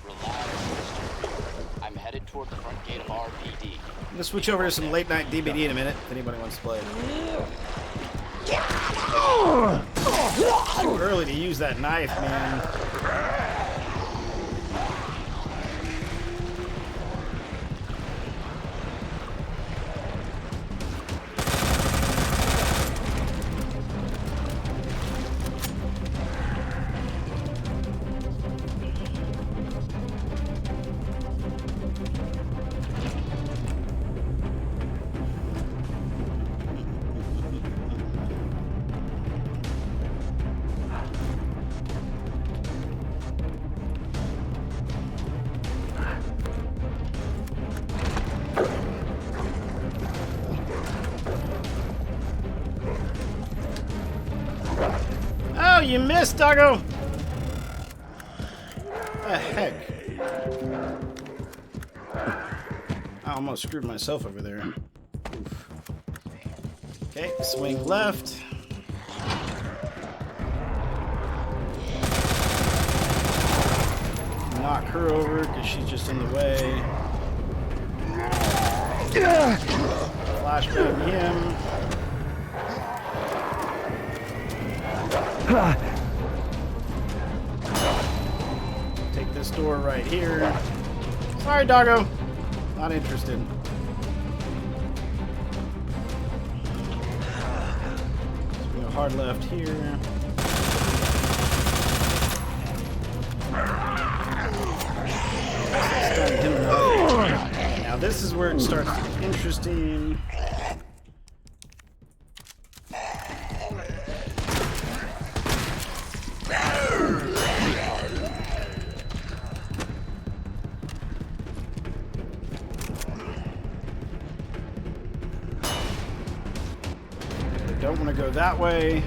Relax, Mr. Reaper. I'm headed toward the front gate of RPD. I'm gonna switch over to some late night DBD in a minute, if anybody wants to play. Too early to use that knife, man. Oh, you missed, doggo! The heck? I almost screwed myself over there. Oof. Okay, swing left. Knock her over because she's just in the way. Flashbang him. Take this door right here. Sorry, doggo. Not interested. Swing a hard left here. Stun him up. Now this is where it starts interesting. Don't want to go that way.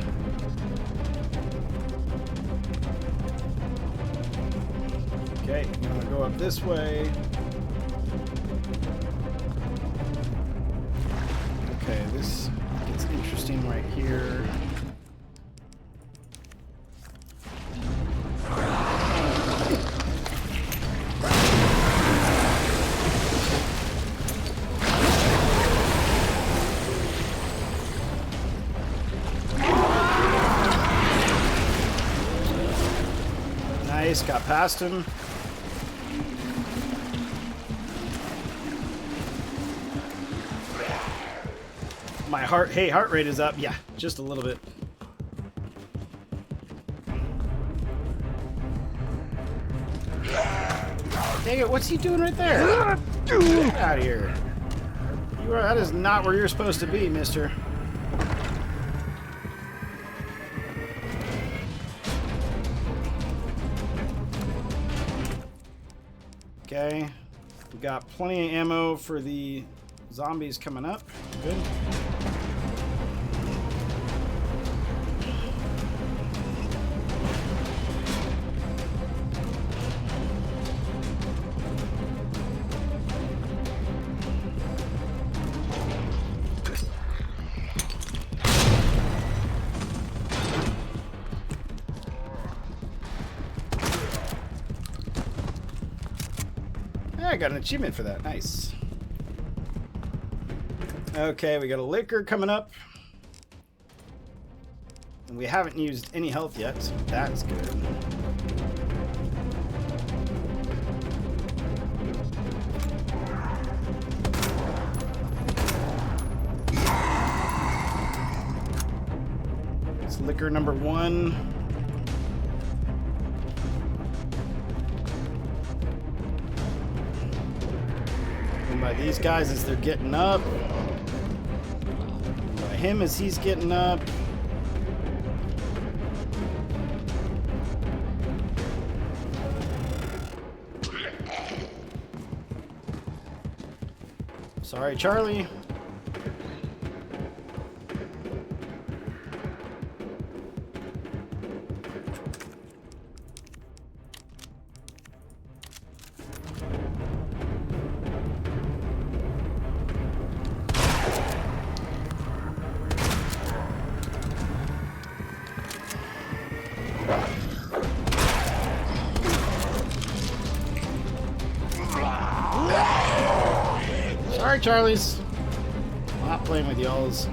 Okay, I'm going to go up this way. Okay, this gets interesting right here. Nice, got past him. My heart rate is up. Yeah, just a little bit. Dang it, what's he doing right there? Get out of here. That is not where you're supposed to be, mister. Okay, we got plenty of ammo for the zombies coming up. Good. I got an achievement for that. Nice. Okay, we got a liquor coming up. And we haven't used any health yet, so that's good. It's liquor number 1. by these guys as they're getting up. By him as he's getting up. Sorry, Charlie. Sorry, Charlies. Not playing with y'alls.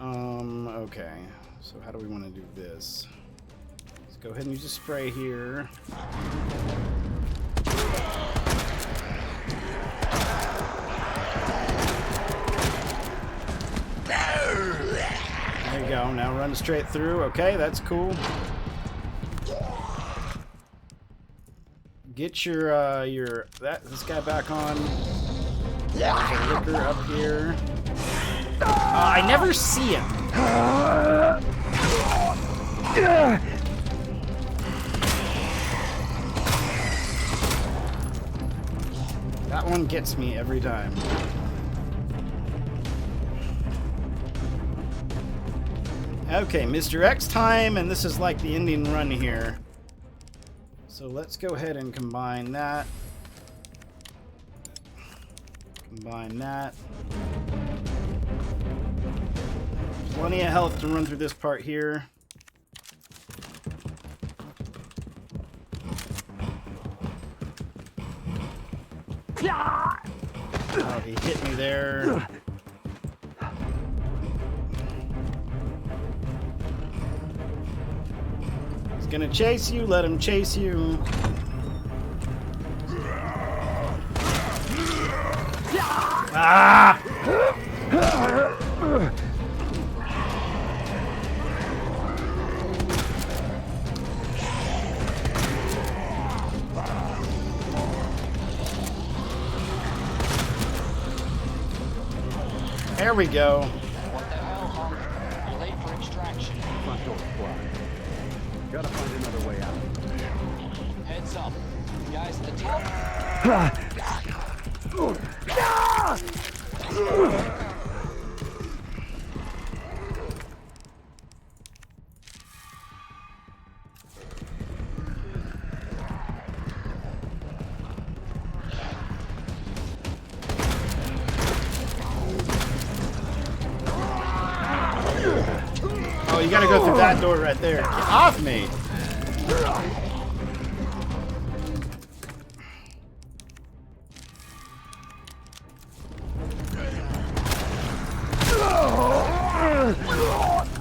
Okay. So how do we want to do this? Let's go ahead and use a spray here. There you go. Now run straight through. Okay, that's cool. Get this guy back on. There's a liquor up here. I never see him. That one gets me every time. Okay, Mr. X time, and this is like the ending run here. So let's go ahead and combine that. Combine that. Plenty of health to run through this part here. Oh, he hit me there. He's gonna chase you, let him chase you. Ah! There we go. What the hell, Hunk? You're late for extraction. Front door squad. Gotta find another way out. Heads up. Guys at the top. Oh, you gotta go through that door right there. Get off me!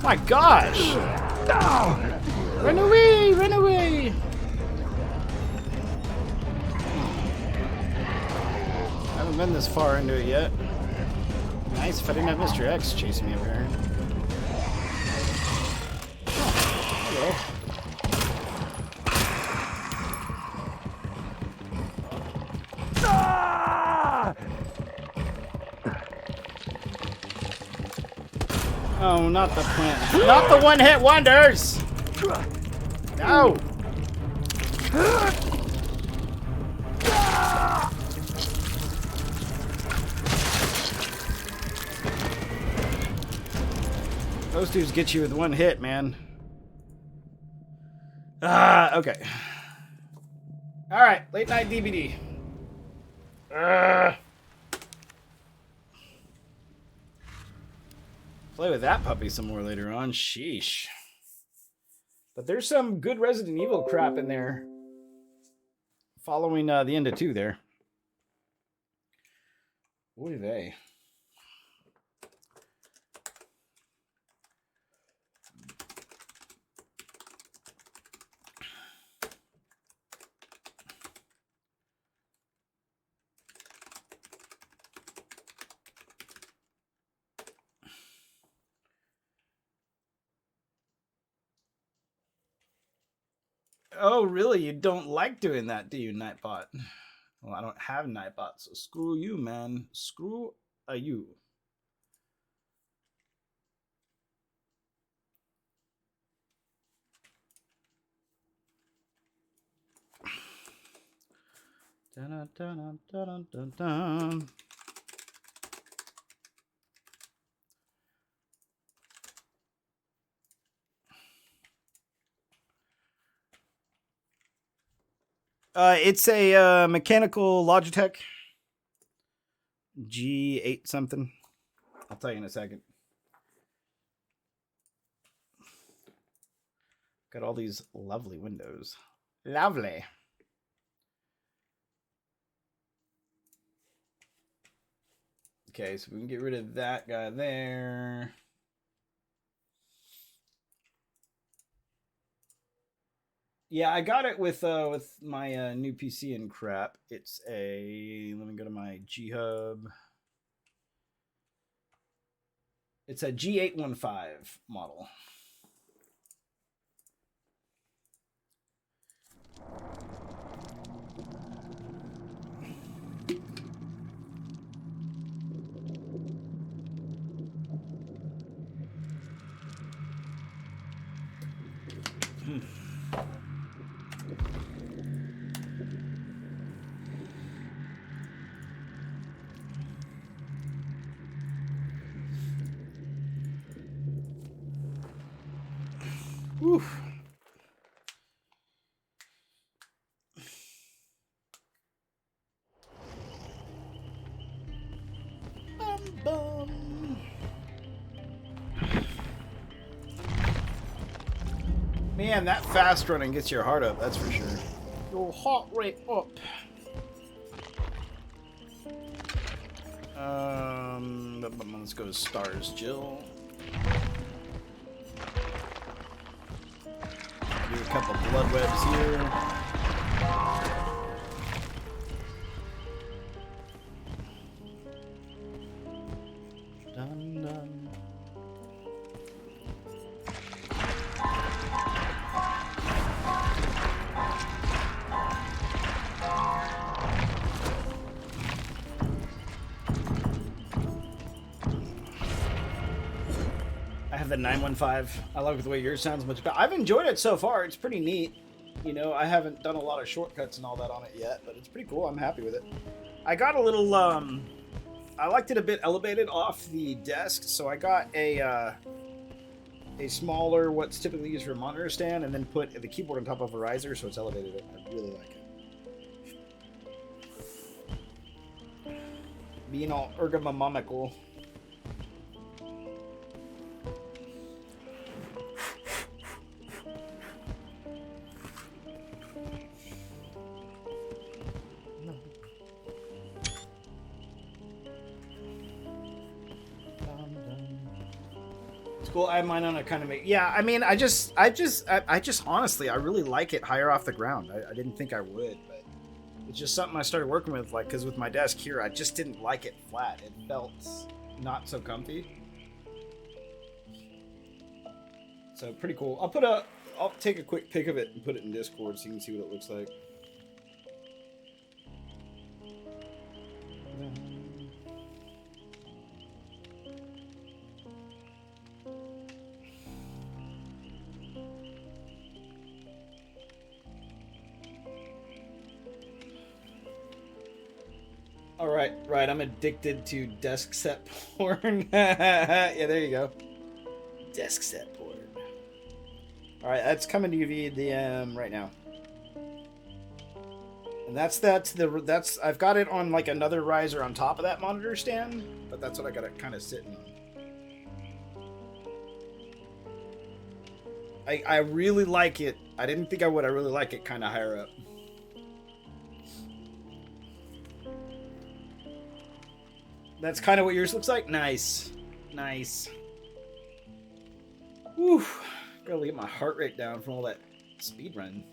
My gosh! Run away! Run away! I haven't been this far into it yet. Nice if I didn't have Mr. X chasing me over here. Hello. Oh, not the plant. Not the one-hit wonders! No! Those dudes get you with one hit, man. Okay. Alright, late night DVD. Play with that puppy some more later on. Sheesh. But there's some good Resident Evil crap in there. Following the end of 2 there. Boy, they. Oh, really? You don't like doing that, do you, Nightbot? Well, I don't have Nightbot, so screw you, man. Screw you. Dun, dun, dun, dun, dun, dun. It's a mechanical Logitech G8 something. I'll tell you in a second. Got all these lovely windows. Lovely. Okay, so we can get rid of that guy there. Yeah, I got it with my new PC and crap. It's a, let me go to my G Hub. It's a G815 model. Oof. Bum. Man, that fast running gets your heart up, that's for sure. Your heart rate up. Let's go to stars, Jill. Do a couple blood webs here. Dun, dun. I have the 915. I like the way yours sounds much better. I've enjoyed it so far. It's pretty neat. You know, I haven't done a lot of shortcuts and all that on it yet, but it's pretty cool. I'm happy with it. I got a little, I liked it a bit elevated off the desk, so I got a smaller, what's typically used for a monitor stand, and then put the keyboard on top of a riser, so it's elevated. I really like it. Being all ergonomical. Cool. I have mine on a kind of yeah. I mean, I just honestly, I really like it higher off the ground. I didn't think I would, but it's just something I started working with. Like, because with my desk here, I just didn't like it flat. It felt not so comfy. So pretty cool. I'll take a quick pic of it and put it in Discord so you can see what it looks like. All right, right. I'm addicted to desk set porn. Yeah, there you go. Desk set porn. All right, that's coming to you via DM right now. And that's I've got it on like another riser on top of that monitor stand, but that's what I got it kind of sitting on. I really like it. I didn't think I would. I really like it kind of higher up. That's kind of what yours looks like? Nice. Nice. Whew. Gotta get my heart rate down from all that speed run.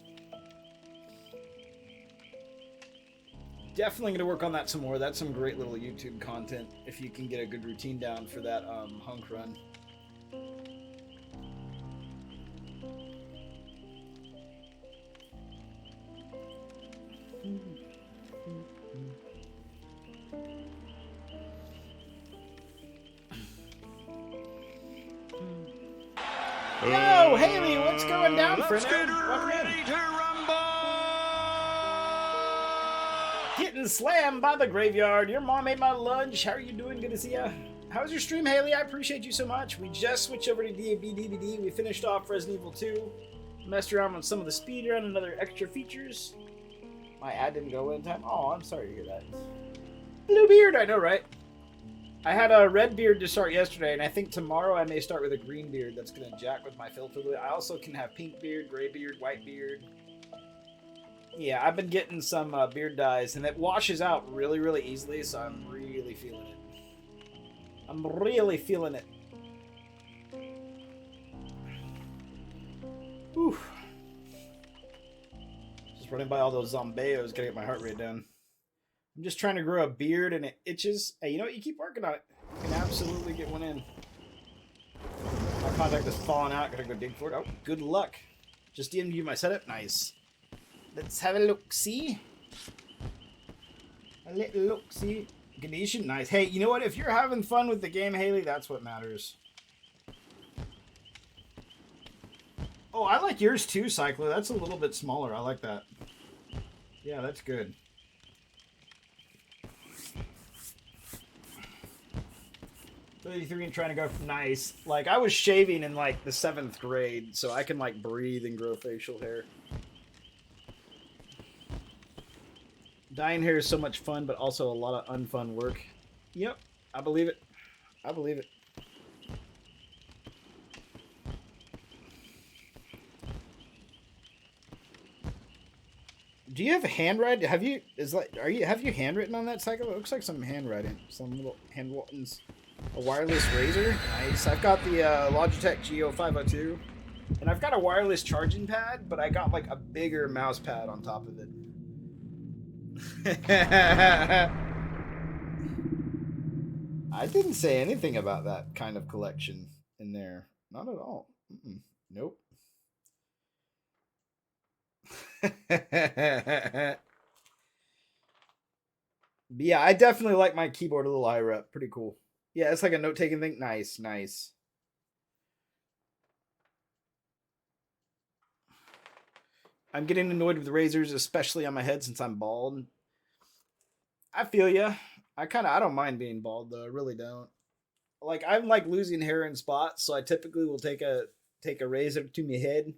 Definitely gonna work on that some more. That's some great little YouTube content if you can get a good routine down for that hunk run. Yo, Haley, what's going down, friend? Getting slammed by the graveyard. Your mom ate my lunch. How are you doing? Good to see ya. How's your stream, Haley? I appreciate you so much. We just switched over to DAB DVD. We finished off Resident Evil 2. Messed around with some of the speedrun and other extra features. My ad didn't go in time. Oh, I'm sorry to hear that. Blue beard, I know, right? I had a red beard to start yesterday, and I think tomorrow I may start with a green beard. That's going to jack with my filter. I also can have pink beard, gray beard, white beard. Yeah, I've been getting some beard dyes, and it washes out really, really easily, so I'm really feeling it. I'm really feeling it. Whew. Just running by all those zombies, gotta get my heart rate down. I'm just trying to grow a beard and it itches. Hey, you know what? You keep working on it. You can absolutely get one in. My contact is falling out. Gotta go dig for it. Oh, good luck. Just DM'd you my setup. Nice. Let's have a look-see. A little look-see. Ganeshan, nice. Hey, you know what? If you're having fun with the game, Haley, that's what matters. Oh, I like yours too, Cycler. That's a little bit smaller. I like that. Yeah, that's good. And trying to go nice. Like, I was shaving in like the 7th grade, so I can like breathe and grow facial hair. Dyeing hair is so much fun, but also a lot of unfun work. Yep, I believe it. I believe it. Do you have handwriting? Have you have you handwritten on that cycle? It looks like some handwriting, some little handwritings. A wireless razor, nice. I've got the Logitech Geo 502, and I've got a wireless charging pad, but I got like a bigger mouse pad on top of it. I didn't say anything about that kind of collection in there. Not at all. Nope. But yeah, I definitely like my keyboard a little higher up. Pretty cool. Yeah, it's like a note-taking thing. Nice, nice. I'm getting annoyed with razors, especially on my head since I'm bald. I feel ya. I don't mind being bald though. I really don't. Like, I'm like losing hair in spots, so I typically will take a razor to my head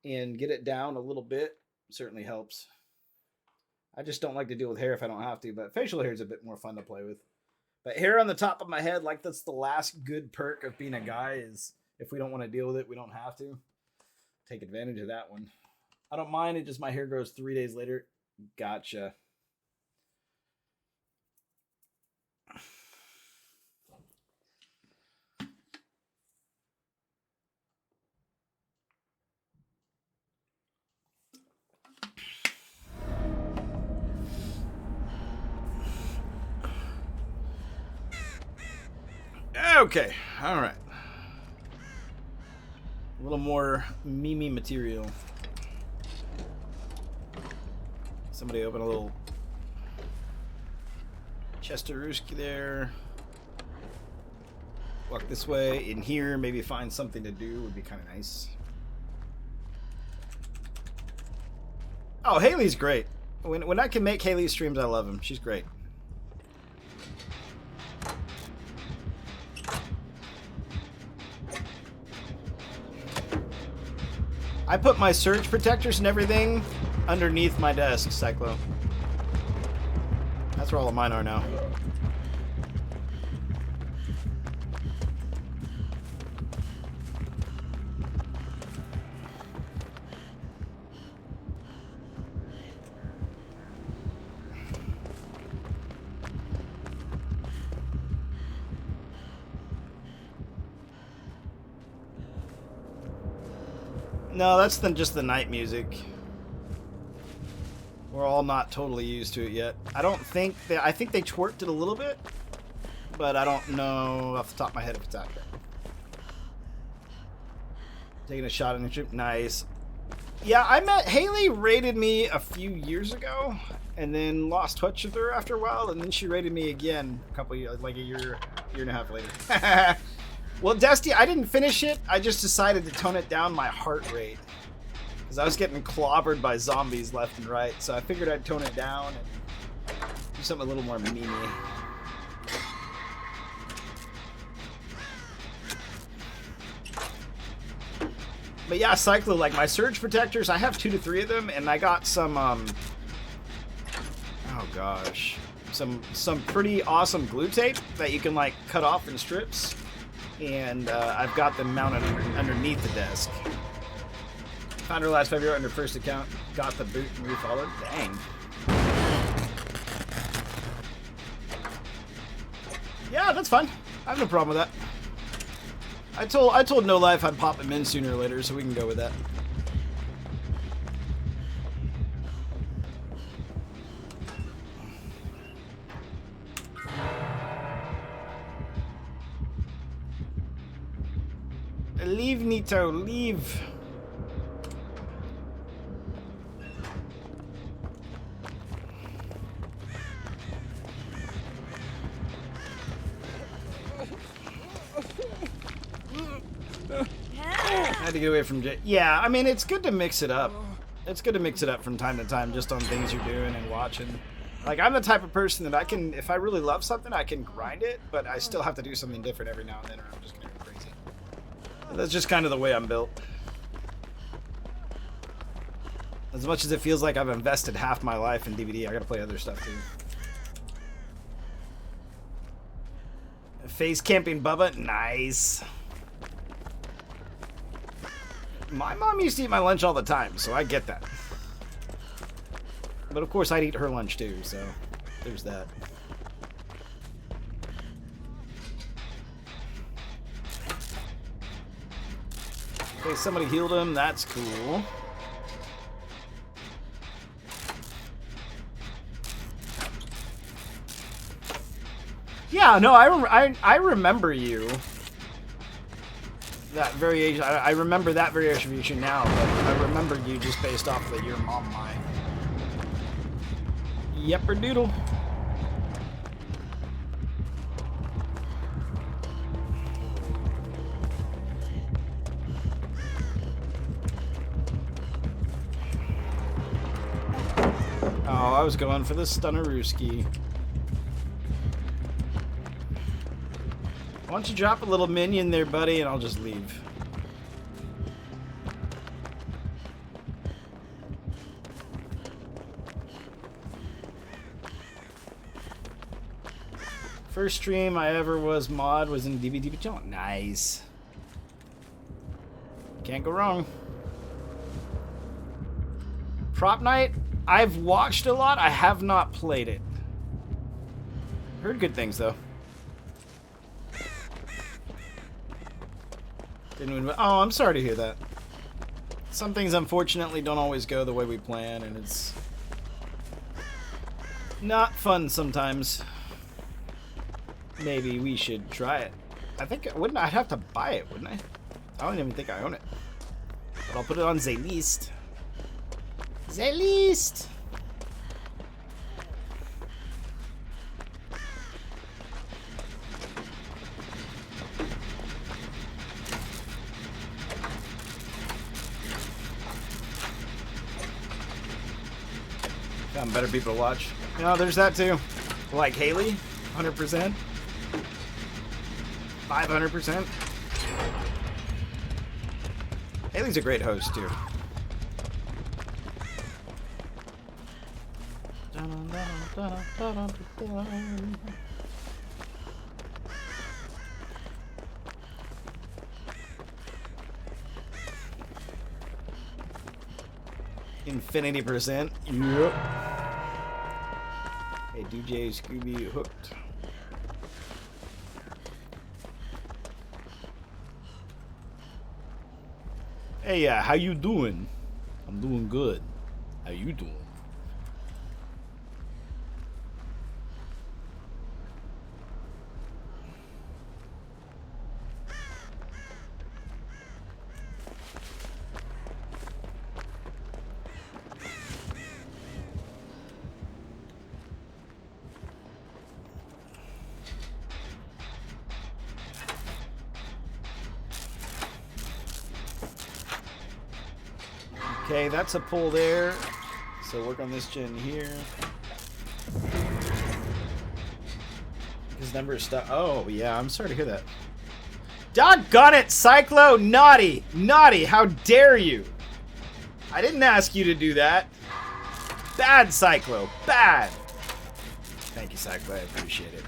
and get it down a little bit. Certainly helps. I just don't like to deal with hair if I don't have to, but facial hair is a bit more fun to play with. But hair on the top of my head, like that's the last good perk of being a guy, is if we don't want to deal with it, we don't have to. Take advantage of that one. I don't mind it, just my hair grows 3 days later. Gotcha. Okay, all right. A little more Mimi material. Somebody open a little Chesteruski there. Walk this way. In here, maybe find something to do would be kind of nice. Oh, Haley's great. When I can make Haley streams, I love him. She's great. I put my surge protectors and everything underneath my desk, Cyclo. That's where all of mine are now. No, that's just the night music. We're all not totally used to it yet. I think they twerked it a little bit, but I don't know off the top of my head if it's accurate. Taking a shot in the trip, nice. Yeah, Haley raided me a few years ago, and then lost touch with her after a while, and then she raided me again a couple years, like a year and a half later. Well, Dusty, I didn't finish it. I just decided to tone it down my heart rate. Because I was getting clobbered by zombies left and right. So I figured I'd tone it down and do something a little more memey. But yeah, Cyclo, like my surge protectors, I have 2 to 3 of them, and I got some, oh gosh, some pretty awesome glue tape that you can like cut off in strips, and I've got them mounted underneath the desk. Found her last February under first account, got the boot and refollowed. Dang. Yeah, that's fine. I have no problem with that. I told No Life I'd pop him in sooner or later, so we can go with that. Leave, Nito, leave. I had to get away from Jay. Yeah, I mean, it's good to mix it up. It's good to mix it up from time to time, just on things you're doing and watching. Like, I'm the type of person that I can, if I really love something, I can grind it, but I still have to do something different every now and then, or I'm just gonna go crazy. That's just kind of the way I'm built. As much as it feels like I've invested half my life in DVD, I gotta play other stuff too. Face camping Bubba, nice. My mom used to eat my lunch all the time, so I get that. But of course I'd eat her lunch too, so there's that. Okay, somebody healed him, that's cool. Yeah, no, I remember you. That variation, I remember that variation now, but I remember you just based off of your mom line. Yepper doodle. Oh, I was going for the Stunnerooski. Why don't you drop a little minion there, buddy, and I'll just leave. First stream I ever was mod was in DVD. Oh, nice. Can't go wrong. Prop Night, I've watched a lot. I have not played it. Heard good things, though. Oh, I'm sorry to hear that. Some things, unfortunately, don't always go the way we plan, and it's not fun sometimes. Maybe we should try it. I think, I'd have to buy it, wouldn't I? I don't even think I own it. But I'll put it on the list. The list! Found better people to watch. No, there's that too. Like Haley, 100%. 500%. Haley's a great host too. Infinity%. Yep. Hey, DJ Scooby hooked. Hey, how you doing? I'm doing good. How you doing? Okay, that's a pull there. So work on this gen here. His number is stuck. Oh, yeah, I'm sorry to hear that. Doggone it, Cyclo! Naughty! Naughty! How dare you! I didn't ask you to do that. Bad, Cyclo. Bad! Thank you, Cyclo. I appreciate it.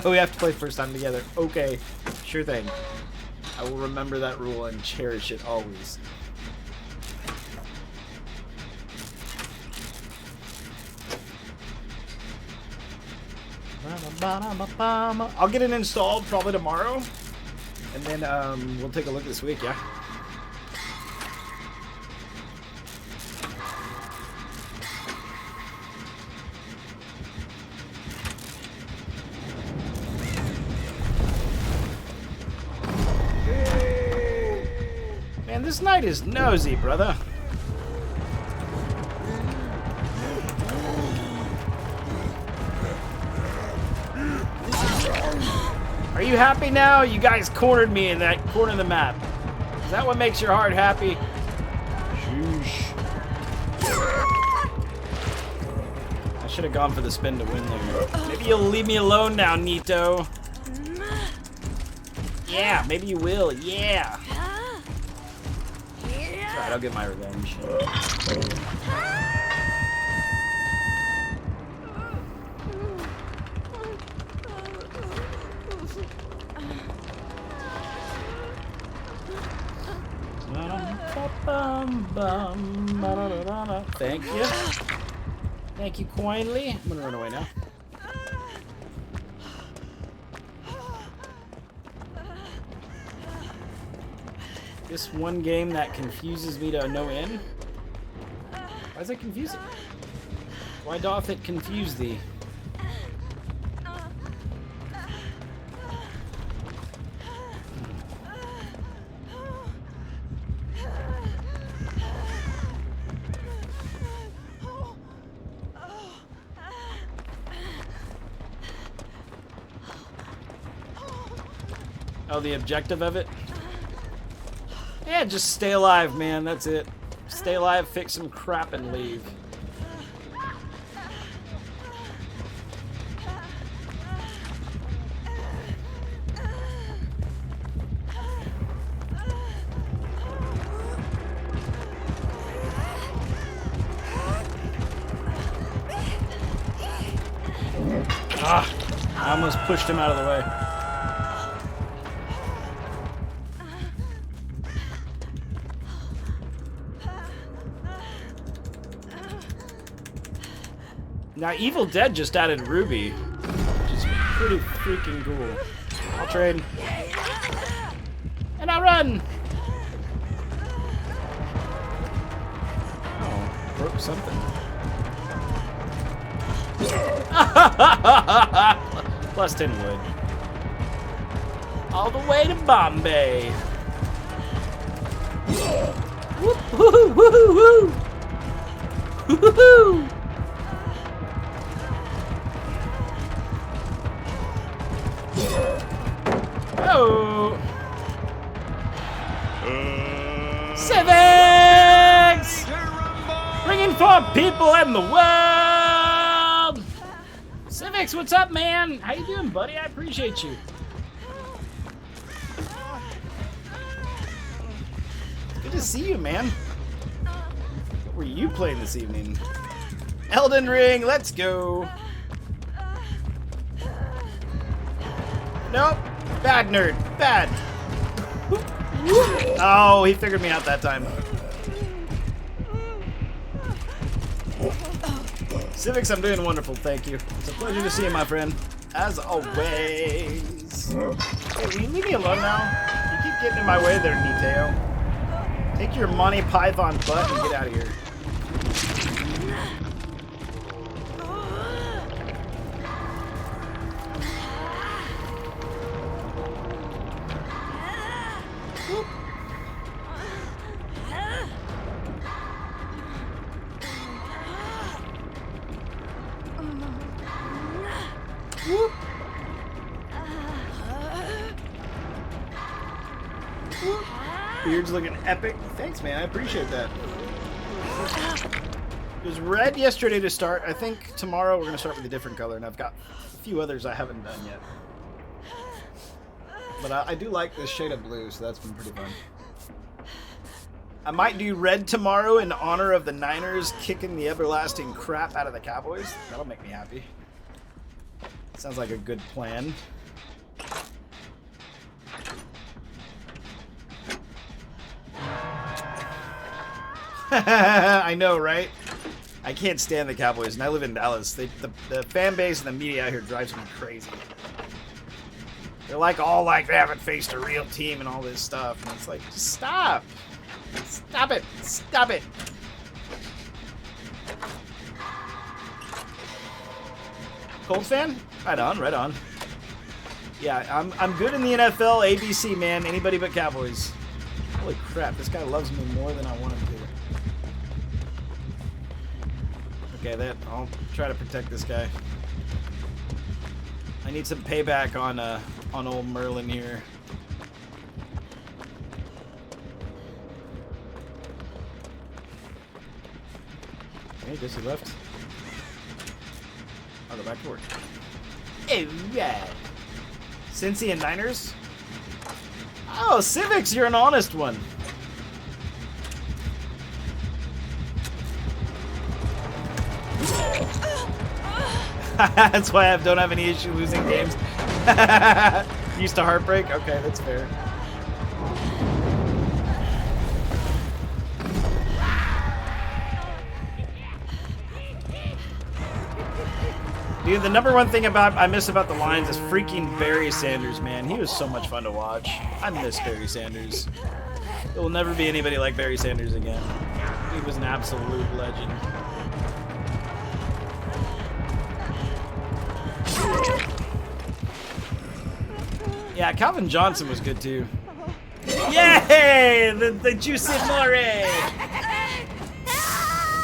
We have to play first time together. Okay. Sure thing. I will remember that rule and cherish it always. I'll get it installed probably tomorrow. And then we'll take a look this week, yeah? Man, this night is nosy, brother. Are you happy now? You guys cornered me in that corner of the map. Is that what makes your heart happy? Sheesh. I should have gone for the spin to win there. Maybe you'll leave me alone now, Nito. Yeah, maybe you will. Yeah. Alright, I'll get my revenge. Thank you. Thank you kindly. I'm gonna run away now. This one game that confuses me to no end. Why is it confusing? Why doth it confuse thee? Oh, the objective of it? Yeah, just stay alive, man. That's it. Stay alive, fix some crap, and leave. Ah! I almost pushed him out of the way. Now, Evil Dead just added Ruby, which is pretty freaking cool. I'll trade. And I run! Oh, broke something. Plus 10 wood. All the way to Bombay. Whoop, woohoo, woohoo, woo! Woohoo! Oh! Civics! Bringing for people in the world! Civics, what's up, man? How you doing, buddy? I appreciate you. Good to see you, man. What were you playing this evening? Elden Ring, let's go. Nope. Bad nerd. Bad. Oh, he figured me out that time. Civics, I'm doing wonderful, thank you. It's a pleasure to see you, my friend. As always. Hey, will you leave me alone now? You keep getting in my way there, Niteo. Take your Monty Python butt and get out of here. Beard's looking epic. Thanks, man. I appreciate that. It was red yesterday to start. I think tomorrow we're going to start with a different color, and I've got a few others I haven't done yet. But I do like this shade of blue, so that's been pretty fun. I might do red tomorrow in honor of the Niners kicking the everlasting crap out of the Cowboys. That'll make me happy. Sounds like a good plan. I know, right? I can't stand the Cowboys, and I live in Dallas. The fan base and the media out here drives me crazy. They're like all like they haven't faced a real team and all this stuff, and it's like, just stop. Stop it. Stop it. Colts fan? Right on, right on. Yeah, I'm good in the NFL, ABC, man. Anybody but Cowboys. Holy crap, this guy loves me more than I want him to. Okay, I'll try to protect this guy. I need some payback on old Merlin here. Okay, guess he left. I'll go back to work. Hey, yeah. Cincy and Niners? Oh, Civics, you're an honest one. That's why I don't have any issue losing games. Used to heartbreak? Okay, that's fair. Dude, the number one thing I miss about the Lions is freaking Barry Sanders, man. He was so much fun to watch. I miss Barry Sanders. There will never be anybody like Barry Sanders again. He was an absolute legend. Yeah, Calvin Johnson was good too. Yay! The juicy more.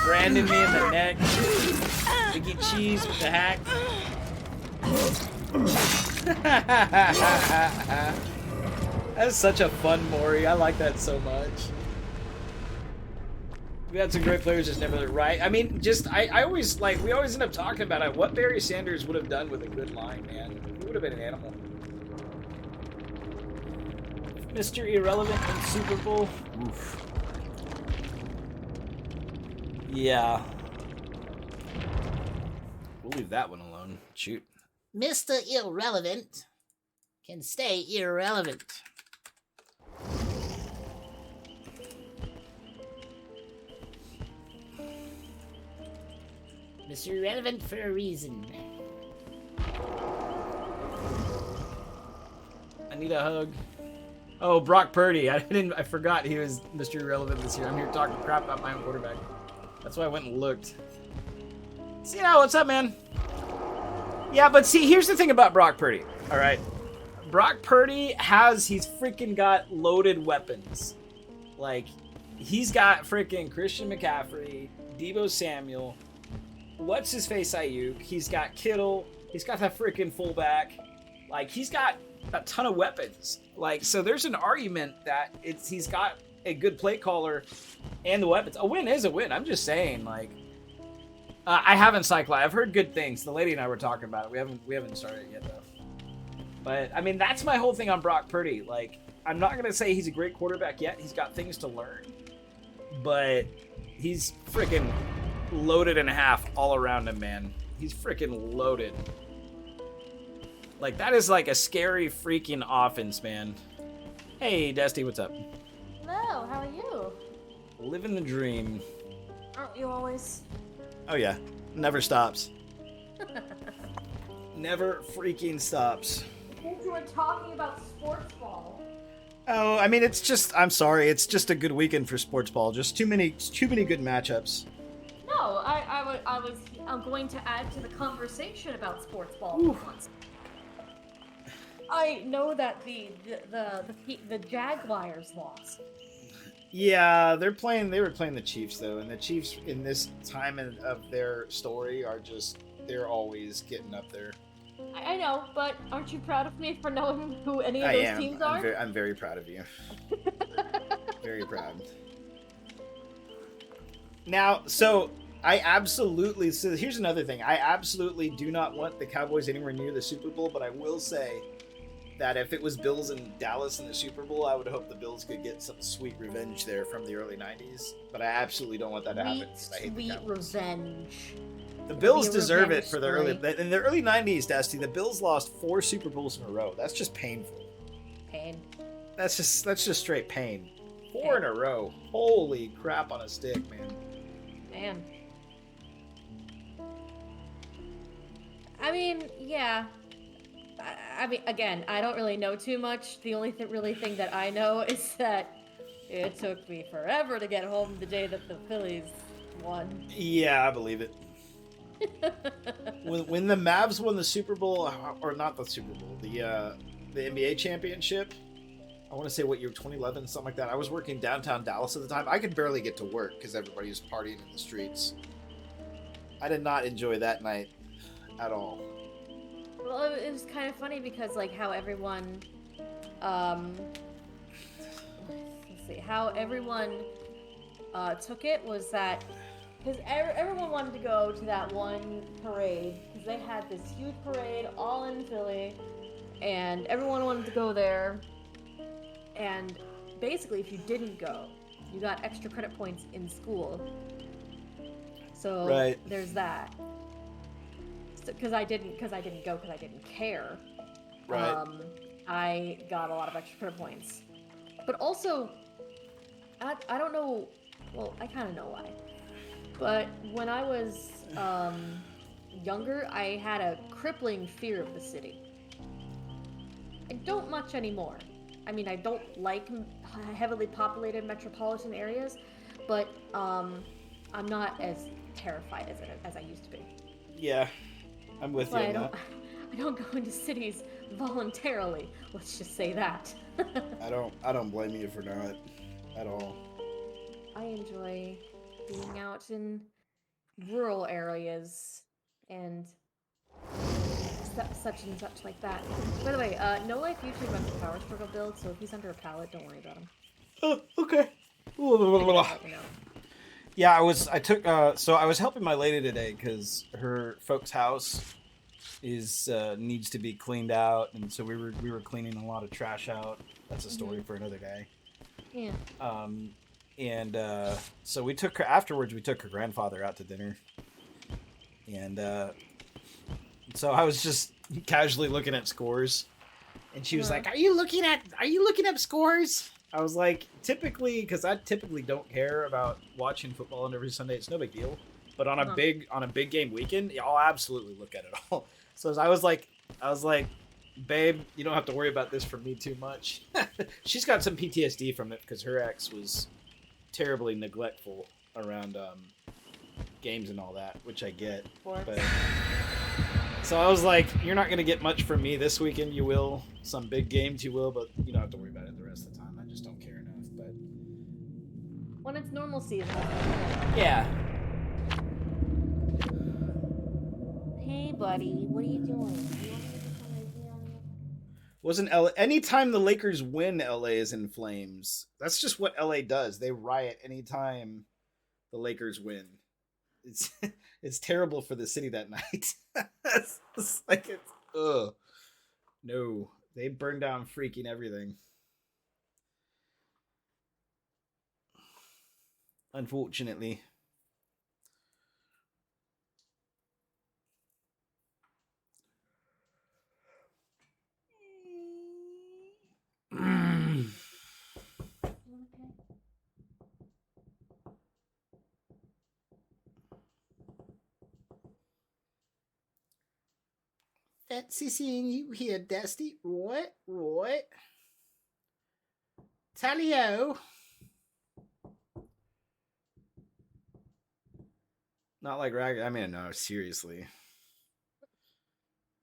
Brandon me in the neck. Biggie Cheese with the hack. That's such a fun Maury. I like that so much. We had some great players, just never right. I mean, just I always like we always end up talking about it. What Barry Sanders would have done with a good line, man. He would have been an animal. Mr. Irrelevant in Super Bowl. Oof. Yeah. We'll leave that one alone. Shoot. Mr. Irrelevant can stay irrelevant. Mr. Irrelevant for a reason. I need a hug. Oh, Brock Purdy. I forgot he was Mr. Irrelevant this year. I'm here talking crap about my own quarterback. That's why I went and looked. See now, what's up, man? Yeah, but see, here's the thing about Brock Purdy. All right, Brock Purdy he's freaking got loaded weapons. Like, he's got freaking Christian McCaffrey, Deebo Samuel, what's his face Ayuk. He's got Kittle. He's got that freaking fullback. Like, he's got a ton of weapons. Like, so there's an argument that he's got a good play caller and the weapons. A win is a win. I'm just saying, like, I haven't cycled. I've heard good things. The lady and I were talking about it. We haven't started it yet though. But I mean, that's my whole thing on Brock Purdy. Like, I'm not gonna say he's a great quarterback yet. He's got things to learn, but he's freaking loaded and a half all around him, man. He's freaking loaded. Like, that is like a scary freaking offense, man. Hey, Dusty, what's up? Hello, how are you? Living the dream. Aren't you always? Oh yeah, never stops. Never freaking stops. Since you were talking about sports ball. Oh, I mean, it's just, I'm sorry, it's just a good weekend for sports ball. Just too many good matchups. No, I'm going to add to the conversation about sports ball for once. I know that the Jaguars lost. Yeah, they were playing the Chiefs though, and the Chiefs in this time of their story they're always getting up there. I know, but aren't you proud of me for knowing who any of those teams are? I'm very proud of you. Very proud. Now, so here's another thing. I absolutely do not want the Cowboys anywhere near the Super Bowl, but I will say that if it was Bills and Dallas in the Super Bowl, I would hope the Bills could get some sweet revenge there from the early 90s. But I absolutely don't want that to happen because I hate the Cowboys. Revenge. The Bills deserve it for their in the early 90s, Dusty. The Bills lost 4 Super Bowls in a row. That's just painful. Pain. That's just straight pain. 4 in a row. Holy crap on a stick, man. Man. I mean, yeah. I mean, again, I don't really know too much. The only thing that I know is that it took me forever to get home the day that the Phillies won. Yeah, I believe it. when the Mavs won the Super Bowl, or not the Super Bowl, the NBA championship, I want to say what year, 2011, something like that. I was working downtown Dallas at the time. I could barely get to work because everybody was partying in the streets. I did not enjoy that night at all. Well, it was kind of funny because, like, how everyone, let's see, how everyone took it was that, because everyone wanted to go to that one parade, because they had this huge parade all in Philly, and everyone wanted to go there, and basically if you didn't go, you got extra credit points in school. So right. There's that. Because I didn't go because I didn't care. Right. I got a lot of extra credit points. But also, I don't know, well, I kind of know why. But when I was younger, I had a crippling fear of the city. I don't much anymore. I mean, I don't like heavily populated metropolitan areas, but I'm not as terrified as I used to be. Yeah. I'm with you on that. I don't go into cities voluntarily. Let's just say that. I don't blame you for not at all. I enjoy being out in rural areas and such and such like that. By the way, No Life YouTube runs a power struggle build, so if he's under a pallet, don't worry about him. Oh, okay. Yeah, I was helping my lady today because her folks' house needs to be cleaned out, and so we were cleaning a lot of trash out. That's a story for another day. Yeah. So we took her grandfather out to dinner, and so I was just casually looking at scores, and she was like, "Are you looking up scores?" I was like, typically, because I typically don't care about watching football on every Sunday. It's no big deal. But on a big game weekend, yeah, I'll absolutely look at it all. So I was like, babe, you don't have to worry about this from me too much. She's got some PTSD from it because her ex was terribly neglectful around games and all that, which I get. But so I was like, you're not going to get much from me this weekend. You will. Some big games you will, but you don't have to worry about it the rest of the time. I just don't care enough. But when it's normal season. Yeah. Hey, buddy, what are you doing? Wasn't LA? Anytime the Lakers win, LA is in flames. That's just what LA does. They riot anytime the Lakers win. It's terrible for the city that night. it's ugh. No, they burn down freaking everything. Unfortunately. Fancy seeing you here, Dusty. Right? Tally-o. Not like Rag. I mean, no, seriously.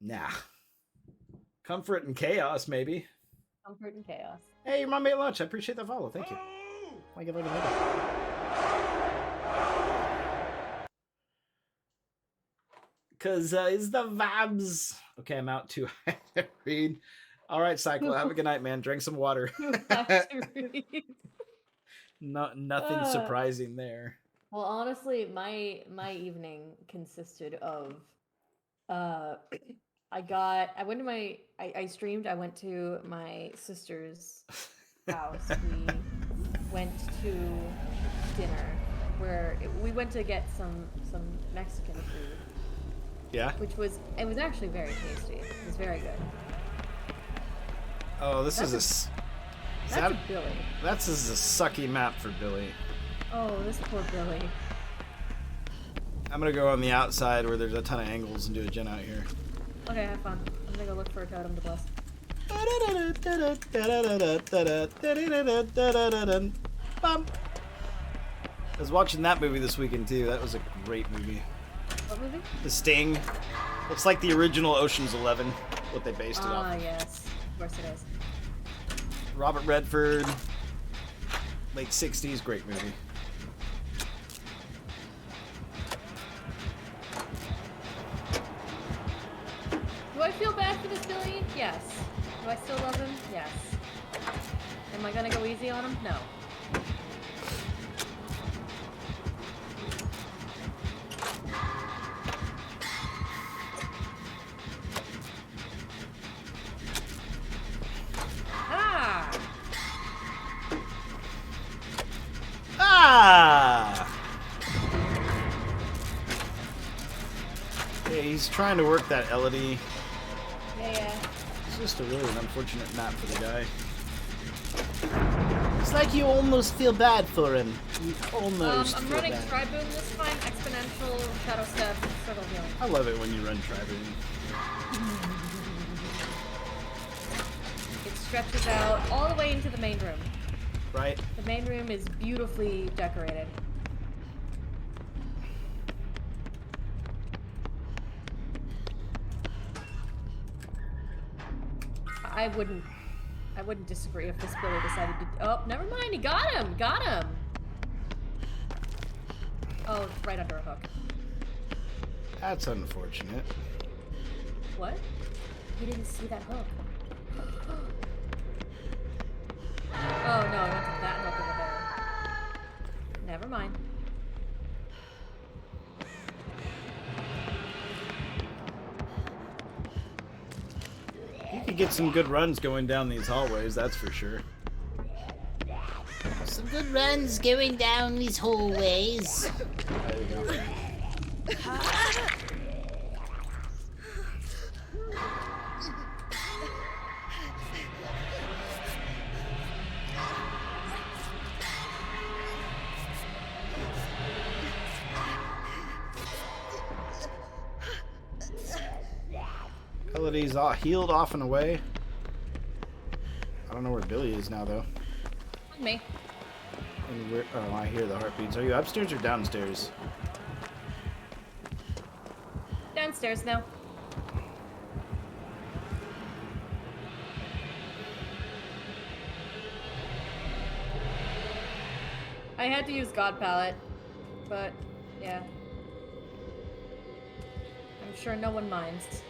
Nah. Comfort and chaos, maybe. Comfort and chaos. Hey, your mom made lunch. I appreciate the follow. Thank you. Like it, like it, like it. Because it's the vibes. Okay, I'm out too high to read. All right, Cyclo. Have a good night, man. Drink some water. Nothing surprising there. Well, honestly, my evening consisted of I streamed, I went to my sister's house. We went to dinner where we went to get some Mexican food. Yeah. It was actually very tasty. It was very good. Oh, That's a Billy. That's a sucky map for Billy. Oh, this poor Billy. I'm gonna go on the outside where there's a ton of angles and do a gen out here. Okay, have fun. I'm gonna go look for a totem to bless. Bum. I was watching that movie this weekend too. That was a great movie. What movie? The Sting. It's like the original Ocean's 11, what they based it off. Ah, yes. Of course it is. Robert Redford. Late 60s, great movie. Do I feel bad for this Billy? Yes. Do I still love him? Yes. Am I gonna go easy on him? No. Yeah, he's trying to work that Elodie. Yeah. It's just a really unfortunate map for the guy. It's like you almost feel bad for him. You almost I'm feel running bad. Tri-Boom this time, Exponential, Shadow Step, Circle Healing. I love it when you run Tri-Boom. It stretches out all the way into the main room. Right. The main room is beautifully decorated. I wouldn't disagree if this Billy decided to. Oh, never mind. He got him. Got him. Oh, right under a hook. That's unfortunate. What? He didn't see that hook. Oh no, I went to that hook over there. Never mind. You could get some good runs going down these hallways, that's for sure. Some good runs going down these hallways. There you go. Elodie's all healed off and away. I don't know where Billy is now, though. Me. And where, oh, I hear the heartbeats. Are you upstairs or downstairs? Downstairs now. I had to use God Palette, but yeah. I'm sure no one minds.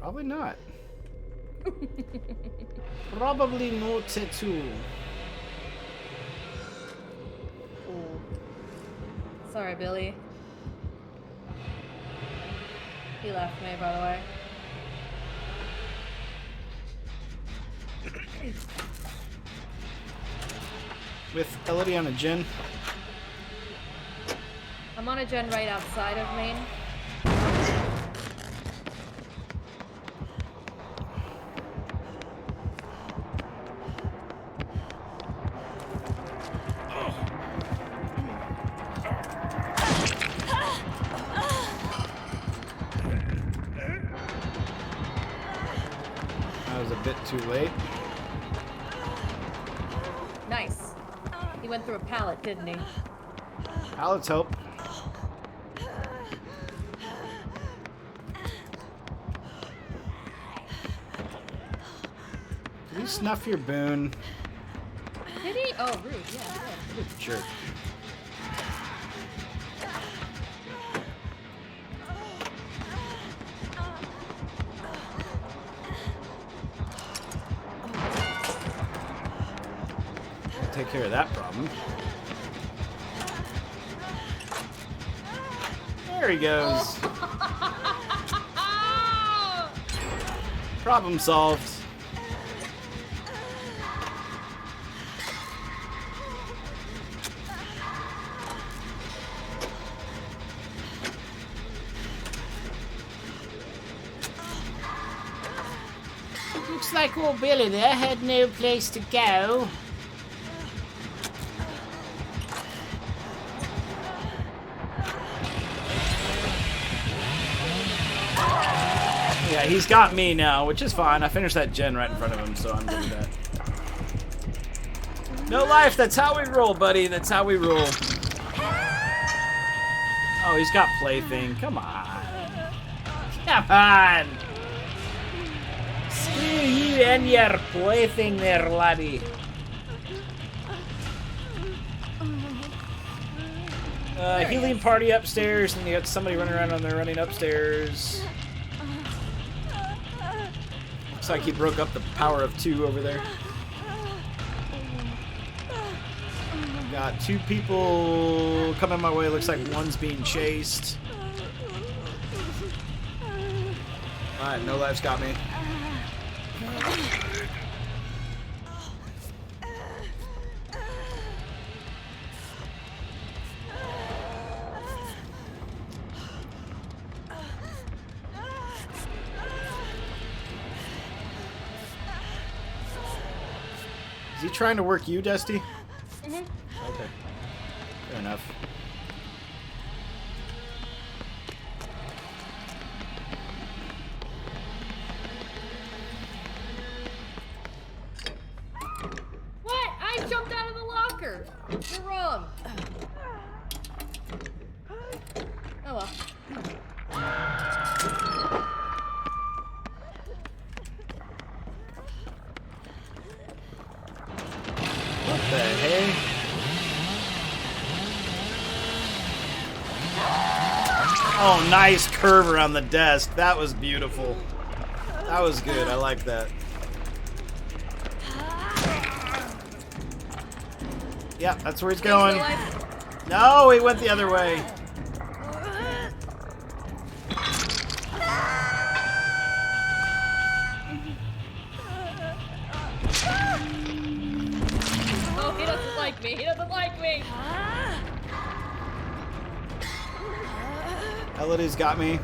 Probably not. Probably no tattoo. Ooh. Sorry, Billy. He left me, by the way. With Elodie on a gen. I'm on a gen right outside of main. That was a bit too late. Nice. He went through a pallet, didn't he? Pallets help. Did he snuff your boon? Did he? Oh, rude. Yeah, he did. What a jerk. take care of that problem. There he goes. Problem solved. Looks like old Billy there had no place to go. Yeah, he's got me now, which is fine. I finished that gen right in front of him, so I'm good with that. No life, that's how we roll, buddy. That's how we roll. Oh, he's got plaything. Come on. Come on. Screw you and your plaything there, laddie. Healing party upstairs, and you got somebody running around and they're running upstairs. Looks like he broke up the power of 2 over there. Got 2 people coming my way. Looks like one's being chased. Alright, no life's got me. Is he trying to work you, Dusty? Mm-hmm. Okay. Fair enough. What? I jumped out of the locker. You're wrong. Oh well. What the heck? Oh, nice curve around the desk. That was beautiful. That was good. I like that. Yeah, that's where he's going. No, he went the other way. Oh, he doesn't like me. He doesn't like me. Elodie's got me.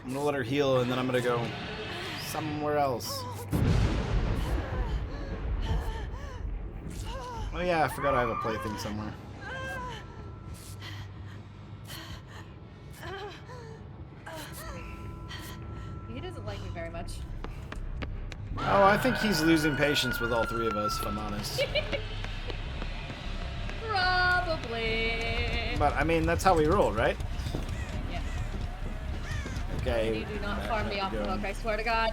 I'm gonna let her heal and then I'm gonna go somewhere else. Oh yeah, I forgot I have a plaything somewhere. He doesn't like me very much. Oh, I think he's losing patience with all 3 of us, if I'm honest. Probably. But I mean, that's how we roll, right? Yeah. Okay. You do not farm me off the hook, I swear to God.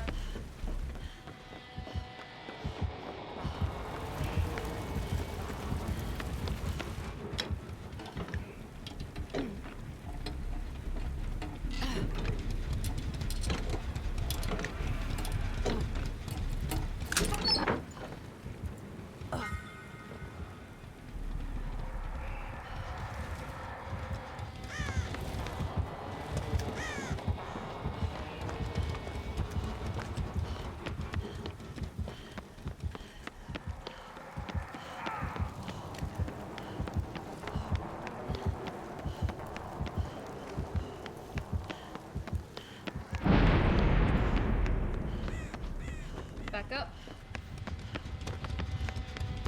Back up.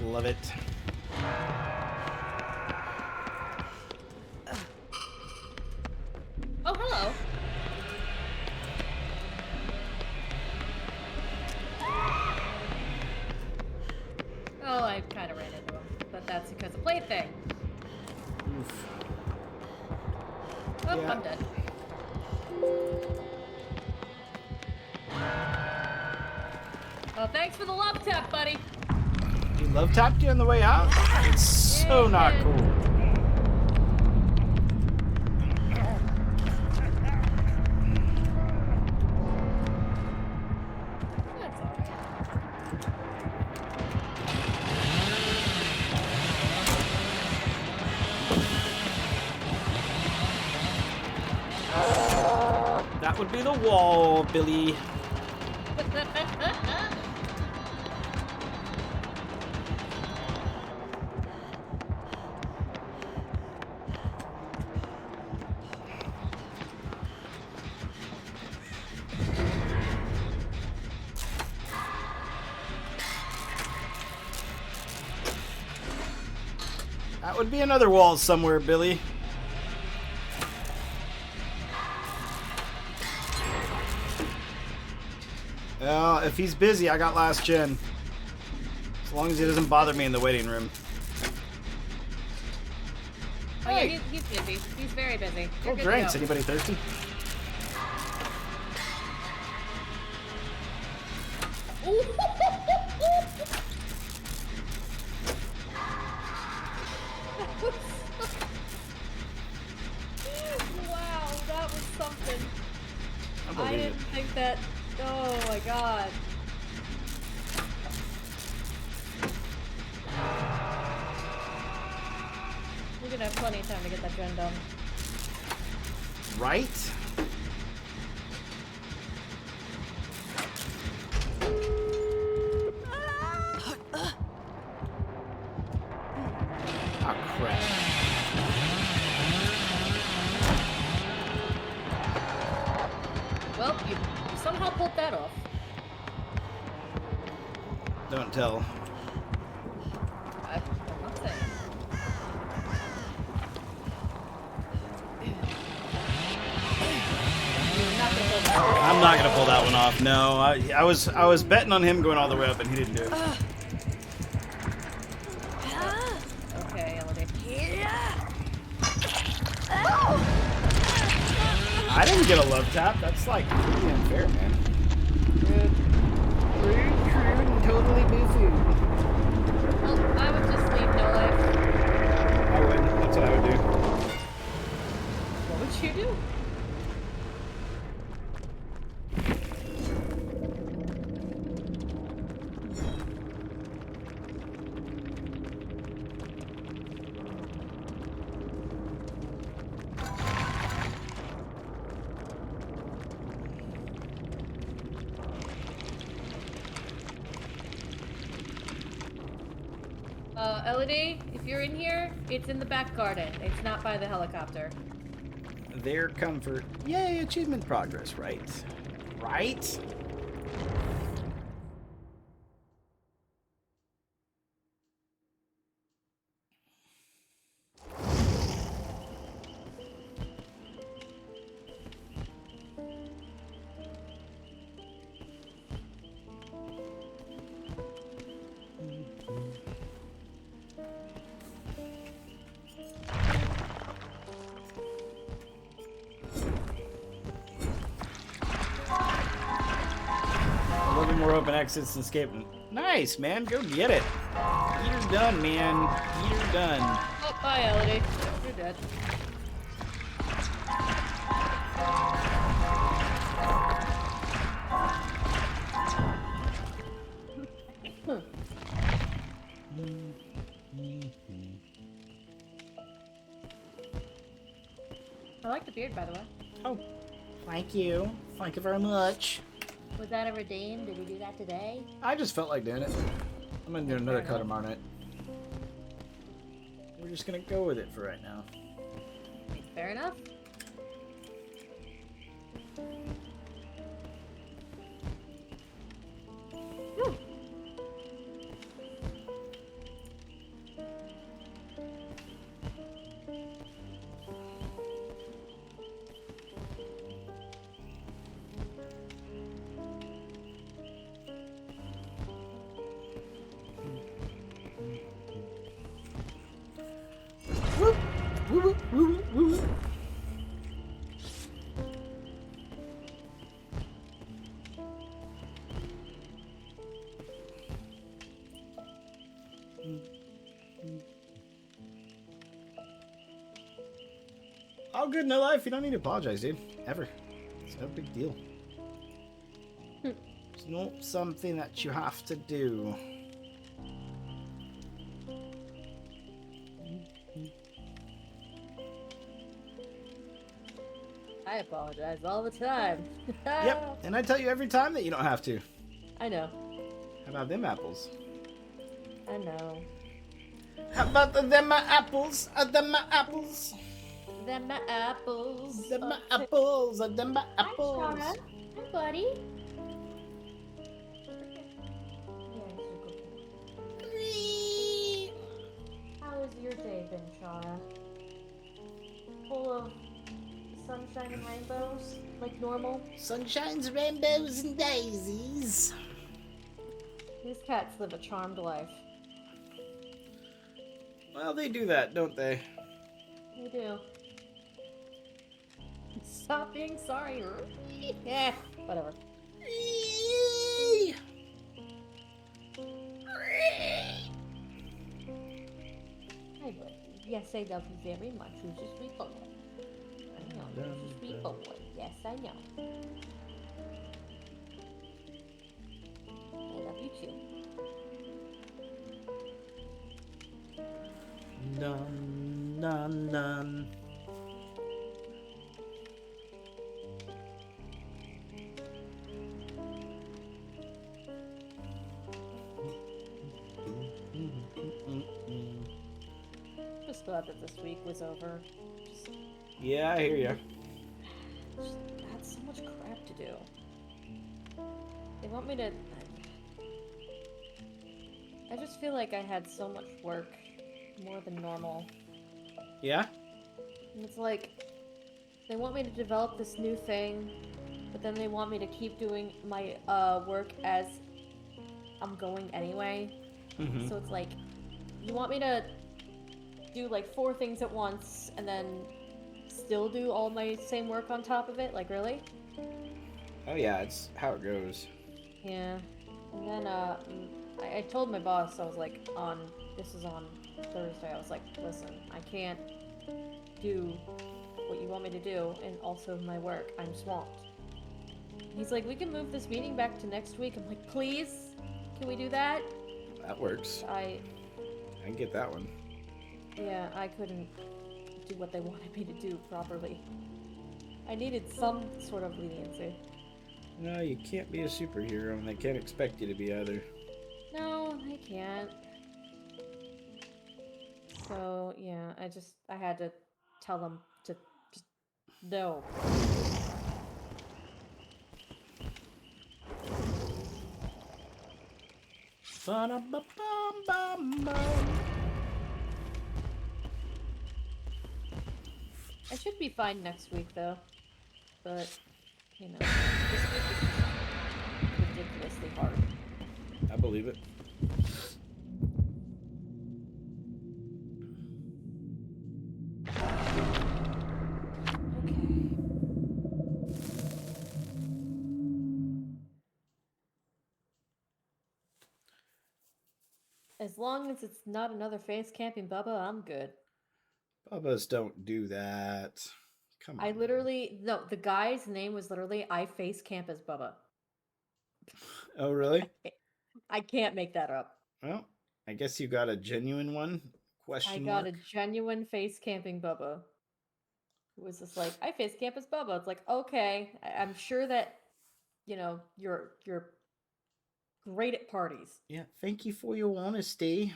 Love it. Oh, hello. Oh, I kind of ran into him, but that's because of plaything. Oof. Oh, Yeah. I'm dead. Oh, thanks for the love tap, buddy. He love tapped you on the way out? It's so not cool. That would be the wall, Billy. That would be another wall somewhere, Billy. Well, if he's busy, I got last gen. As long as he doesn't bother me in the waiting room. Oh yeah, he's busy. He's very busy. You're good Drinks. to go. Anybody thirsty? Wow, that was something. I I didn't think that. Oh my god. We're gonna have plenty of time to get that gen done. Right? Oh, crap. Well, you somehow pulled that off. Don't tell. I'm not saying. I'm not gonna pull that one off. No, I was betting on him going all the way up, and he didn't do it. Okay, Elodie. I didn't get a love tap. That's like pretty unfair, man. Rude, crude, and totally boo-foo. Well, I would just leave no life. I would. That's what I would do. What would you do? Elodie, if you're in here, it's in the back garden. It's not by the helicopter. Their comfort. Yay, achievement progress, right? Right? More open exits and escaping. Nice, man. Go get it. Eater done, man. Eater done. Oh, bye, Elodie. You're dead. I like the beard, by the way. Oh, thank you. Thank you very much. Was that a redeem? Did you do that today? I just felt like doing it. I'm gonna do another cut tomorrow night. We're just gonna go with it for right now. Fair enough. Whew. All good in their life. You don't need to apologize, dude. Ever. It's no big deal. It's not something that you have to do. I apologize all the time. Yep, and I tell you every time that you don't have to. I know. How about them apples? I know. How about them apples? Them apples? Them apples. Them apples. Them apples. Hi, Shauna. Hi, buddy. How has your day been, Shauna? Full of sunshine and rainbows, like normal? Sunshines, rainbows, and daisies. These cats live a charmed life. Well, they do that, don't they? They do. Stop being sorry. Yeah, whatever. Hi, buddy. Yes, I love you very much. You're a sweet boy. I know, you're a sweet boy. Yes, I know. I love you too. None, none, none. Just glad that this week was over. Yeah, I hear ya. Just had so much crap to do. They want me to... I just feel like I had so much work, more than normal. Yeah? And it's like, they want me to develop this new thing, but then they want me to keep doing my work as I'm going anyway. Mhm. So it's like, you want me to do like 4 things at once, and then still do all my same work on top of it? Like, really? Oh yeah, it's how it goes. Yeah. And then, I told my boss, I was like, this is on Thursday, I was like, listen, I can't do what you want me to do, and also my work, I'm swamped. He's like, we can move this meeting back to next week. I'm like, please? Can we do that? That works. I can get that one. Yeah, I couldn't do what they wanted me to do properly. I needed some sort of leniency. No, you can't be a superhero, and they can't expect you to be either. No, I can't. So, yeah, I had to tell them to just no. I should be fine next week, though. But, you know, this week is just ridiculously hard. I believe it. As long as it's not another face camping Bubba, I'm good. Bubbas don't do that. Come on. I literally, no, the guy's name was literally, I face camp as Bubba. Oh, really? I can't make that up. Well, I guess you got a genuine one? Question I got mark? a genuine face camping Bubba. It was just like, I face camp as Bubba. It's like, okay, I'm sure that, you know, you're great at parties. Yeah, thank you for your honesty.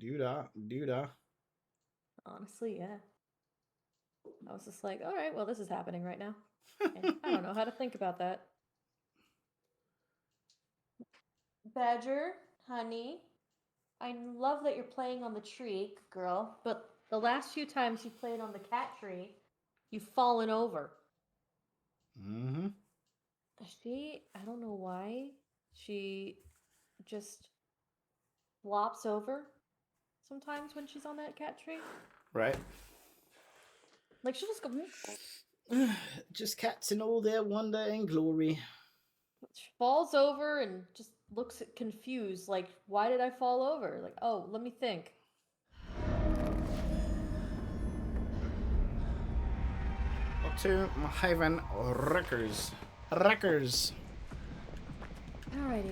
Doodah. Honestly, yeah. I was just like, all right, well, this is happening right now. And I don't know how to think about that. Badger, honey, I love that you're playing on the tree, girl, but the last few times you played on the cat tree, you've fallen over. Mm-hmm. I don't know why, she just flops over sometimes when she's on that cat tree. Right. Like, she'll just go... Just cats in all their wonder and glory. She falls over and just looks confused, like, why did I fall over? Like, oh, let me think. Up to Haven Wreckers. Alrighty,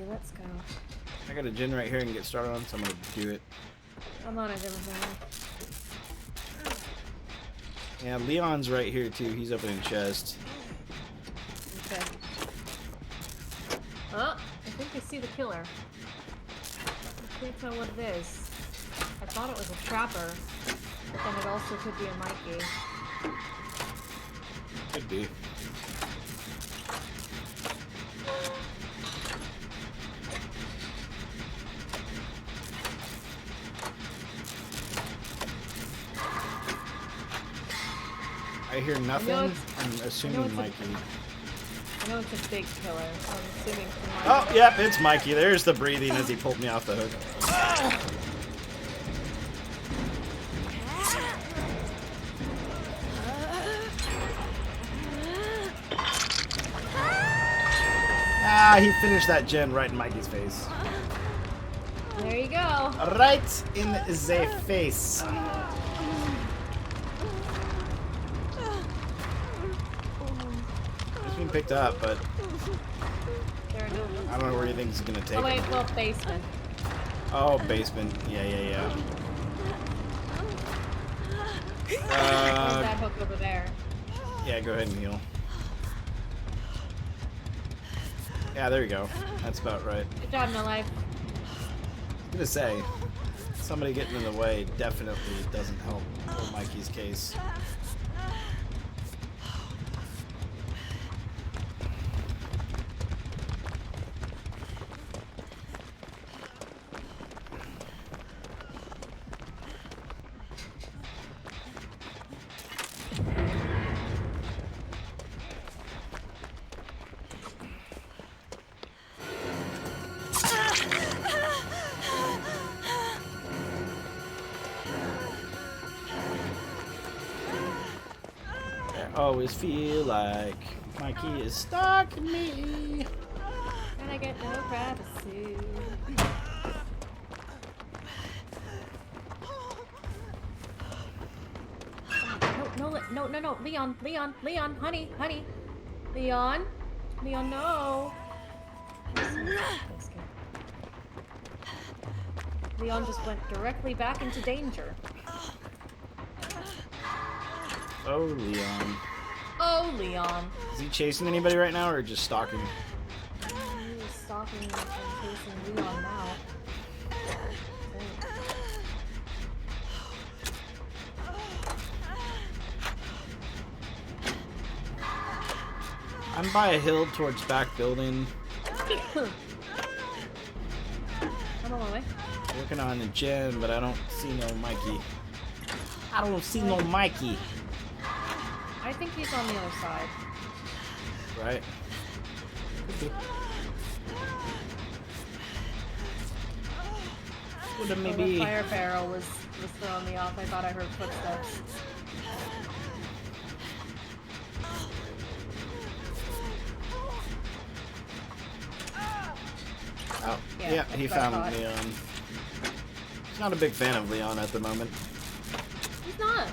let's go. I got a gen right here and get started on, so I'm gonna do it. I'm on it, everything. Yeah, Leon's right here too. He's opening chest. Okay. Oh, I think I see the killer. I can't tell what it is. I thought it was a trapper, but then it also could be a Mikey. Could be. I hear nothing. I'm assuming Mikey. I know it's a big killer, so I'm assuming it's Mikey. Oh, yep, it's Mikey. There's the breathing as he pulled me off the hook. Ah, he finished that gen right in Mikey's face. There you go. Right in the face. He's been picked up, but I don't know where he thinks he's gonna take Oh wait, him. well, basement. Oh, basement. Yeah. There's that hook over there. Yeah, go ahead and heal. Yeah, there you go. That's about right. Good job, No Life. I was gonna say, somebody getting in the way definitely doesn't help for Mikey's case. I always feel like Mikey is stalking me. And I get no privacy. No, Leon, honey. Leon, no. Leon just went directly back into danger. Oh, Leon. Oh, Leon. Is he chasing anybody right now or just stalking? He's stalking and chasing Leon now. I'm by a hill towards back building. I'm on my way. Working on a gen, but I don't see no Mikey. I don't see no Mikey. I think he's on the other side. Right. Would have maybe. The fire barrel was throwing me off. I thought I heard footsteps. Oh, yeah, he found Leon. He's not a big fan of Leon at the moment. He's not.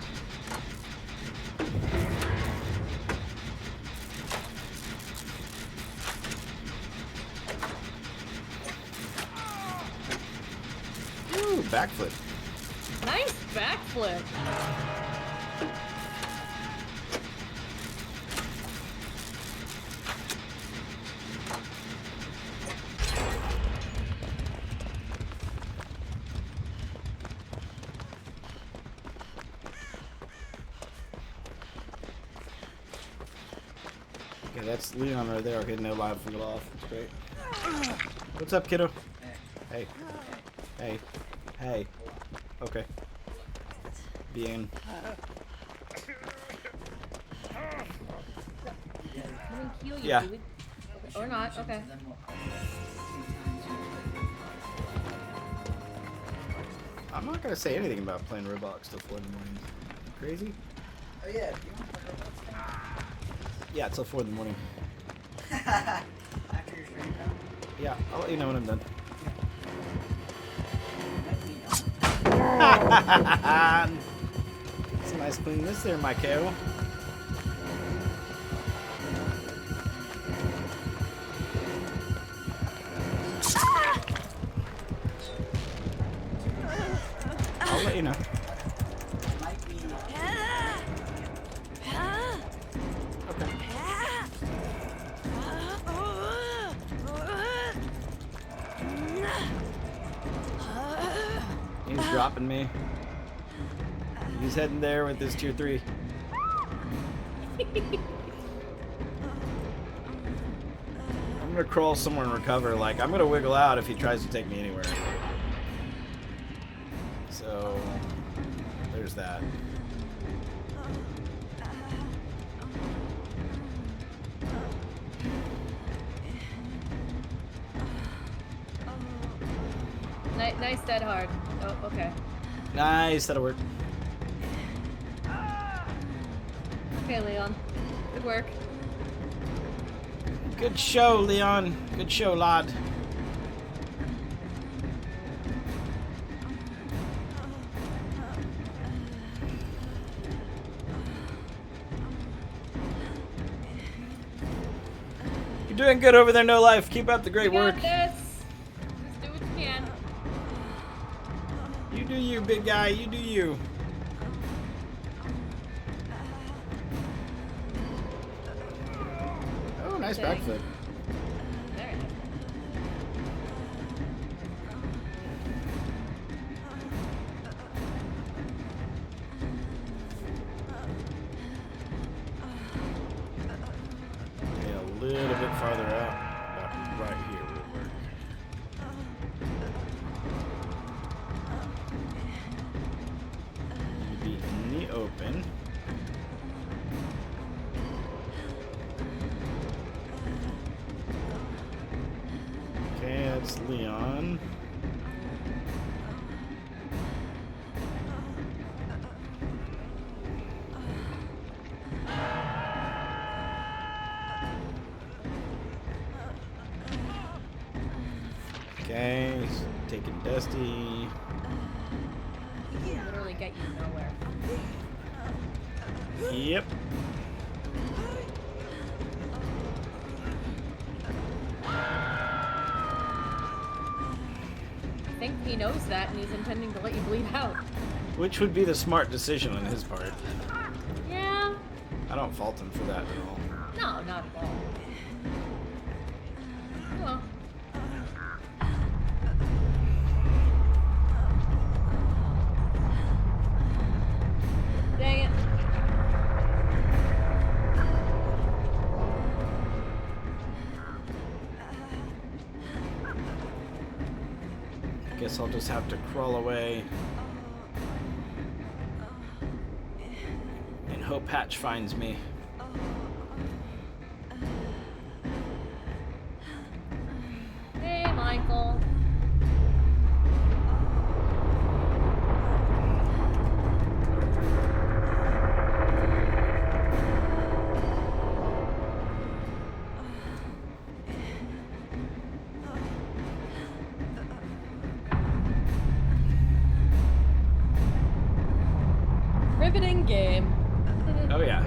Ooh, backflip. Nice backflip. Okay, that's Leon right there. Okay, no live from off. That's great. What's up, kiddo? Hey. Hey. Hey. Okay. Bien. Heal you, Yeah. dude. Or not, okay. I'm not gonna say anything about playing Roblox till 4 in the morning. Crazy? Oh yeah, do you want to play Roblox now? Yeah, till 4 in the morning. After your stream time? Yeah, I'll let you know when I'm done. It's a nice cleanness there, Michael. I'll let you know. dropping me. He's heading there with his tier 3. I'm gonna crawl somewhere and recover. Like, I'm gonna wiggle out if he tries to take me anywhere. So, there's that. Nice dead hard. Oh, okay. Nice, that'll work. Okay, Leon. Good work. Good show, Leon. Good show, lad. You're doing good over there, No Life. Keep up the great work. You got this. Just do what you can. You do you, big guy. You do you. Oh, nice back flip. Very nice. Yeah, a little bit farther out. About right here will work. Be in the open. Okay, that's Leon. Okay, he's taking Dusty. He can literally get you nowhere. Yep. I think he knows that and he's intending to let you bleed out. Which would be the smart decision on his part. Yeah. I don't fault him for that at all. No, not at all. Well. Dang it. Guess I'll just have to crawl away and hope Hatch finds me. Hey, Michael. Riveting game. Oh yeah.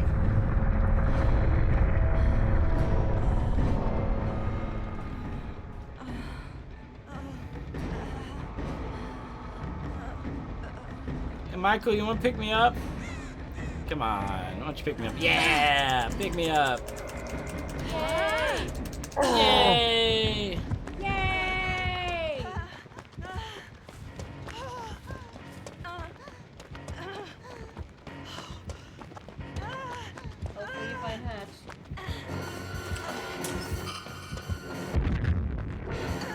Hey Michael, you want to pick me up? Come on, why don't you pick me up? Yeah, pick me up. Yay! Yay! Yay! Hopefully you find Hatch.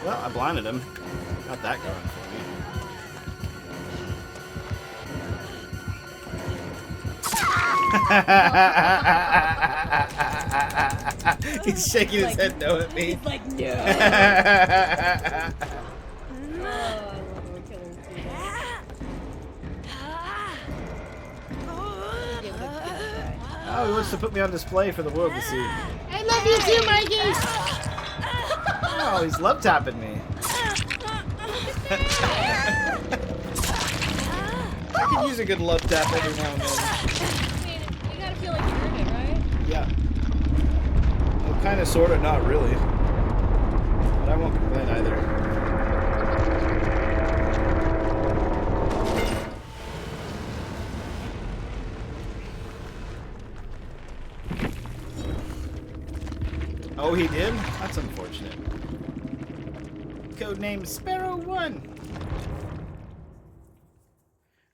Well, I blinded him. Got that going for me. He's shaking his head no at me. He's like, no. Oh, I love when killers do that. Give it a try. Oh, he wants to put me on display for the world to see. I love you too, Mikey. Oh, he's love tapping me. I could use a good love tap every now and then. I mean, you gotta feel like you earned it, right? Yeah. Well, kind of, sort of, not really. But I won't complain either. Oh, he did? That's unfortunate. Codename Sparrow 1.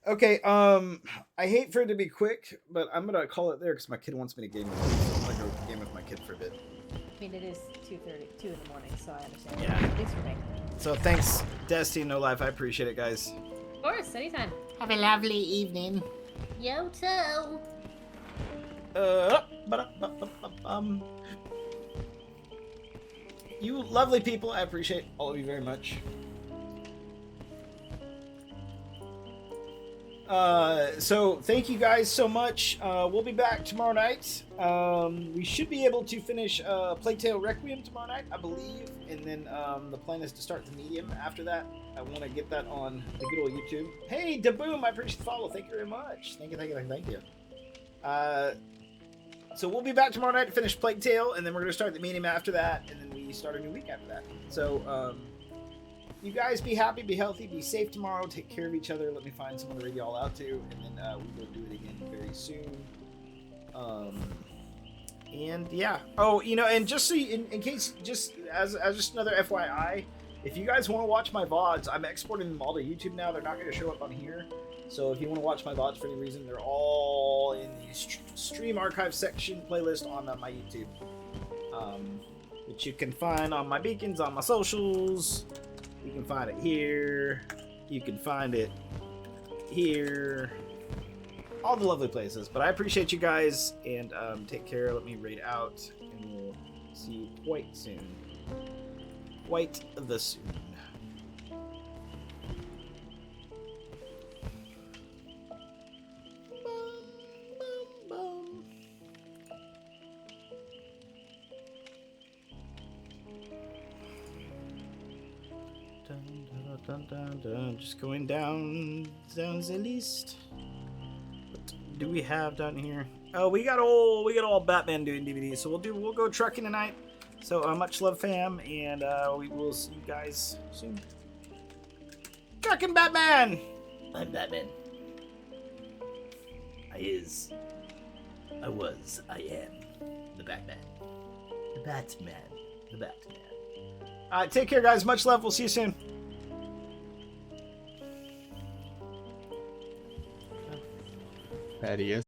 Okay, I hate for it to be quick, but I'm gonna call it there because my kid wants me to game with him. So I'm gonna go game with my kid for a bit. I mean, it is 2 in the morning, so I understand. Yeah. At least for me. So thanks, Destiny No Life. I appreciate it, guys. Of course, anytime. Have a lovely evening. You too. You lovely people, I appreciate all of you very much. So thank you guys so much. We'll be back tomorrow night. We should be able to finish Plague Tale Requiem tomorrow night, I believe, and then the plan is to start the medium after that. I want to get that on the good old YouTube. Hey, Daboom, I appreciate the follow. Thank you very much. Thank you. So we'll be back tomorrow night to finish Plague Tale, and then we're going to start the medium after that, and then we start a new week after that. So, you guys be happy, be healthy, be safe tomorrow, take care of each other. Let me find someone to read you all out to, and then we will do it again very soon. And yeah. Oh, you know, and just so you, in case, just as just another FYI, if you guys want to watch my VODs, I'm exporting them all to YouTube now. They're not going to show up on here. So if you want to watch my VODs for any reason, they're all in the stream archive section playlist on my YouTube. Which you can find on my Beacons, on my socials. You can find it here. You can find it here. All the lovely places. But I appreciate you guys, and take care. Let me raid out, and we'll see you quite soon. Quite the soon. Dun, dun, dun. Just going down the list. What do we have down here? Oh, we got all Batman doing DVDs. So we'll go trucking tonight. So much love, fam, and we will see you guys soon. Trucking Batman. I'm Batman. I am the Batman. The Batman. The Batman. Alright, take care, guys. Much love. We'll see you soon. Thaddeus.